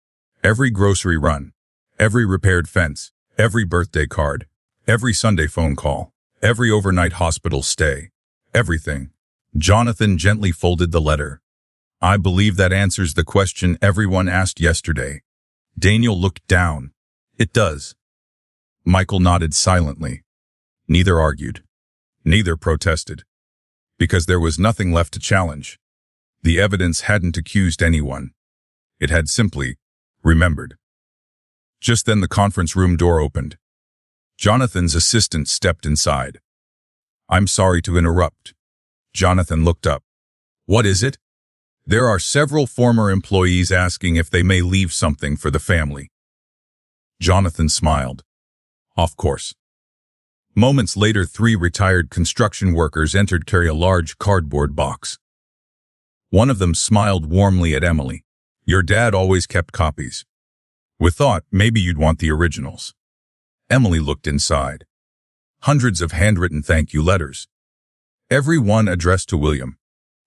S1: Every grocery run, every repaired fence, every birthday card, every Sunday phone call, every overnight hospital stay, everything. Jonathan gently folded the letter. I believe that answers the question everyone asked yesterday. Daniel looked down. It does. Michael nodded silently. Neither argued. Neither protested. Because there was nothing left to challenge. The evidence hadn't accused anyone. It had simply remembered. Just then the conference room door opened. Jonathan's assistant stepped inside. I'm sorry to interrupt. Jonathan looked up. What is it? There are several former employees asking if they may leave something for the family. Jonathan smiled. Of course. Moments later, 3 retired construction workers entered carrying a large cardboard box. One of them smiled warmly at Emily. Your dad always kept copies. We thought maybe you'd want the originals. Emily looked inside. Hundreds of handwritten thank you letters. Every one addressed to William.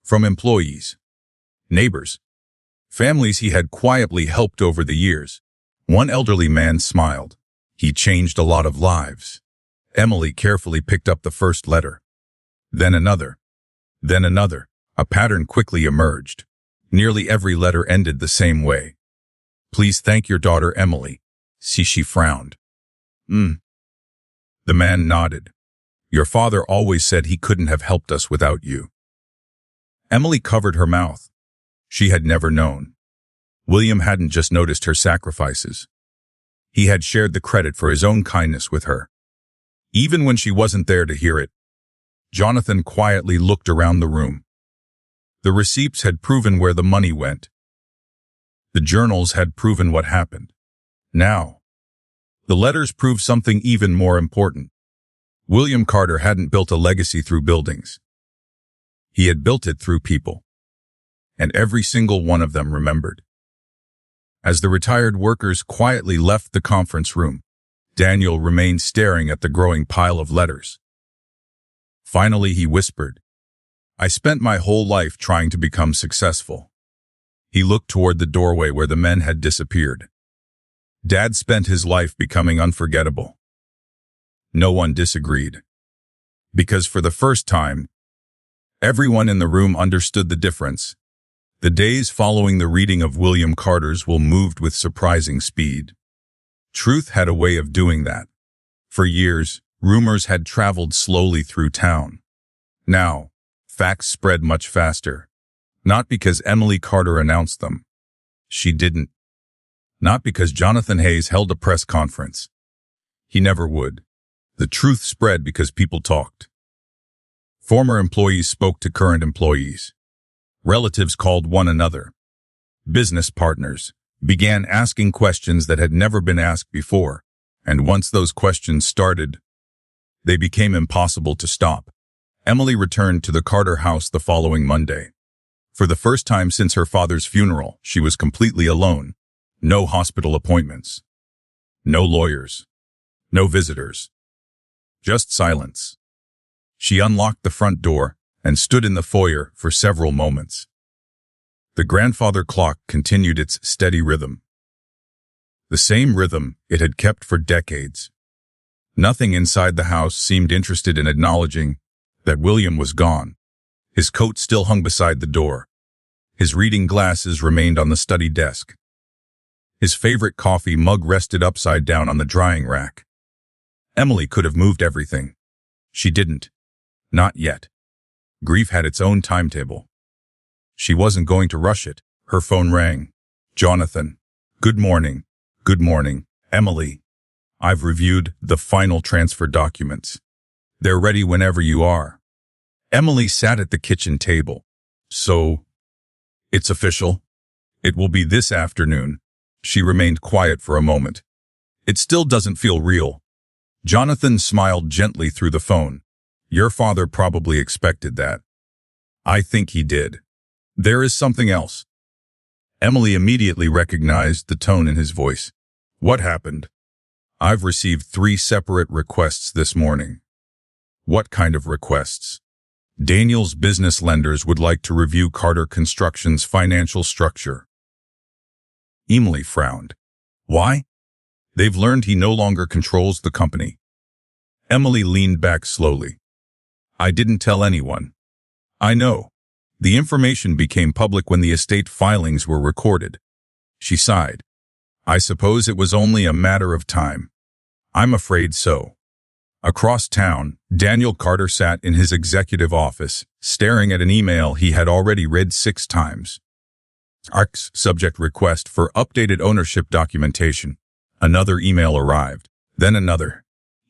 S1: From employees, neighbors, families he had quietly helped over the years. One elderly man smiled. He changed a lot of lives. Emily carefully picked up the first letter. Then another. Then another. A pattern quickly emerged. Nearly every letter ended the same way. Please thank your daughter Emily. She frowned. The man nodded. Your father always said he couldn't have helped us without you. Emily covered her mouth. She had never known. William hadn't just noticed her sacrifices. He had shared the credit for his own kindness with her. Even when she wasn't there to hear it, Jonathan quietly looked around the room. The receipts had proven where the money went. The journals had proven what happened. Now, the letters proved something even more important. William Carter hadn't built a legacy through buildings. He had built it through people. And every single one of them remembered. As the retired workers quietly left the conference room, Daniel remained staring at the growing pile of letters. Finally, he whispered, I spent my whole life trying to become successful. He looked toward the doorway where the men had disappeared. Dad spent his life becoming unforgettable. No one disagreed. Because for the first time, everyone in the room understood the difference. The days following the reading of William Carter's will moved with surprising speed. Truth had a way of doing that. For years, rumors had traveled slowly through town. Now, facts spread much faster. Not because Emily Carter announced them. She didn't. Not because Jonathan Hayes held a press conference. He never would. The truth spread because people talked. Former employees spoke to current employees. Relatives called one another. Business partners began asking questions that had never been asked before, and once those questions started, they became impossible to stop. Emily returned to the Carter house the following Monday. For the first time since her father's funeral, she was completely alone. No hospital appointments. No lawyers. No visitors. Just silence. She unlocked the front door and stood in the foyer for several moments. The grandfather clock continued its steady rhythm. The same rhythm it had kept for decades. Nothing inside the house seemed interested in acknowledging that William was gone. His coat still hung beside the door. His reading glasses remained on the study desk. His favorite coffee mug rested upside down on the drying rack. Emily could have moved everything. She didn't. Not yet. Grief had its own timetable. She wasn't going to rush it. Her phone rang. Jonathan. Good morning. Good morning, Emily. I've reviewed the final transfer documents. They're ready whenever you are. Emily sat at the kitchen table. So, it's official? It will be this afternoon. She remained quiet for a moment. It still doesn't feel real. Jonathan smiled gently through the phone. Your father probably expected that. I think he did. There is something else. Emily immediately recognized the tone in his voice. What happened? I've received 3 separate requests this morning. What kind of requests? Daniel's business lenders would like to review Carter Construction's financial structure. Emily frowned. Why? They've learned he no longer controls the company. Emily leaned back slowly. I didn't tell anyone. I know. The information became public when the estate filings were recorded. She sighed. I suppose it was only a matter of time. I'm afraid so. Across town, Daniel Carter sat in his executive office, staring at an email he had already read 6 times. ARC's subject request for updated ownership documentation. Another email arrived, then another.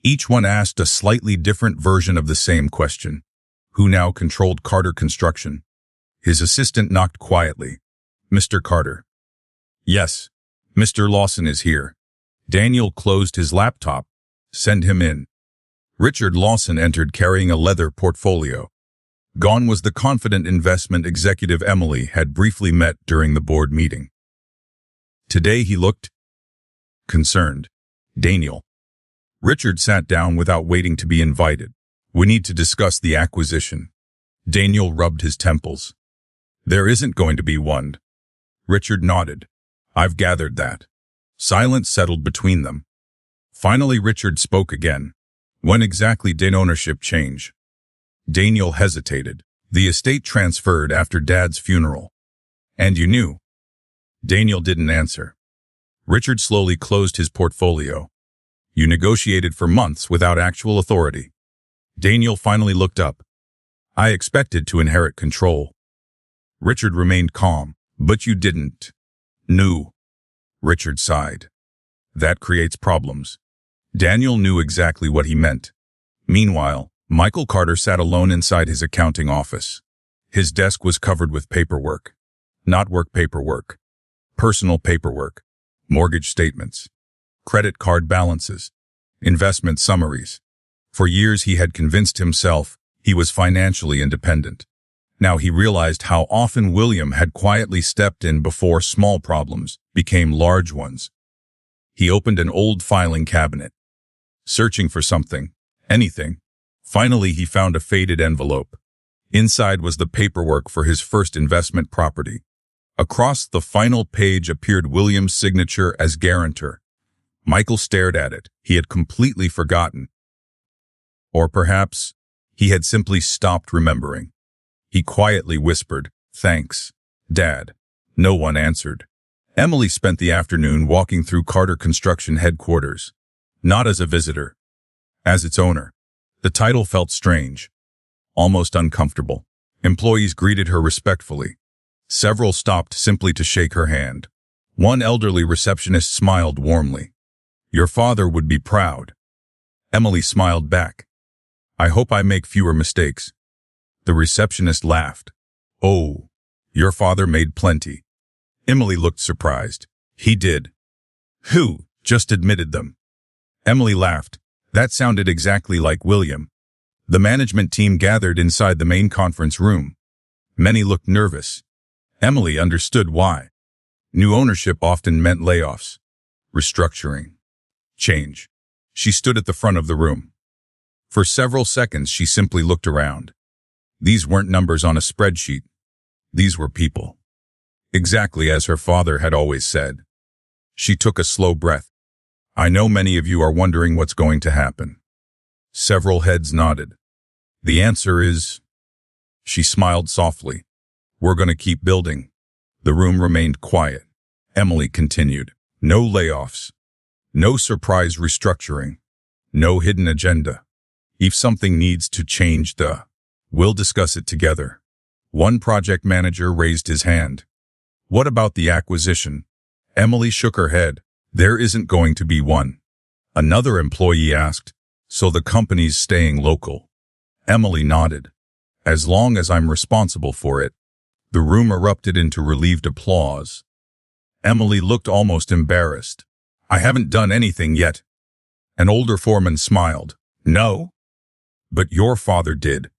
S1: Each one asked a slightly different version of the same question. Who now controlled Carter Construction? His assistant knocked quietly. Mr. Carter. Yes, Mr. Lawson is here. Daniel closed his laptop. Send him in. Richard Lawson entered carrying a leather portfolio. Gone was the confident investment executive Emily had briefly met during the board meeting. Today he looked concerned. Daniel. Richard sat down without waiting to be invited. We need to discuss the acquisition. Daniel rubbed his temples. There isn't going to be one. Richard nodded. I've gathered that. Silence settled between them. Finally, Richard spoke again. When exactly did ownership change? Daniel hesitated. The estate transferred after Dad's funeral. And you knew? Daniel didn't answer. Richard slowly closed his portfolio. You negotiated for months without actual authority. Daniel finally looked up. I expected to inherit control. Richard remained calm. But you didn't. Knew. Richard sighed. That creates problems. Daniel knew exactly what he meant. Meanwhile, Michael Carter sat alone inside his accounting office. His desk was covered with paperwork. Not work paperwork. Personal paperwork. Mortgage statements. Credit card balances. Investment summaries. For years he had convinced himself he was financially independent. Now he realized how often William had quietly stepped in before small problems became large ones. He opened an old filing cabinet. Searching for something, anything. Finally, he found a faded envelope. Inside was the paperwork for his first investment property. Across the final page appeared William's signature as guarantor. Michael stared at it. He had completely forgotten. Or perhaps he had simply stopped remembering. He quietly whispered, "Thanks, Dad." No one answered. Emily spent the afternoon walking through Carter Construction headquarters. Not as a visitor. As its owner. The title felt strange. Almost uncomfortable. Employees greeted her respectfully. Several stopped simply to shake her hand. One elderly receptionist smiled warmly. Your father would be proud. Emily smiled back. I hope I make fewer mistakes. The receptionist laughed. Oh, your father made plenty. Emily looked surprised. He did. Who just admitted them? Emily laughed. That sounded exactly like William. The management team gathered inside the main conference room. Many looked nervous. Emily understood why. New ownership often meant layoffs, restructuring, change. She stood at the front of the room. For several seconds, she simply looked around. These weren't numbers on a spreadsheet. These were people. Exactly as her father had always said. She took a slow breath. I know many of you are wondering what's going to happen. Several heads nodded. The answer is... She smiled softly. We're going to keep building. The room remained quiet. Emily continued. No layoffs. No surprise restructuring. No hidden agenda. If something needs to change, we'll discuss it together. One project manager raised his hand. What about the acquisition? Emily shook her head. There isn't going to be one. Another employee asked, so the company's staying local? Emily nodded. As long as I'm responsible for it. The room erupted into relieved applause. Emily looked almost embarrassed. I haven't done anything yet. An older foreman smiled. No? But your father did.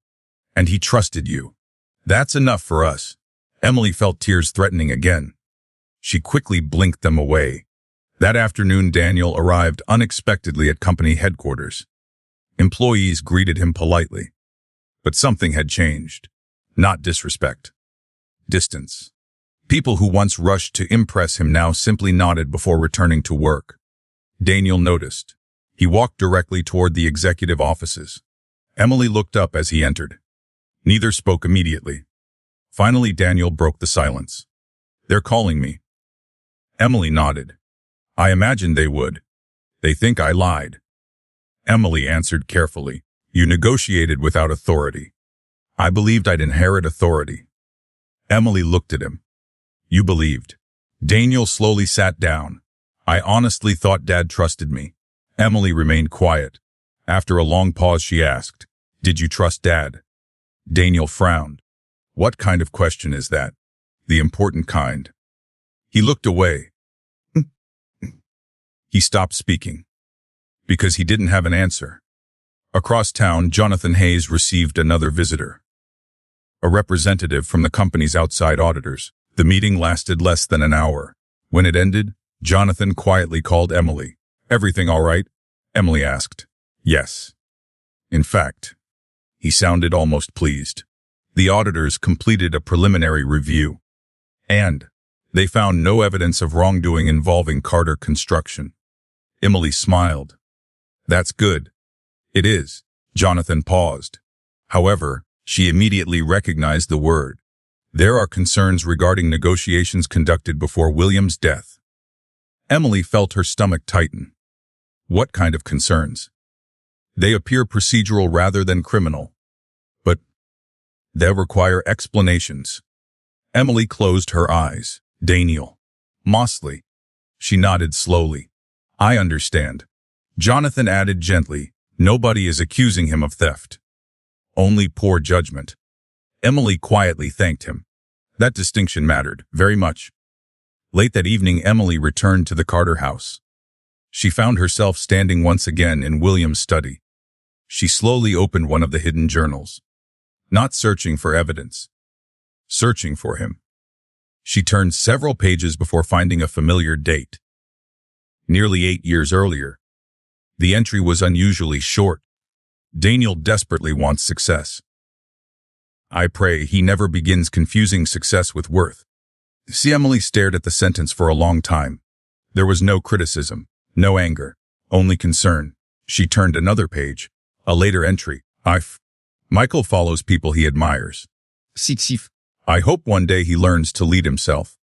S1: And he trusted you. That's enough for us. Emily felt tears threatening again. She quickly blinked them away. That afternoon, Daniel arrived unexpectedly at company headquarters. Employees greeted him politely. But something had changed. Not disrespect. Distance. People who once rushed to impress him now simply nodded before returning to work. Daniel noticed. He walked directly toward the executive offices. Emily looked up as he entered. Neither spoke immediately. Finally, Daniel broke the silence. They're calling me. Emily nodded. I imagined they would. They think I lied. Emily answered carefully. You negotiated without authority. I believed I'd inherit authority. Emily looked at him. You believed. Daniel slowly sat down. I honestly thought Dad trusted me. Emily remained quiet. After a long pause, she asked, Did you trust Dad? Daniel frowned. What kind of question is that? The important kind. He looked away. He stopped speaking. Because he didn't have an answer. Across town, Jonathan Hayes received another visitor. A representative from the company's outside auditors. The meeting lasted less than an hour. When it ended, Jonathan quietly called Emily. Everything all right? Emily asked. Yes. In fact, he sounded almost pleased. The auditors completed a preliminary review. And They found no evidence of wrongdoing involving Carter Construction. Emily smiled. That's good. It is. Jonathan paused. However, she immediately recognized the word. There are concerns regarding negotiations conducted before William's death. Emily felt her stomach tighten. What kind of concerns? They appear procedural rather than criminal. But they require explanations. Emily closed her eyes. Daniel. Mosley. She nodded slowly. I understand. Jonathan added gently, nobody is accusing him of theft. Only poor judgment. Emily quietly thanked him. That distinction mattered very much. Late that evening, Emily returned to the Carter house. She found herself standing once again in William's study. She slowly opened one of the hidden journals. Not searching for evidence. Searching for him. She turned several pages before finding a familiar date. Nearly 8 years earlier. The entry was unusually short. Daniel desperately wants success. I pray he never begins confusing success with worth. Emily stared at the sentence for a long time. There was no criticism, no anger, only concern. She turned another page. A later entry. Michael follows people he admires. I hope one day he learns to lead himself.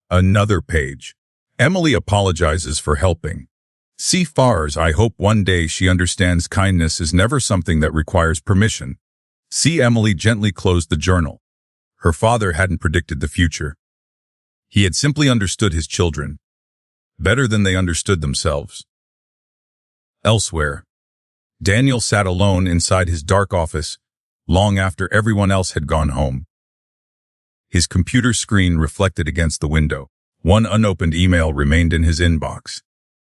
S1: Another page. Emily apologizes for helping. Fars, I hope one day she understands kindness is never something that requires permission. Emily gently closed the journal. Her father hadn't predicted the future. He had simply understood his children. Better than they understood themselves. Elsewhere. Daniel sat alone inside his dark office, long after everyone else had gone home. His computer screen reflected against the window. One unopened email remained in his inbox.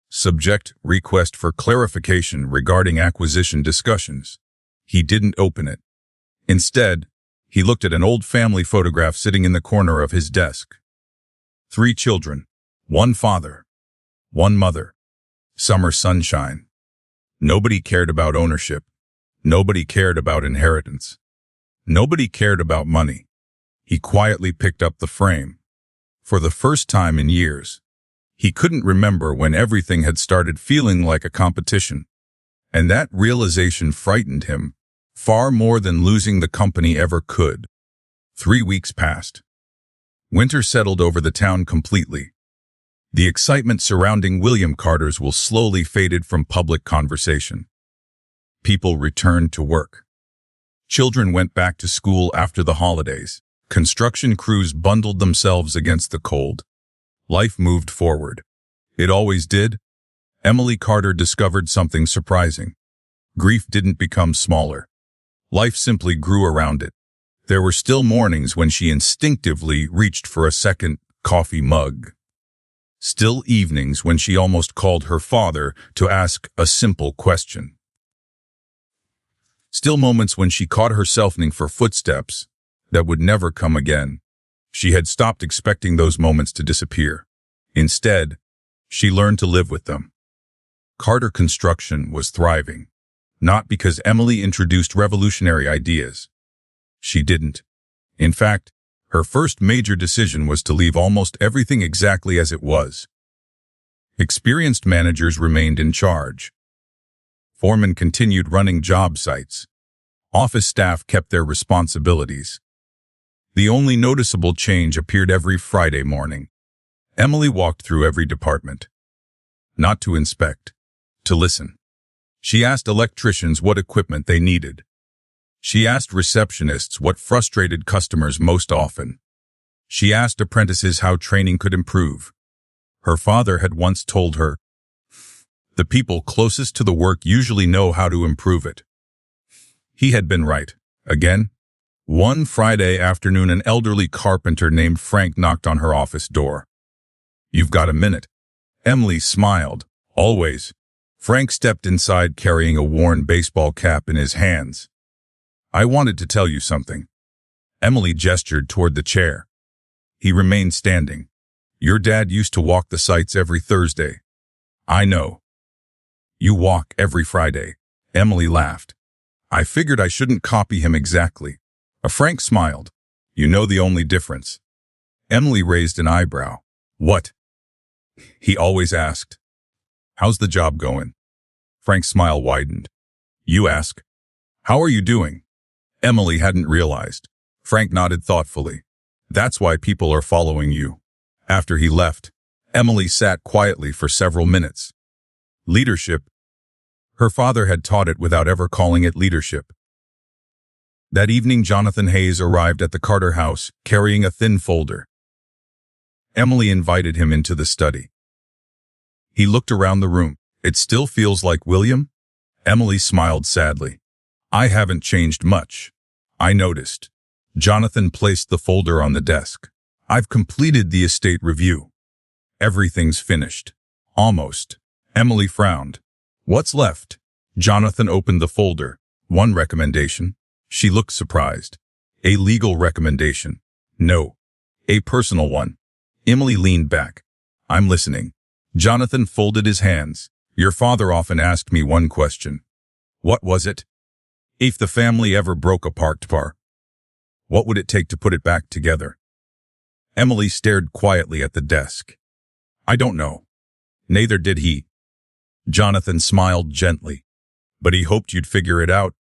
S1: Subject, request for clarification regarding acquisition discussions. He didn't open it. Instead, he looked at an old family photograph sitting in the corner of his desk. 3 children, 1 father, 1 mother. Summer sunshine. Nobody cared about ownership. Nobody cared about inheritance. Nobody cared about money. He quietly picked up the frame. For the first time in years, he couldn't remember when everything had started feeling like a competition. And that realization frightened him, far more than losing the company ever could. 3 weeks passed. Winter settled over the town completely. The excitement surrounding William Carter's will slowly faded from public conversation. People returned to work. Children went back to school after the holidays. Construction crews bundled themselves against the cold. Life moved forward. It always did. Emily Carter discovered something surprising. Grief didn't become smaller. Life simply grew around it. There were still mornings when she instinctively reached for a second coffee mug. Still evenings when she almost called her father to ask a simple question. Still moments when she caught herself listening for footsteps that would never come again. She had stopped expecting those moments to disappear. Instead, she learned to live with them. Carter Construction was thriving, not because Emily introduced revolutionary ideas. She didn't. In fact, her first major decision was to leave almost everything exactly as it was. Experienced managers remained in charge. Foremen continued running job sites. Office staff kept their responsibilities. The only noticeable change appeared every Friday morning. Emily walked through every department. Not to inspect, to listen. She asked electricians what equipment they needed. She asked receptionists what frustrated customers most often. She asked apprentices how training could improve. Her father had once told her, "The people closest to the work usually know how to improve it." He had been right. Again, one Friday afternoon, an elderly carpenter named Frank knocked on her office door. "You've got a minute." Emily smiled. "Always." Frank stepped inside carrying a worn baseball cap in his hands. "I wanted to tell you something." Emily gestured toward the chair. He remained standing. "Your dad used to walk the sites every Thursday." "I know." "You walk every Friday." Emily laughed. "I figured I shouldn't copy him exactly." Frank smiled. "You know the only difference." Emily raised an eyebrow. What? He always asked. How's the job going? Frank's smile widened. You ask. How are you doing? Emily hadn't realized. Frank nodded thoughtfully. That's why people are following you. After he left, Emily sat quietly for several minutes. Leadership. Her father had taught it without ever calling it leadership. That evening, Jonathan Hayes arrived at the Carter house, carrying a thin folder. Emily invited him into the study. He looked around the room. It still feels like William? Emily smiled sadly. I haven't changed much. I noticed. Jonathan placed the folder on the desk. I've completed the estate review. Everything's finished. Almost. Emily frowned. What's left? Jonathan opened the folder. One recommendation. She looked surprised. A legal recommendation. No. A personal one. Emily leaned back. I'm listening. Jonathan folded his hands. Your father often asked me one question. What was it? If the family ever broke apart, what would it take to put it back together? Emily stared quietly at the desk. I don't know. Neither did he. Jonathan smiled gently. But he hoped you'd figure it out.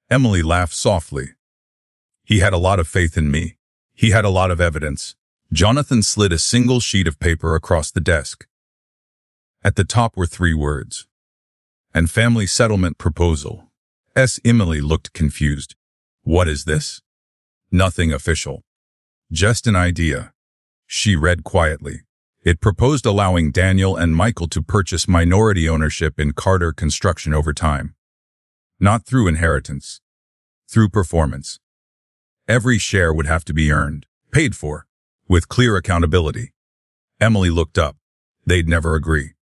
S1: Emily laughed softly. He had a lot of faith in me. He had a lot of evidence. Jonathan slid a single sheet of paper across the desk. At the top were 3 words. And family settlement proposal. Emily looked confused. What is this? Nothing official. Just an idea. She read quietly. It proposed allowing Daniel and Michael to purchase minority ownership in Carter Construction over time. Not through inheritance. Through performance. Every share would have to be earned, paid for, with clear accountability. Emily looked up. They'd never agree.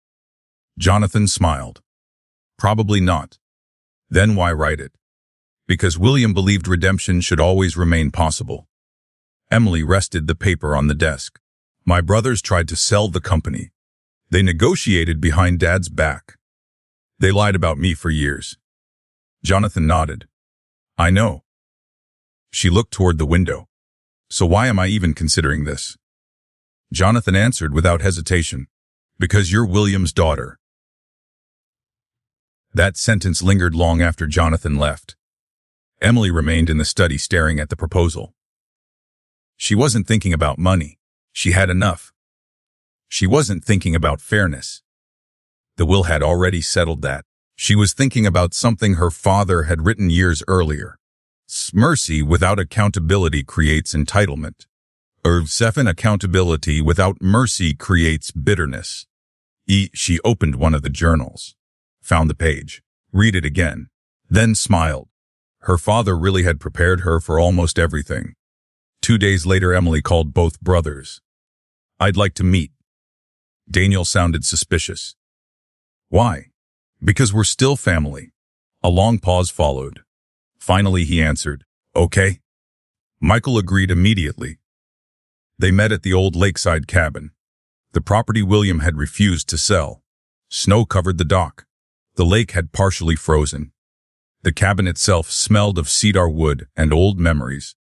S1: Jonathan smiled. Probably not. Then why write it? Because William believed redemption should always remain possible. Emily rested the paper on the desk. My brothers tried to sell the company. They negotiated behind Dad's back. They lied about me for years. Jonathan nodded. I know. She looked toward the window. So why am I even considering this? Jonathan answered without hesitation. Because you're William's daughter. That sentence lingered long after Jonathan left. Emily remained in the study staring at the proposal. She wasn't thinking about money. She had enough. She wasn't thinking about fairness. The will had already settled that. She was thinking about something her father had written years earlier. Mercy without accountability creates entitlement. Accountability without mercy creates bitterness. She opened one of the journals. Found the page. Read it again. Then smiled. Her father really had prepared her for almost everything. 2 days later, Emily called both brothers. I'd like to meet. Daniel sounded suspicious. Why? Because we're still family. A long pause followed. Finally, he answered, okay. Michael agreed immediately. They met at the old lakeside cabin. The property William had refused to sell. Snow covered the dock. The lake had partially frozen. The cabin itself smelled of cedar wood and old memories.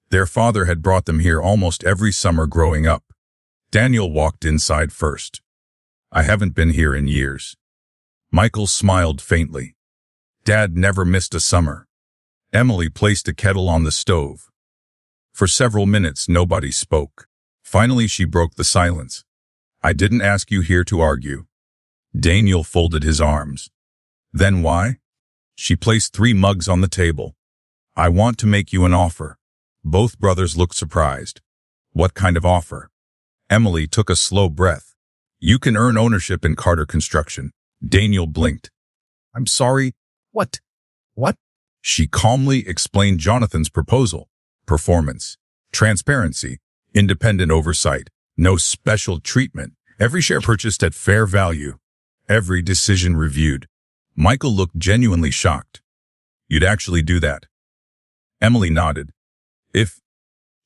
S1: Their father had brought them here almost every summer growing up. Daniel walked inside first. I haven't been here in years. Michael smiled faintly. Dad never missed a summer. Emily placed a kettle on the stove. For several minutes, nobody spoke. Finally, she broke the silence. I didn't ask you here to argue. Daniel folded his arms. Then why? She placed 3 mugs on the table. I want to make you an offer. Both brothers looked surprised. What kind of offer? Emily took a slow breath. You can earn ownership in Carter Construction. Daniel blinked. I'm sorry. What? What? She calmly explained Jonathan's proposal. Performance. Transparency. Independent oversight. No special treatment. Every share purchased at fair value. Every decision reviewed. Michael looked genuinely shocked. You'd actually do that? Emily nodded. If.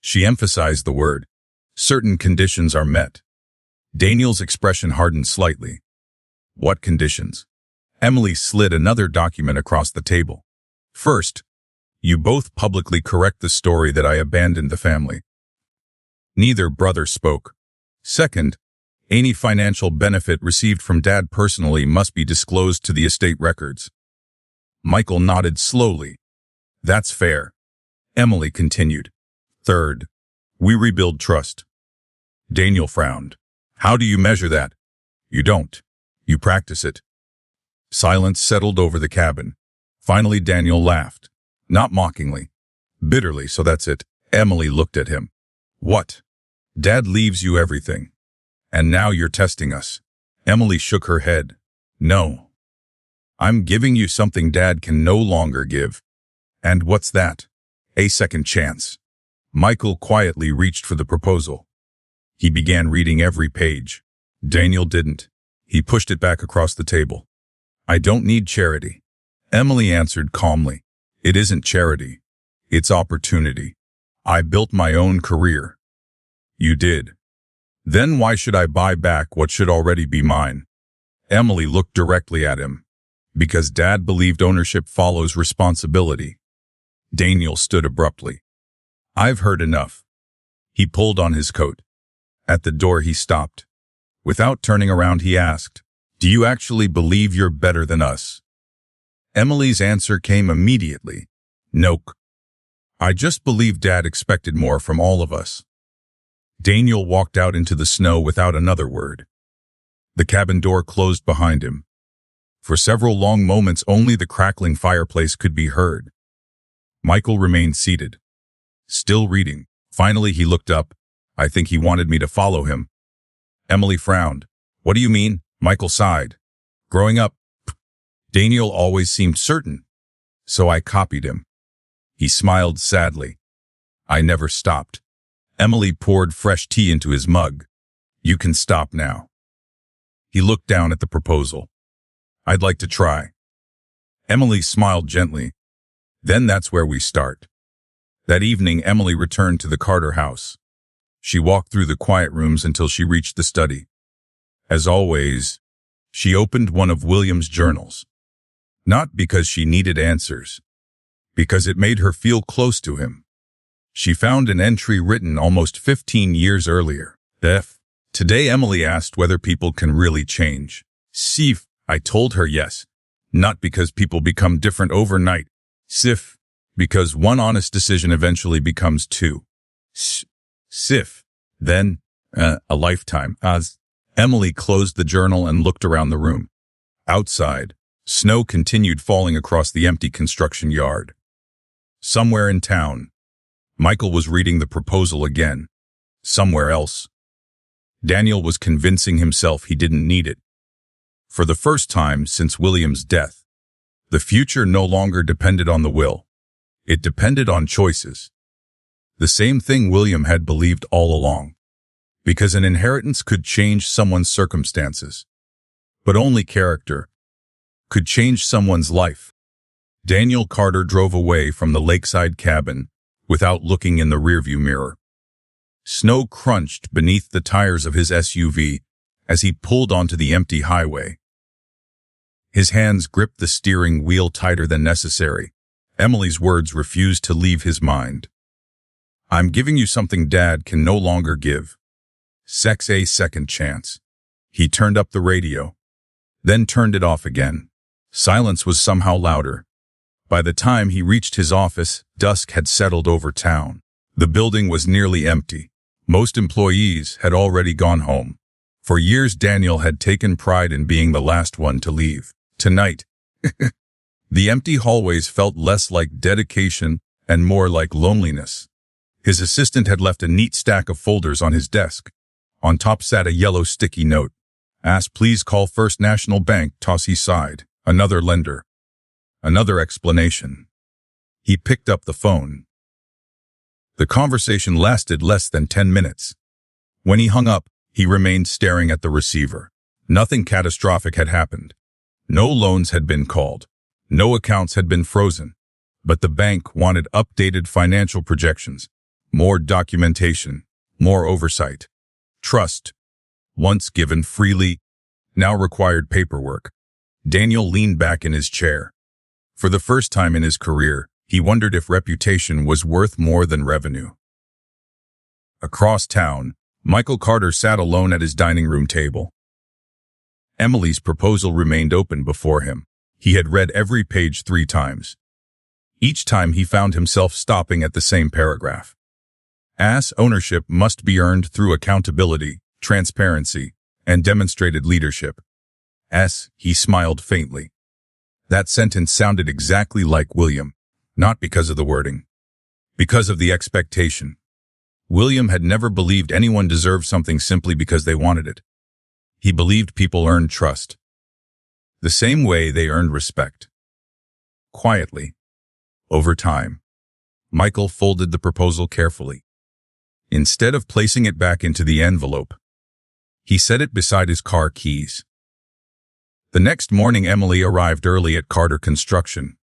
S1: She emphasized the word. Certain conditions are met. Daniel's expression hardened slightly. What conditions? Emily slid another document across the table. First, you both publicly correct the story that I abandoned the family. Neither brother spoke. Second, Any financial benefit received from Dad personally must be disclosed to the estate records. Michael nodded slowly. That's fair. Emily continued. Third, we rebuild trust. Daniel frowned. How do you measure that? You don't. You practice it. Silence settled over the cabin. Finally, Daniel laughed. Not mockingly. Bitterly, so that's it. Emily looked at him. What? Dad leaves you everything. And now you're testing us. Emily shook her head. No. I'm giving you something Dad can no longer give. And what's that? A second chance. Michael quietly reached for the proposal. He began reading every page. Daniel didn't. He pushed it back across the table. I don't need charity. Emily answered calmly. It isn't charity. It's opportunity. I built my own career. You did. Then why should I buy back what should already be mine? Emily looked directly at him. Because Dad believed ownership follows responsibility. Daniel stood abruptly. I've heard enough. He pulled on his coat. At the door he stopped. Without turning around he asked, Do you actually believe you're better than us? Emily's answer came immediately. Nope. I just believe Dad expected more from all of us. Daniel walked out into the snow without another word. The cabin door closed behind him. For several long moments only the crackling fireplace could be heard. Michael remained seated, still reading. Finally he looked up. I think he wanted me to follow him. Emily frowned. What do you mean? Michael sighed. Growing up, Daniel always seemed certain, so I copied him. He smiled sadly. I never stopped. Emily poured fresh tea into his mug. You can stop now. He looked down at the proposal. I'd like to try. Emily smiled gently. Then that's where we start. That evening, Emily returned to the Carter house. She walked through the quiet rooms until she reached the study. As always, she opened one of William's journals. Not because she needed answers, because it made her feel close to him. She found an entry written almost 15 years earlier. Today Emily asked whether people can really change. Sif, I told her yes. Not because people become different overnight. Sif, because one honest decision eventually becomes two. Sif, then, a lifetime. As Emily closed the journal and looked around the room. Outside, snow continued falling across the empty construction yard. Somewhere in town, Michael was reading the proposal again. Somewhere else, Daniel was convincing himself he didn't need it. For the first time since William's death, the future no longer depended on the will. It depended on choices. The same thing William had believed all along. Because an inheritance could change someone's circumstances, but only character could change someone's life. Daniel Carter drove away from the lakeside cabin without looking in the rearview mirror. Snow crunched beneath the tires of his SUV as he pulled onto the empty highway. His hands gripped the steering wheel tighter than necessary. Emily's words refused to leave his mind. I'm giving you something Dad can no longer give. Sex a second chance. He turned up the radio, then turned it off again. Silence was somehow louder. By the time he reached his office, dusk had settled over town. The building was nearly empty. Most employees had already gone home. For years, Daniel had taken pride in being the last one to leave. Tonight, the empty hallways felt less like dedication and more like loneliness. His assistant had left a neat stack of folders on his desk. On top sat a yellow sticky note. Ask please call First National Bank. He sighed. Another lender. Another explanation. He picked up the phone. The conversation lasted less than 10 minutes. When he hung up, he remained staring at the receiver. Nothing catastrophic had happened. No loans had been called. No accounts had been frozen. But the bank wanted updated financial projections, more documentation, more oversight. Trust, once given freely, now required paperwork. Daniel leaned back in his chair. For the first time in his career, he wondered if reputation was worth more than revenue. Across town, Michael Carter sat alone at his dining room table. Emily's proposal remained open before him. He had read every page 3 times. Each time he found himself stopping at the same paragraph. As ownership must be earned through accountability, transparency, and demonstrated leadership. He smiled faintly. That sentence sounded exactly like William, not because of the wording, because of the expectation. William had never believed anyone deserved something simply because they wanted it. He believed people earned trust, the same way they earned respect. Quietly, over time, Michael folded the proposal carefully. Instead of placing it back into the envelope, he set it beside his car keys. The next morning, Emily arrived early at Carter Construction.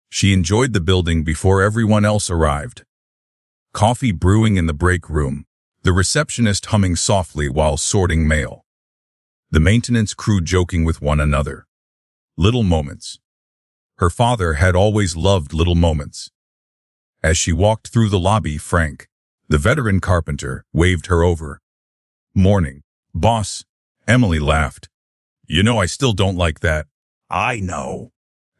S1: She enjoyed the building before everyone else arrived. Coffee brewing in the break room, the receptionist humming softly while sorting mail. The maintenance crew joking with one another. Little moments. Her father had always loved little moments. As she walked through the lobby, Frank, the veteran carpenter, waved her over. "Morning, boss." Emily laughed. "You know I still don't like that." "I know.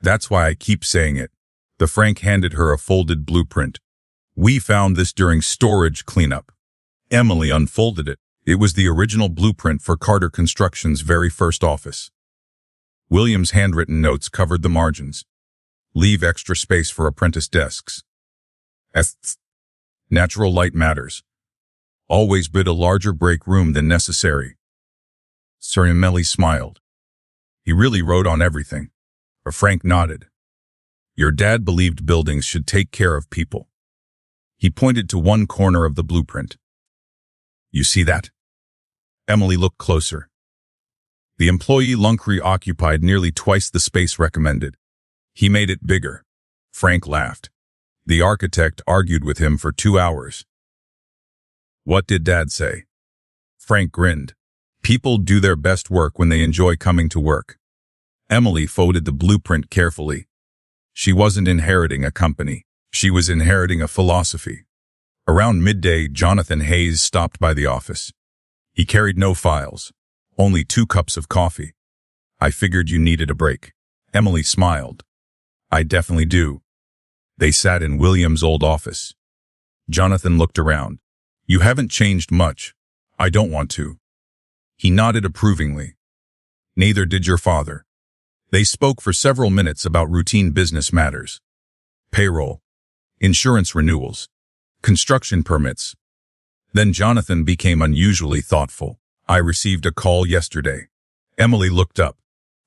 S1: That's why I keep saying it." The Frank handed her a folded blueprint. "We found this during storage cleanup." Emily unfolded it. It was the original blueprint for Carter Construction's very first office. William's handwritten notes covered the margins. "Leave extra space for apprentice desks. Natural light matters. Always bid a larger break room than necessary." Sir Emily smiled. "He really wrote on everything." Frank nodded. "Your dad believed buildings should take care of people." He pointed to one corner of the blueprint. "You see that?" Emily looked closer. The employee lunchery occupied nearly twice the space recommended. "He made it bigger." Frank laughed. The architect argued with him for 2 hours. "What did Dad say?" Frank grinned. "People do their best work when they enjoy coming to work." Emily folded the blueprint carefully. She wasn't inheriting a company. She was inheriting a philosophy. Around midday, Jonathan Hayes stopped by the office. He carried no files, only 2 cups of coffee. "I figured you needed a break." Emily smiled. "I definitely do." They sat in William's old office. Jonathan looked around. "You haven't changed much." "I don't want to." He nodded approvingly. "Neither did your father." They spoke for several minutes about routine business matters. Payroll, insurance renewals, construction permits. Then Jonathan became unusually thoughtful. "I received a call yesterday." Emily looked up.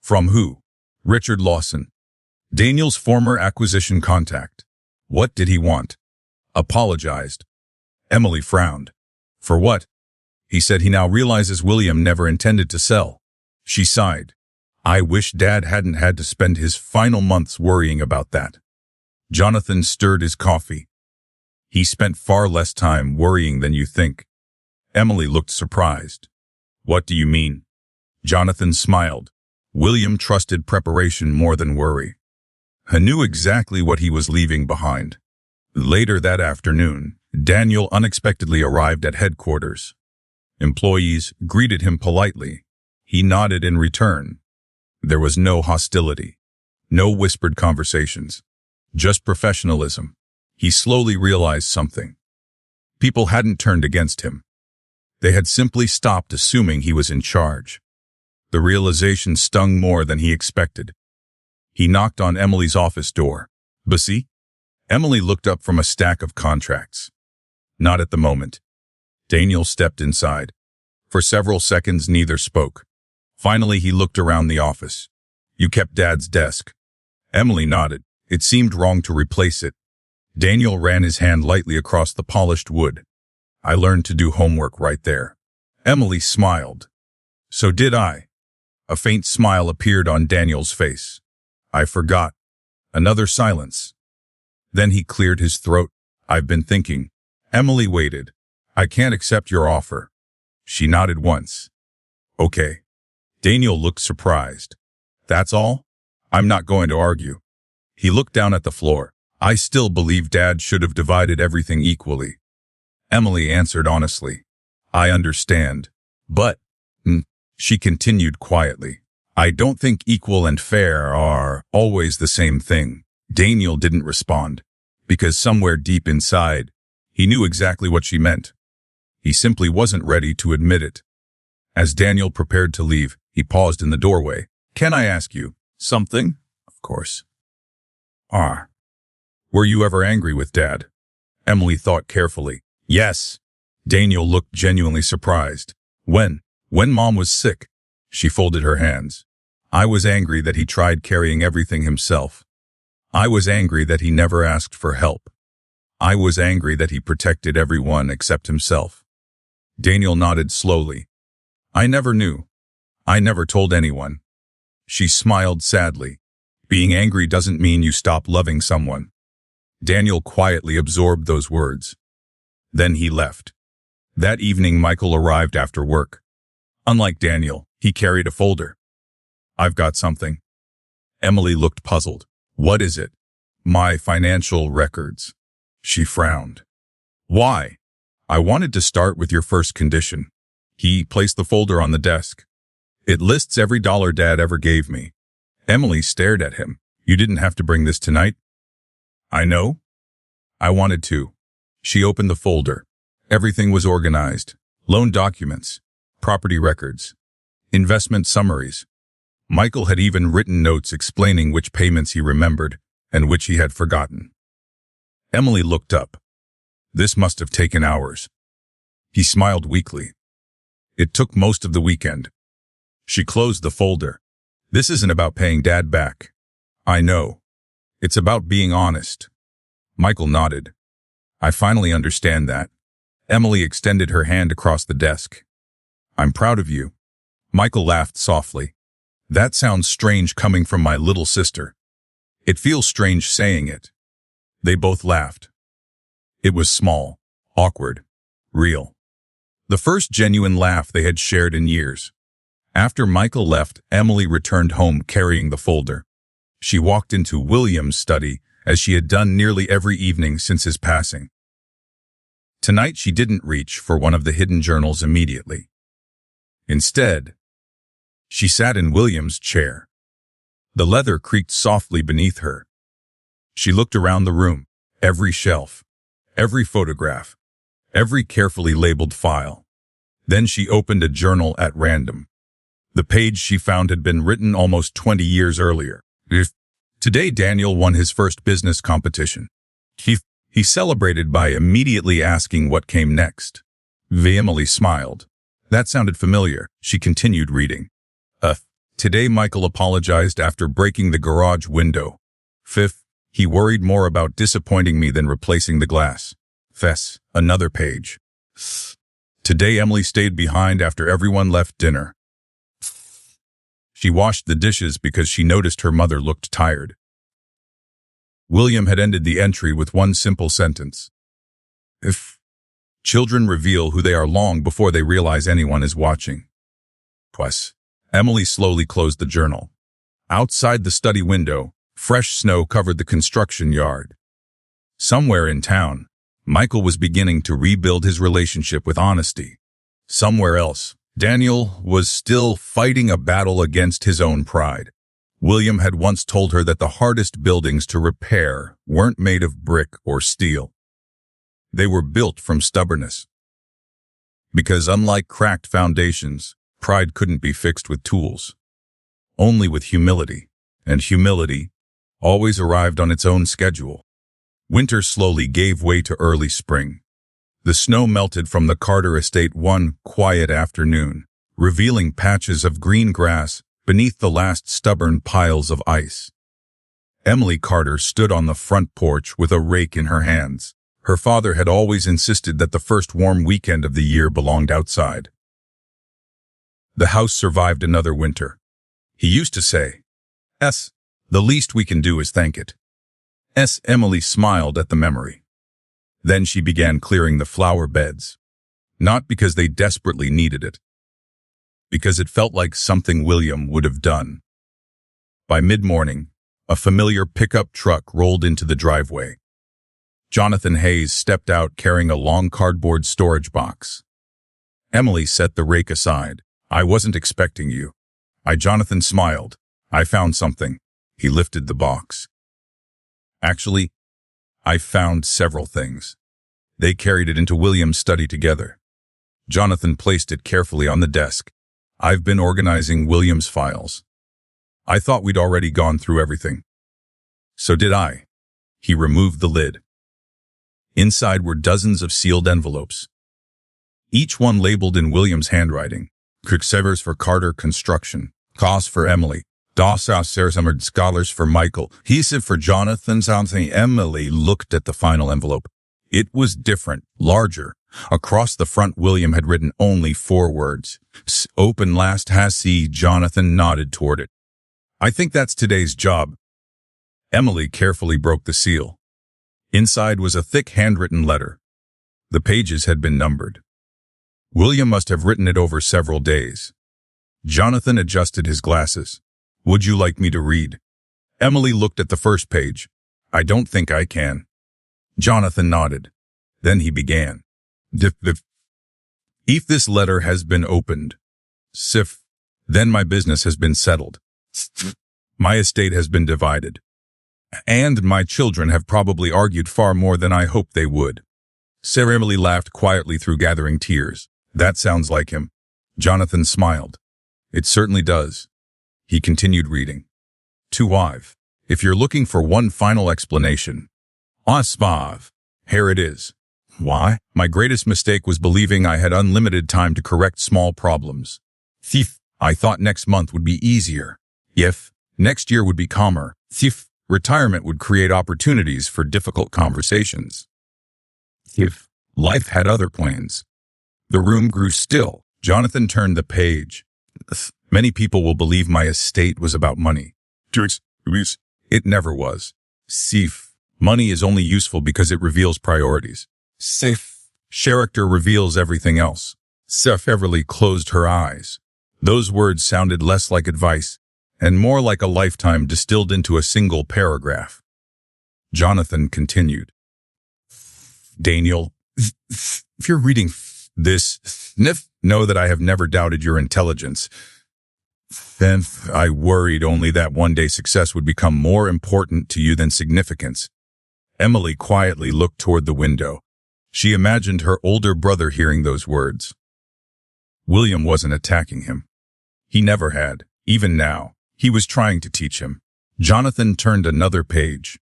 S1: "From who?" "Richard Lawson. Daniel's former acquisition contact." "What did he want?" "Apologized." Emily frowned. "For what?" "He said he now realizes William never intended to sell." She sighed. "I wish Dad hadn't had to spend his final months worrying about that." Jonathan stirred his coffee. "He spent far less time worrying than you think." Emily looked surprised. "What do you mean?" Jonathan smiled. "William trusted preparation more than worry. He knew exactly what he was leaving behind." Later that afternoon, Daniel unexpectedly arrived at headquarters. Employees greeted him politely. He nodded in return. There was no hostility, no whispered conversations, just professionalism. He slowly realized something. People hadn't turned against him. They had simply stopped assuming he was in charge. The realization stung more than he expected. He knocked on Emily's office door. "Busy?" Emily looked up from a stack of contracts. "Not at the moment." Daniel stepped inside. For several seconds, neither spoke. Finally, he looked around the office. "You kept Dad's desk." Emily nodded. It seemed wrong to replace it. Daniel ran his hand lightly across the polished wood. "I learned to do homework right there." Emily smiled. "So did I." A faint smile appeared on Daniel's face. "I forgot." Another silence. Then he cleared his throat. "I've been thinking." Emily waited. "I can't accept your offer." She nodded once. "Okay." Daniel looked surprised. "That's all?" "I'm not going to argue." He looked down at the floor. "I still believe Dad should have divided everything equally." Emily answered honestly. I understand. But, she continued quietly, I don't think equal and fair are always the same thing. Daniel didn't respond, because somewhere deep inside, he knew exactly what she meant. He simply wasn't ready to admit it. As Daniel prepared to leave, he paused in the doorway. Can I ask you something? Of course. Were you ever angry with Dad? Emily thought carefully. Yes. Daniel looked genuinely surprised. When Mom was sick, she folded her hands. I was angry that he tried carrying everything himself. I was angry that he never asked for help. I was angry that he protected everyone except himself. Daniel nodded slowly. I never knew. I never told anyone. She smiled sadly. Being angry doesn't mean you stop loving someone. Daniel quietly absorbed those words. Then he left. That evening, Michael arrived after work. Unlike Daniel, he carried a folder. I've got something. Emily looked puzzled. What is it? My financial records. She frowned. Why? I wanted to start with your first condition. He placed the folder on the desk. It lists every dollar Dad ever gave me. Emily stared at him. You didn't have to bring this tonight. I know. I wanted to. She opened the folder. Everything was organized. Loan documents, property records, investment summaries. Michael had even written notes explaining which payments he remembered and which he had forgotten. Emily looked up. This must have taken hours. He smiled weakly. It took most of the weekend. She closed the folder. This isn't about paying Dad back. I know. It's about being honest. Michael nodded. I finally understand that. Emily extended her hand across the desk. I'm proud of you. Michael laughed softly. That sounds strange coming from my little sister. It feels strange saying it. They both laughed. It was small, awkward, real. The first genuine laugh they had shared in years. After Michael left, Emily returned home carrying the folder. She walked into William's study, as she had done nearly every evening since his passing. Tonight she didn't reach for one of the hidden journals immediately. Instead, she sat in William's chair. The leather creaked softly beneath her. She looked around the room, every shelf, every photograph, every carefully labeled file. Then she opened a journal at random. The page she found had been written almost 20 years earlier. Today Daniel won his first business competition. He celebrated by immediately asking what came next. Emily smiled. That sounded familiar. She continued reading. Today Michael apologized after breaking the garage window. Fifth, he worried more about disappointing me than replacing the glass. Another page. Today Emily stayed behind after everyone left dinner. She washed the dishes because she noticed her mother looked tired. William had ended the entry with one simple sentence. If children reveal who they are long before they realize anyone is watching. Emily slowly closed the journal. Outside the study window, fresh snow covered the construction yard. Somewhere in town, Michael was beginning to rebuild his relationship with honesty. Somewhere else, Daniel was still fighting a battle against his own pride. William had once told her that the hardest buildings to repair weren't made of brick or steel. They were built from stubbornness. Because unlike cracked foundations, pride couldn't be fixed with tools. Only with humility, and humility always arrived on its own schedule. Winter slowly gave way to early spring. The snow melted from the Carter estate one quiet afternoon, revealing patches of green grass beneath the last stubborn piles of ice. Emily Carter stood on the front porch with a rake in her hands. Her father had always insisted that the first warm weekend of the year belonged outside. The house survived another winter. He used to say, the least we can do is thank it. Emily smiled at the memory. Then she began clearing the flower beds. Not because they desperately needed it. Because it felt like something William would have done. By mid-morning, a familiar pickup truck rolled into the driveway. Jonathan Hayes stepped out carrying a long cardboard storage box. Emily set the rake aside. I wasn't expecting you. Jonathan smiled. I found something. He lifted the box. Actually, I found several things. They carried it into William's study together. Jonathan placed it carefully on the desk. I've been organizing William's files. I thought we'd already gone through everything. So did I. He removed the lid. Inside were dozens of sealed envelopes, each one labeled in William's handwriting. Quicksavers for Carter Construction, Cost for Emily, Summered Scholars for Michael, Adhesive for Jonathan. Something. Emily looked at the final envelope. It was different, larger. Across the front, William had written only 4 words. Open last has see. Jonathan nodded toward it. I think that's today's job. Emily carefully broke the seal. Inside was a thick handwritten letter. The pages had been numbered. William must have written it over several days. Jonathan adjusted his glasses. Would you like me to read? Emily looked at the first page. I don't think I can. Jonathan nodded. Then he began. If this letter has been opened, then my business has been settled. My estate has been divided. And my children have probably argued far more than I hoped they would. Emily laughed quietly through gathering tears. That sounds like him. Jonathan smiled. It certainly does. He continued reading. To wife, if you're looking for one final explanation, Ospav, here it is. Why? My greatest mistake was believing I had unlimited time to correct small problems. I thought next month would be easier. Next year would be calmer. Retirement would create opportunities for difficult conversations. Life had other plans. The room grew still. Jonathan turned the page. Many people will believe my estate was about money. It never was. Money is only useful because it reveals priorities. Character reveals everything else. Everly closed her eyes. Those words sounded less like advice and more like a lifetime distilled into a single paragraph. Jonathan continued. Daniel, if you're reading this, know that I have never doubted your intelligence. Then I worried only that one day success would become more important to you than significance. Emily quietly looked toward the window. She imagined her older brother hearing those words. William wasn't attacking him. He never had, even now. He was trying to teach him. Jonathan turned another page.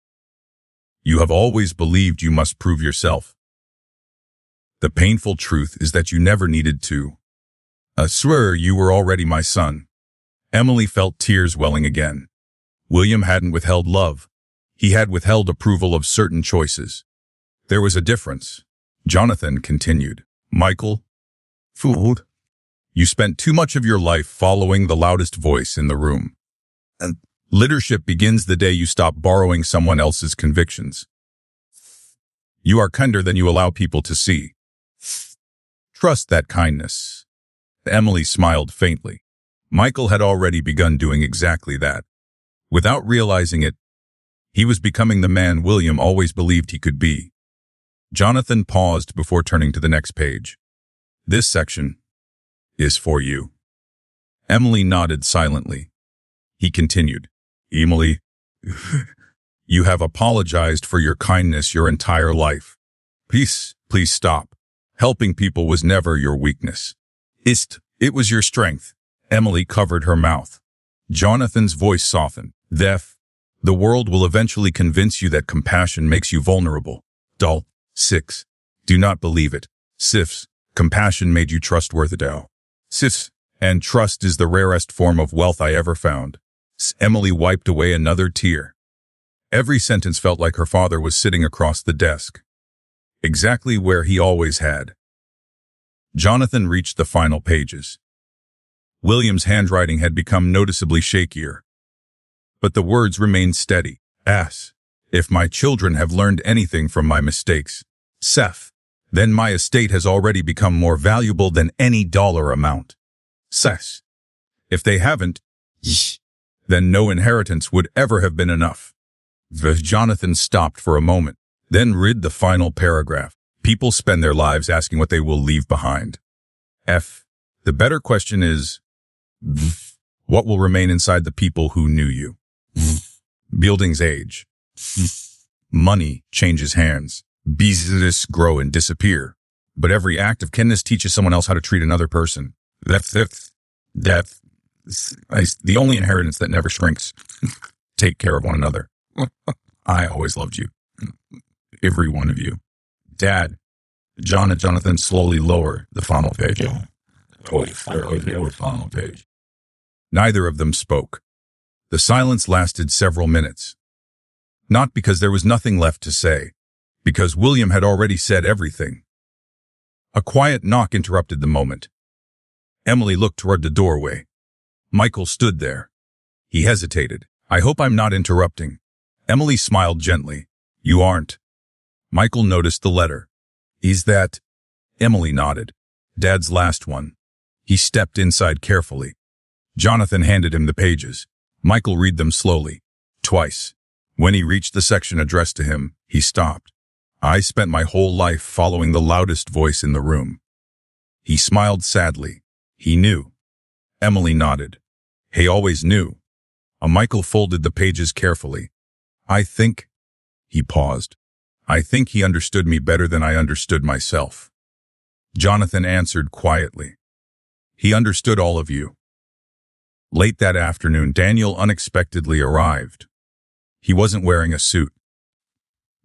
S1: You have always believed you must prove yourself. The painful truth is that you never needed to. I swear you were already my son. Emily felt tears welling again. William hadn't withheld love. He had withheld approval of certain choices. There was a difference. Jonathan continued. Michael, fooled. You spent too much of your life following the loudest voice in the room. And leadership begins the day you stop borrowing someone else's convictions. You are kinder than you allow people to see. Trust that kindness. Emily smiled faintly. Michael had already begun doing exactly that. Without realizing it, he was becoming the man William always believed he could be. Jonathan paused before turning to the next page. This section is for you. Emily nodded silently. He continued. Emily, you have apologized for your kindness your entire life. Please stop. Helping people was never your weakness. It was your strength. Emily covered her mouth. Jonathan's voice softened. The world will eventually convince you that compassion makes you vulnerable. Dull. 6. Do not believe it. Compassion made you trustworthy. And trust is the rarest form of wealth I ever found. Emily wiped away another tear. Every sentence felt like her father was sitting across the desk, exactly where he always had. Jonathan reached the final pages. William's handwriting had become noticeably shakier, but the words remained steady. If my children have learned anything from my mistakes, then my estate has already become more valuable than any dollar amount. If they haven't, then no inheritance would ever have been enough. Jonathan stopped for a moment, then read the final paragraph. People spend their lives asking what they will leave behind. F. The better question is, what will remain inside the people who knew you? Buildings age. Money changes hands. Business grow and disappear. But every act of kindness teaches someone else how to treat another person. That's the only inheritance that never shrinks. Take care of one another. I always loved you. Every one of you. Dad. John and Jonathan slowly lower the final page. Final page. Neither of them spoke. The silence lasted several minutes. Not because there was nothing left to say, because William had already said everything. A quiet knock interrupted the moment. Emily looked toward the doorway. Michael stood there. He hesitated. I hope I'm not interrupting. Emily smiled gently. You aren't. Michael noticed the letter. Is that? Emily nodded. Dad's last one. He stepped inside carefully. Jonathan handed him the pages. Michael read them slowly. Twice. When he reached the section addressed to him, he stopped. I spent my whole life following the loudest voice in the room. He smiled sadly. He knew. Emily nodded. He always knew. Michael folded the pages carefully. I think... He paused. I think he understood me better than I understood myself. Jonathan answered quietly. He understood all of you. Late that afternoon, Daniel unexpectedly arrived. He wasn't wearing a suit.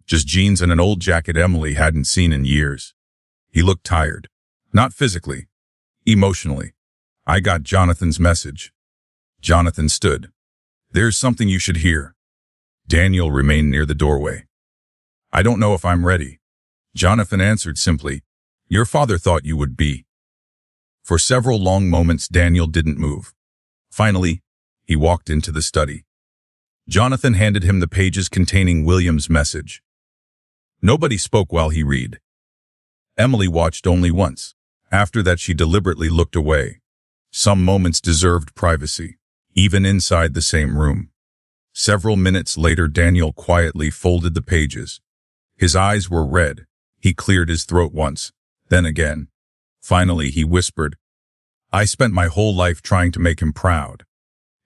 S1: Just jeans and an old jacket Emily hadn't seen in years. He looked tired. Not physically. Emotionally. I got Jonathan's message. Jonathan stood. There's something you should hear. Daniel remained near the doorway. I don't know if I'm ready. Jonathan answered simply, Your father thought you would be. For several long moments, Daniel didn't move. Finally, he walked into the study. Jonathan handed him the pages containing William's message. Nobody spoke while he read. Emily watched only once. After that, she deliberately looked away. Some moments deserved privacy, even inside the same room. Several minutes later, Daniel quietly folded the pages. His eyes were red. He cleared his throat once, then again. Finally, he whispered, I spent my whole life trying to make him proud.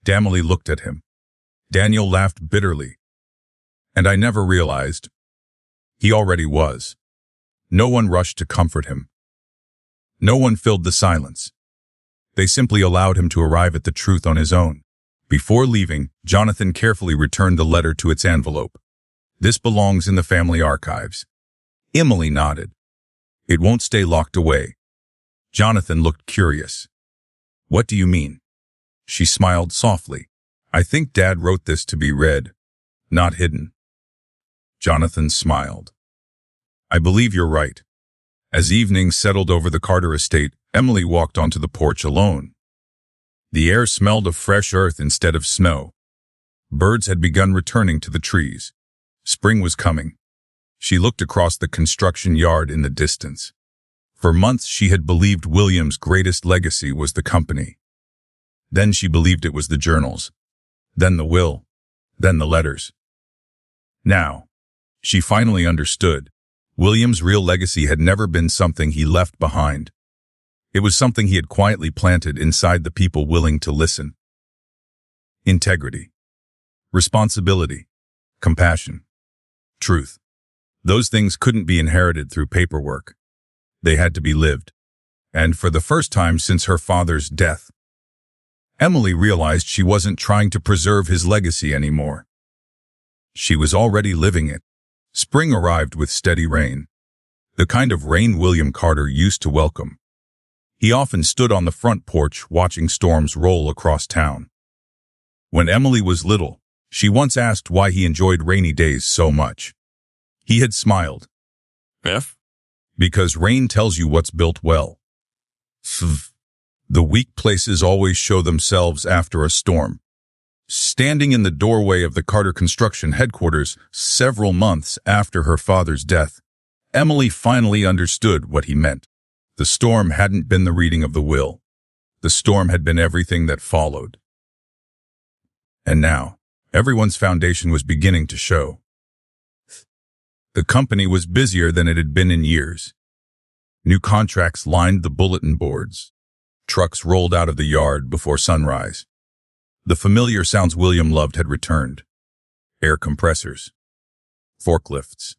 S1: Emily looked at him. Daniel laughed bitterly. And I never realized. He already was. No one rushed to comfort him. No one filled the silence. They simply allowed him to arrive at the truth on his own. Before leaving, Jonathan carefully returned the letter to its envelope. This belongs in the family archives. Emily nodded. It won't stay locked away. Jonathan looked curious. What do you mean? She smiled softly. I think Dad wrote this to be read, not hidden. Jonathan smiled. I believe you're right. As evening settled over the Carter estate, Emily walked onto the porch alone. The air smelled of fresh earth instead of snow. Birds had begun returning to the trees. Spring was coming. She looked across the construction yard in the distance. For months she had believed William's greatest legacy was the company. Then she believed it was the journals. Then the will. Then the letters. Now, she finally understood. William's real legacy had never been something he left behind. It was something he had quietly planted inside the people willing to listen. Integrity. Responsibility. Compassion. Truth. Those things couldn't be inherited through paperwork. They had to be lived. And for the first time since her father's death, Emily realized she wasn't trying to preserve his legacy anymore. She was already living it. Spring arrived with steady rain. The kind of rain William Carter used to welcome. He often stood on the front porch watching storms roll across town. When Emily was little, she once asked why he enjoyed rainy days so much. He had smiled. F? Because rain tells you what's built well. The weak places always show themselves after a storm. Standing in the doorway of the Carter construction headquarters several months after her father's death, Emily finally understood what he meant. The storm hadn't been the reading of the will. The storm had been everything that followed. And now, everyone's foundation was beginning to show. The company was busier than it had been in years. New contracts lined the bulletin boards. Trucks rolled out of the yard before sunrise. The familiar sounds William loved had returned. Air compressors. Forklifts.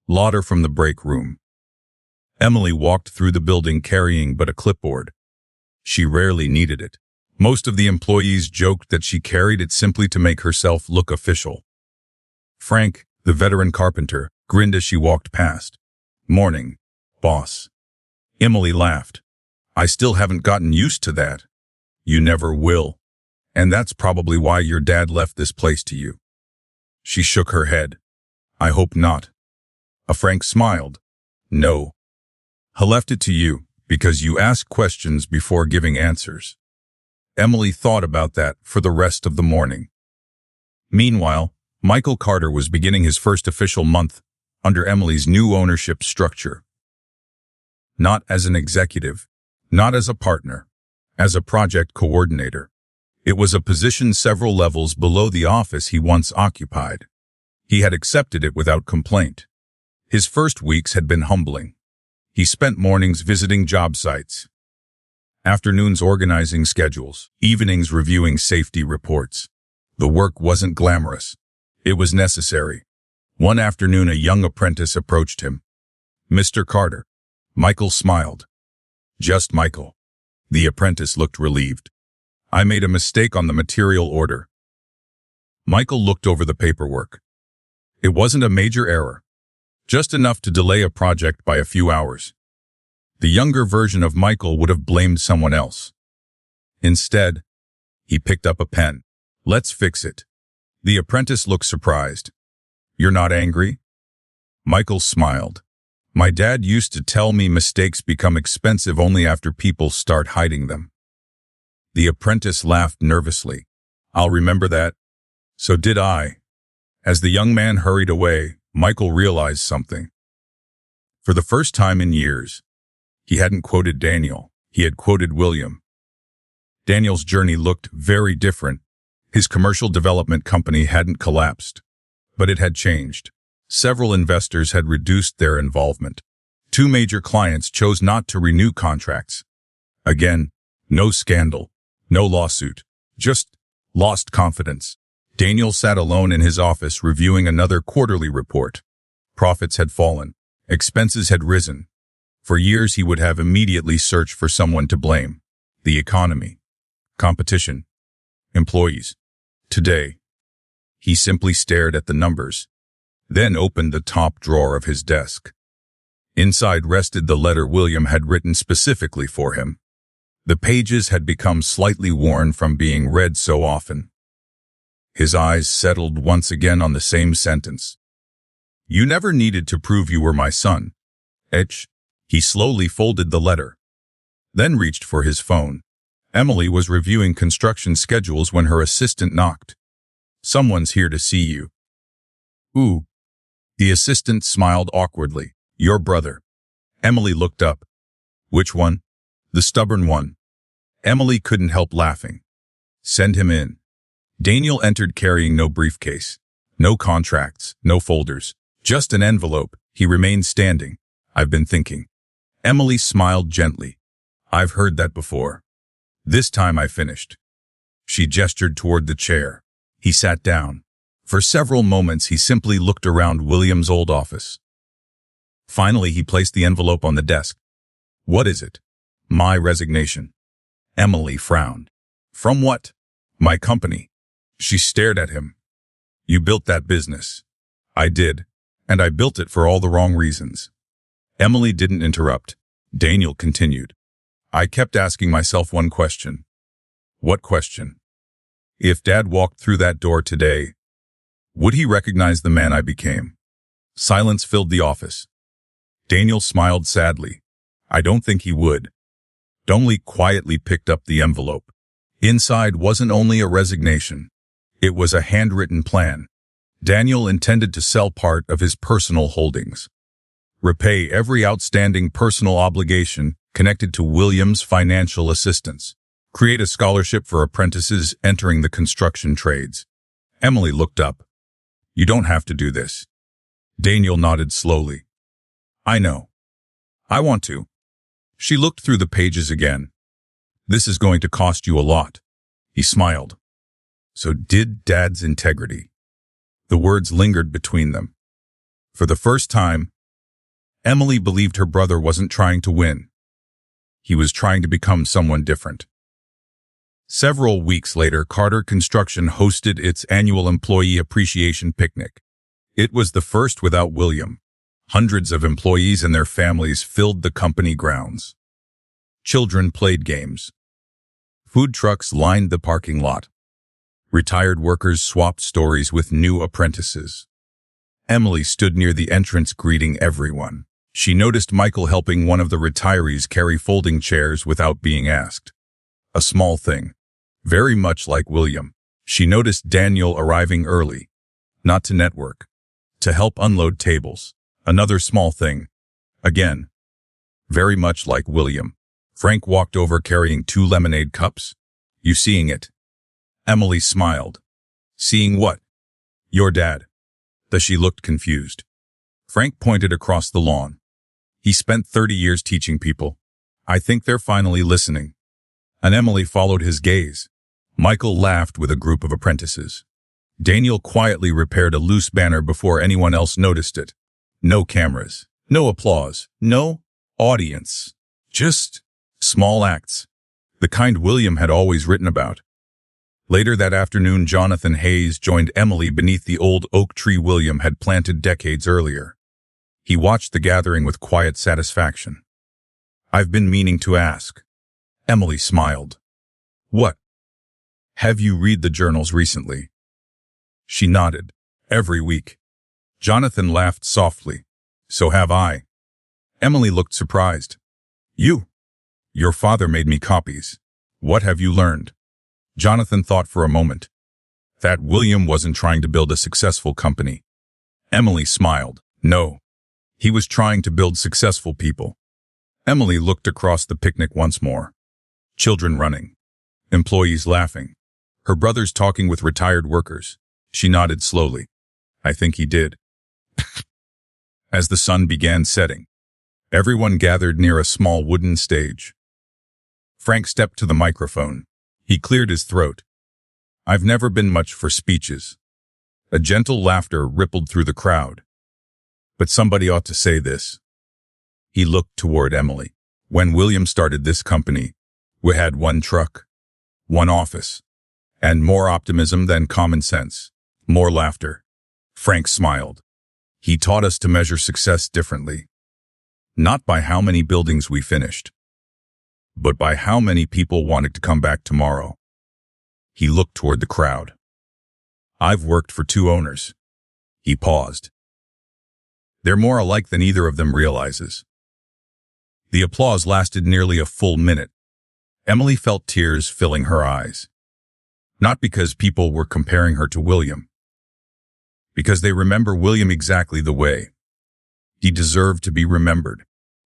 S1: Laughter from the break room. Emily walked through the building carrying but a clipboard. She rarely needed it. Most of the employees joked that she carried it simply to make herself look official. Frank, the veteran carpenter, grinned as she walked past. "Morning, boss." Emily laughed. "I still haven't gotten used to that." "You never will. And that's probably why your dad left this place to you." She shook her head. "I hope not." Frank smiled. "No. I left it to you because you ask questions before giving answers." Emily thought about that for the rest of the morning. Meanwhile, Michael Carter was beginning his first official month under Emily's new ownership structure. Not as an executive, not as a partner, as a project coordinator. It was a position several levels below the office he once occupied. He had accepted it without complaint. His first weeks had been humbling. He spent mornings visiting job sites, afternoons organizing schedules, evenings reviewing safety reports. The work wasn't glamorous. It was necessary. One afternoon, a young apprentice approached him. "Mr. Carter." Michael smiled. "Just Michael." The apprentice looked relieved. "I made a mistake on the material order." Michael looked over the paperwork. It wasn't a major error, just enough to delay a project by a few hours. The younger version of Michael would have blamed someone else. Instead, he picked up a pen. "Let's fix it." The apprentice looked surprised. "You're not angry?" Michael smiled. "My dad used to tell me mistakes become expensive only after people start hiding them." The apprentice laughed nervously. "I'll remember that." "So did I." As the young man hurried away, Michael realized something. For the first time in years, he hadn't quoted Daniel, he had quoted William. Daniel's journey looked very different. His commercial development company hadn't collapsed, but it had changed. Several investors had reduced their involvement. 2 major clients chose not to renew contracts. Again, no scandal, no lawsuit, just lost confidence. Daniel sat alone in his office reviewing another quarterly report. Profits had fallen. Expenses had risen. For years he would have immediately searched for someone to blame. The economy. Competition. Employees. Today, he simply stared at the numbers, then opened the top drawer of his desk. Inside rested the letter William had written specifically for him. The pages had become slightly worn from being read so often. His eyes settled once again on the same sentence. "You never needed to prove you were my son." Etch. He slowly folded the letter, then reached for his phone. Emily was reviewing construction schedules when her assistant knocked. "Someone's here to see you." "Ooh." The assistant smiled awkwardly. "Your brother." Emily looked up. "Which one?" "The stubborn one." Emily couldn't help laughing. "Send him in." Daniel entered carrying no briefcase, no contracts, no folders, just an envelope. He remained standing. "I've been thinking." Emily smiled gently. "I've heard that before. This time I finished." She gestured toward the chair. He sat down. For several moments he simply looked around William's old office. Finally he placed the envelope on the desk. "What is it?" "My resignation." Emily frowned. "From what?" "My company." She stared at him. "You built that business." "I did, and I built it for all the wrong reasons." Emily didn't interrupt. Daniel continued. "I kept asking myself one question." "What question?" "If Dad walked through that door today, would he recognize the man I became?" Silence filled the office. Daniel smiled sadly. "I don't think he would." Donnelly quietly picked up the envelope. Inside wasn't only a resignation. It was a handwritten plan. Daniel intended to sell part of his personal holdings, repay every outstanding personal obligation connected to William's financial assistance, create a scholarship for apprentices entering the construction trades. Emily looked up. "You don't have to do this." Daniel nodded slowly. "I know. I want to. She looked through the pages again. This is going to cost you a lot. He smiled. So did Dad's integrity. The words lingered between them. For the first time, Emily believed her brother wasn't trying to win. He was trying to become someone different. Several weeks later, Carter Construction hosted its annual employee appreciation picnic. It was the first without William. Hundreds of employees and their families filled the company grounds. Children played games. Food trucks lined the parking lot. Retired workers swapped stories with new apprentices. Emily stood near the entrance greeting everyone. She noticed Michael helping one of the retirees carry folding chairs without being asked. A small thing. Very much like William. She noticed Daniel arriving early. Not to network. To help unload tables. Another small thing. Again. Very much like William. Frank walked over carrying 2 lemonade cups. You seeing it? Emily smiled. Seeing what? Your dad. She looked confused. Frank pointed across the lawn. He spent 30 years teaching people. I think they're finally listening. And Emily followed his gaze. Michael laughed with a group of apprentices. Daniel quietly repaired a loose banner before anyone else noticed it. No cameras. No applause. No audience. Just small acts. The kind William had always written about. Later that afternoon, Jonathan Hayes joined Emily beneath the old oak tree William had planted decades earlier. He watched the gathering with quiet satisfaction. I've been meaning to ask. Emily smiled. What? Have you read the journals recently? She nodded. Every week. Jonathan laughed softly. So have I. Emily looked surprised. You? Your father made me copies. What have you learned? Jonathan thought for a moment. That William wasn't trying to build a successful company. Emily smiled. No. He was trying to build successful people. Emily looked across the picnic once more. Children running. Employees laughing. Her brothers talking with retired workers. She nodded slowly. I think he did. As the sun began setting, everyone gathered near a small wooden stage. Frank stepped to the microphone. He cleared his throat. I've never been much for speeches. A gentle laughter rippled through the crowd. But somebody ought to say this. He looked toward Emily. When William started this company, we had 1 truck, 1 office, and more optimism than common sense. More laughter. Frank smiled. He taught us to measure success differently. Not by how many buildings we finished, but by how many people wanted to come back tomorrow. He looked toward the crowd. I've worked for 2 owners. He paused. They're more alike than either of them realizes. The applause lasted nearly a full minute. Emily felt tears filling her eyes. Not because people were comparing her to William. Because they remember William exactly the way he deserved to be remembered.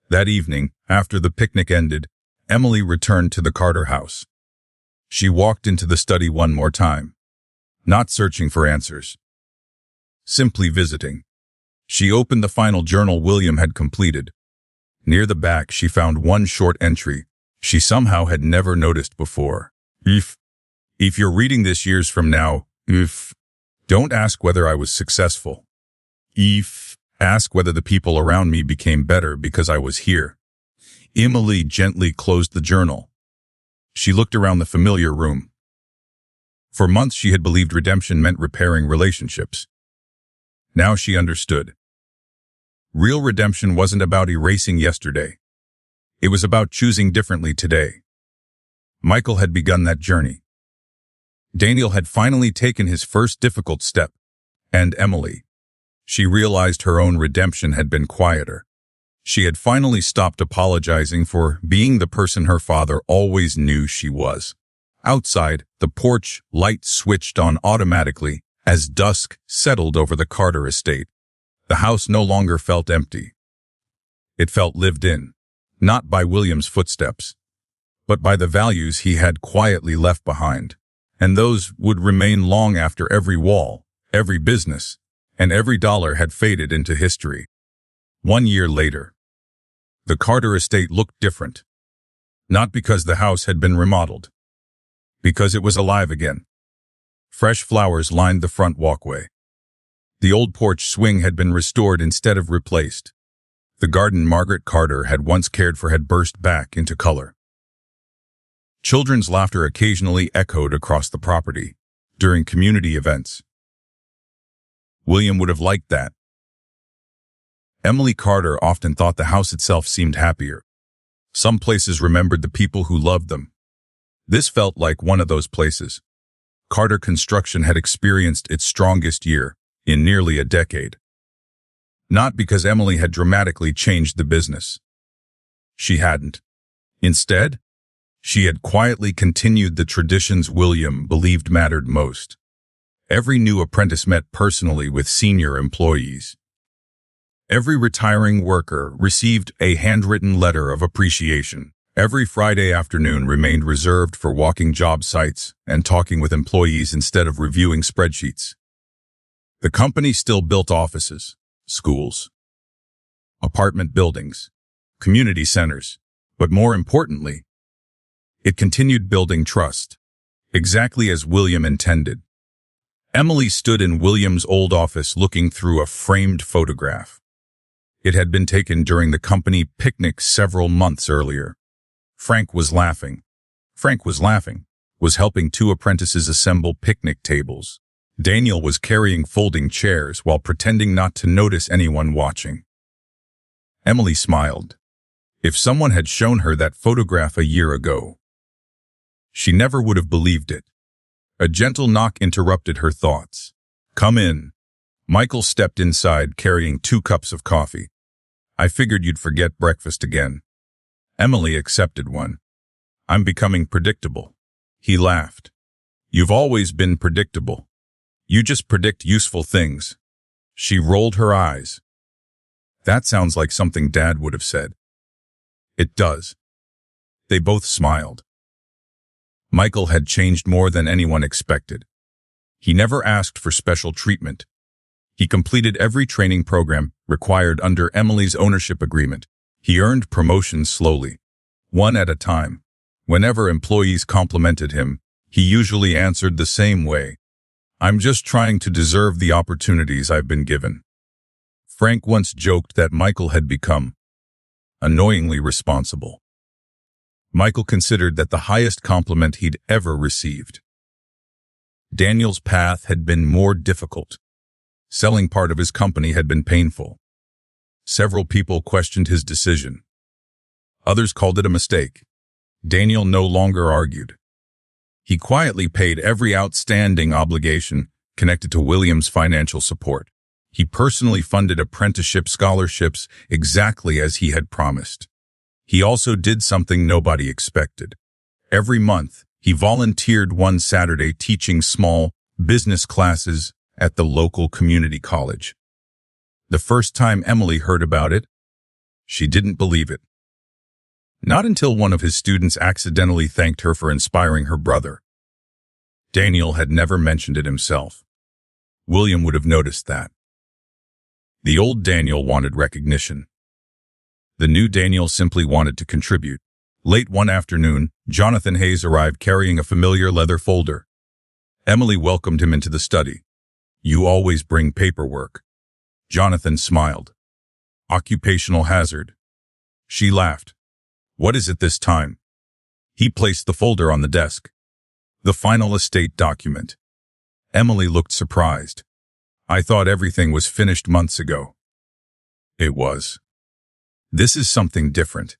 S1: That evening, after the picnic ended, Emily returned to the Carter house. She walked into the study one more time, not searching for answers, simply visiting. She opened the final journal William had completed. Near the back, she found one short entry she somehow had never noticed before. If you're reading this years from now, don't ask whether I was successful. Ask whether the people around me became better because I was here. Emily gently closed the journal. She looked around the familiar room. For months she had believed redemption meant repairing relationships. Now she understood. Real redemption wasn't about erasing yesterday. It was about choosing differently today. Michael had begun that journey. Daniel had finally taken his first difficult step. And Emily. She realized her own redemption had been quieter. She had finally stopped apologizing for being the person her father always knew she was. Outside, the porch light switched on automatically as dusk settled over the Carter estate. The house no longer felt empty. It felt lived in, not by William's footsteps, but by the values he had quietly left behind. And those would remain long after every wall, every business, and every dollar had faded into history. 1 year later, The Carter estate looked different. Not because the house had been remodeled. Because it was alive again. Fresh flowers lined the front walkway. The old porch swing had been restored instead of replaced. The garden Margaret Carter had once cared for had burst back into color. Children's laughter occasionally echoed across the property during community events. William would have liked that. Emily Carter often thought the house itself seemed happier. Some places remembered the people who loved them. This felt like one of those places. Carter construction had experienced its strongest year in nearly a decade. Not because Emily had dramatically changed the business. She hadn't. Instead, she had quietly continued the traditions William believed mattered most. Every new apprentice met personally with senior employees. Every retiring worker received a handwritten letter of appreciation. Every Friday afternoon remained reserved for walking job sites and talking with employees instead of reviewing spreadsheets. The company still built offices, schools, apartment buildings, community centers, but more importantly, it continued building trust, exactly as William intended. Emily stood in William's old office looking through a framed photograph. It had been taken during the company picnic several months earlier. Frank was laughing, was helping two apprentices assemble picnic tables. Daniel was carrying folding chairs while pretending not to notice anyone watching. Emily smiled. If someone had shown her that photograph a year ago, she never would have believed it. A gentle knock interrupted her thoughts. "Come in." Michael stepped inside carrying 2 cups of coffee. "I figured you'd forget breakfast again." Emily accepted one. "I'm becoming predictable." He laughed. "You've always been predictable. You just predict useful things." She rolled her eyes. "That sounds like something Dad would have said." "It does." They both smiled. Michael had changed more than anyone expected. He never asked for special treatment. He completed every training program required under Emily's ownership agreement. He earned promotions slowly, one at a time. Whenever employees complimented him, he usually answered the same way. "I'm just trying to deserve the opportunities I've been given." Frank once joked that Michael had become annoyingly responsible. Michael considered that the highest compliment he'd ever received. Daniel's path had been more difficult. Selling part of his company had been painful. Several people questioned his decision. Others called it a mistake. Daniel no longer argued. He quietly paid every outstanding obligation connected to William's financial support. He personally funded apprenticeship scholarships exactly as he had promised. He also did something nobody expected. Every month, he volunteered one Saturday teaching small business classes at the local community college. The first time Emily heard about it, she didn't believe it. Not until one of his students accidentally thanked her for inspiring her brother. Daniel had never mentioned it himself. William would have noticed that. The old Daniel wanted recognition. The new Daniel simply wanted to contribute. Late one afternoon, Jonathan Hayes arrived carrying a familiar leather folder. Emily welcomed him into the study. "You always bring paperwork." Jonathan smiled. "Occupational hazard." She laughed. "What is it this time?" He placed the folder on the desk. "The final estate document." Emily looked surprised. "I thought everything was finished months ago." It was. "This is something different."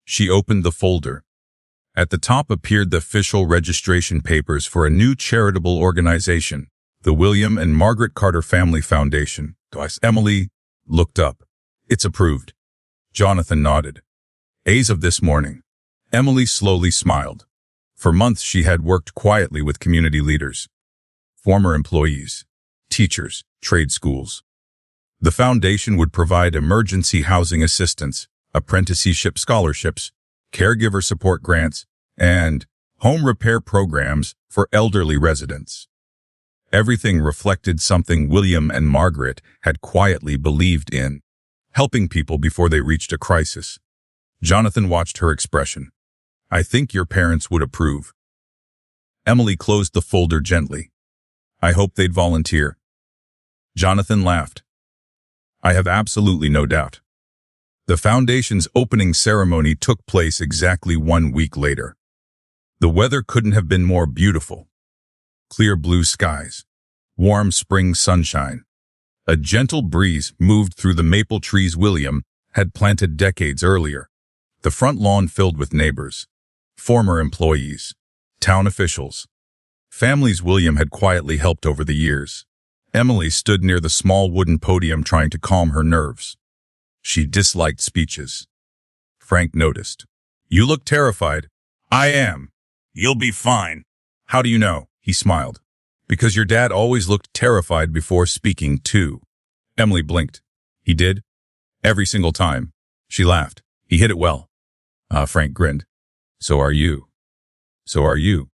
S1: She opened the folder. At the top appeared the official registration papers for a new charitable organization, the William and Margaret Carter Family Foundation. Emily looked up. "It's approved." Jonathan nodded. "As of this morning." Emily slowly smiled. For months she had worked quietly with community leaders, former employees, teachers, trade schools. The foundation would provide emergency housing assistance, apprenticeship scholarships, caregiver support grants, and home repair programs for elderly residents. Everything reflected something William and Margaret had quietly believed in, helping people before they reached a crisis. Jonathan watched her expression. I think your parents would approve. Emily closed the folder gently. I hope they'd volunteer. Jonathan laughed. I have absolutely no doubt. The foundation's opening ceremony took place exactly 1 week later. The weather couldn't have been more beautiful. Clear blue skies, warm spring sunshine. A gentle breeze moved through the maple trees William had planted decades earlier. The front lawn filled with neighbors, former employees, town officials, families William had quietly helped over the years. Emily stood near the small wooden podium trying to calm her nerves. She disliked speeches. Frank noticed. You look terrified. I am. You'll be fine. How do you know? He smiled. Because your dad always looked terrified before speaking, too. Emily blinked. He did? Every single time. She laughed. He hit it well. Frank grinned. So are you. So are you.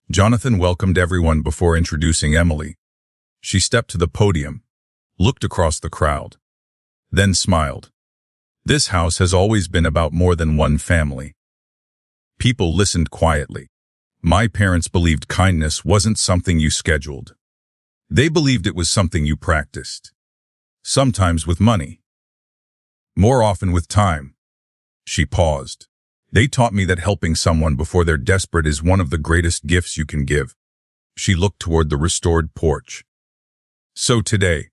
S1: Jonathan welcomed everyone before introducing Emily. She stepped to the podium, looked across the crowd, then smiled. This house has always been about more than one family. People listened quietly. My parents believed kindness wasn't something you scheduled. They believed it was something you practiced. Sometimes with money. More often with time. She paused. They taught me that helping someone before they're desperate is one of the greatest gifts you can give. She looked toward the restored porch. So today,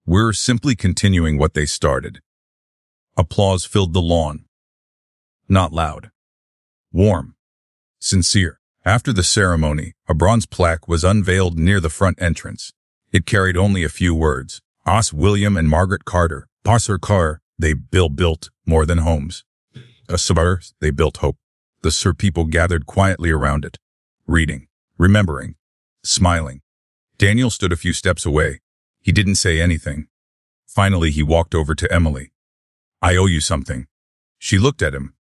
S1: we're simply continuing what they started. Applause filled the lawn. Not loud. Warm. Sincere. After the ceremony, a bronze plaque was unveiled near the front entrance. It carried only a few words. Os William and Margaret Carter. Passer Carr, they built more than homes. Sabar, they built hope. The Sir people gathered quietly around it, reading, remembering, smiling. Daniel stood a few steps away. He didn't say anything. Finally, he walked over to Emily. I owe you something. She looked at him.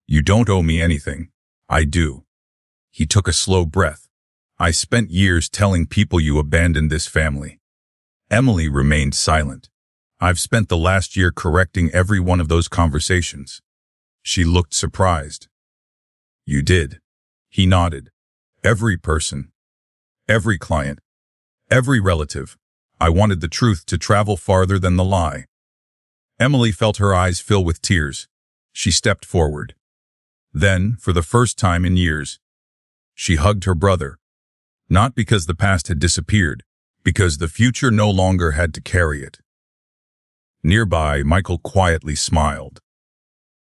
S1: You don't owe me anything. I do. He took a slow breath. I spent years telling people you abandoned this family. Emily remained silent. I've spent the last year correcting every one of those conversations. She looked surprised. You did. He nodded. Every person. Every client. Every relative. I wanted the truth to travel farther than the lie. Emily felt her eyes fill with tears. She stepped forward. Then, for the first time in years, she hugged her brother. Not because the past had disappeared, because the future no longer had to carry it. Nearby, Michael quietly smiled.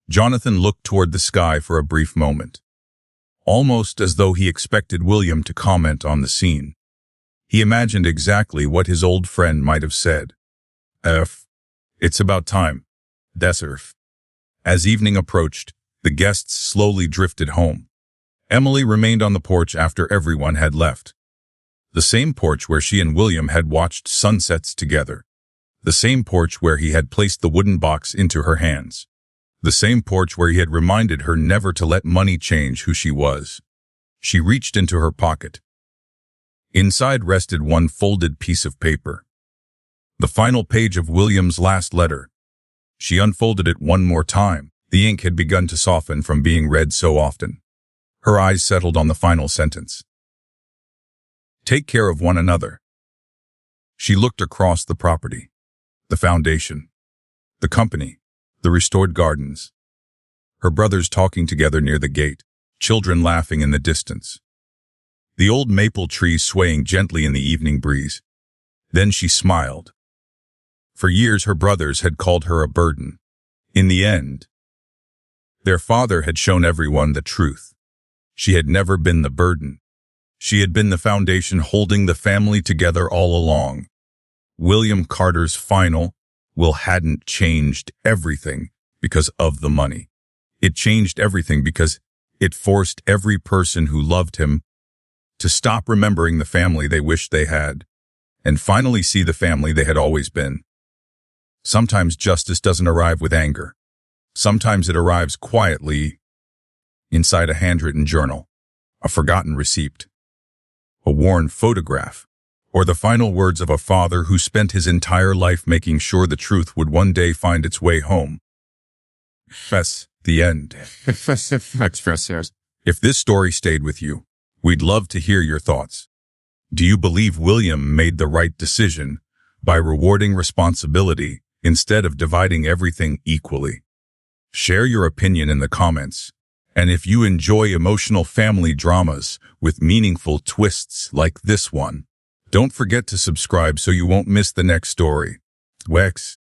S1: Jonathan looked toward the sky for a brief moment, almost as though he expected William to comment on the scene. He imagined exactly what his old friend might have said. It's about time. Deserf. As evening approached, the guests slowly drifted home. Emily remained on the porch after everyone had left. The same porch where she and William had watched sunsets together. The same porch where he had placed the wooden box into her hands. The same porch where he had reminded her never to let money change who she was. She reached into her pocket. Inside rested one folded piece of paper. The final page of William's last letter. She unfolded it one more time. The ink had begun to soften from being read so often. Her eyes settled on the final sentence. Take care of one another. She looked across the property, the foundation, the company, the restored gardens. Her brothers talking together near the gate, children laughing in the distance. The old maple trees swaying gently in the evening breeze. Then she smiled. For years her brothers had called her a burden. In the end, their father had shown everyone the truth. She had never been the burden. She had been the foundation holding the family together all along. William Carter's final will hadn't changed everything because of the money. It changed everything because it forced every person who loved him to stop remembering the family they wished they had, and finally see the family they had always been. Sometimes justice doesn't arrive with anger. Sometimes it arrives quietly inside a handwritten journal, a forgotten receipt, a worn photograph, or the final words of a father who spent his entire life making sure the truth would one day find its way home. Fess, the end.
S2: Expressors.
S1: If this story stayed with you, we'd love to hear your thoughts. Do you believe William made the right decision by rewarding responsibility instead of dividing everything equally? Share your opinion in the comments. And if you enjoy emotional family dramas with meaningful twists like this one, don't forget to subscribe so you won't miss the next story. Wex.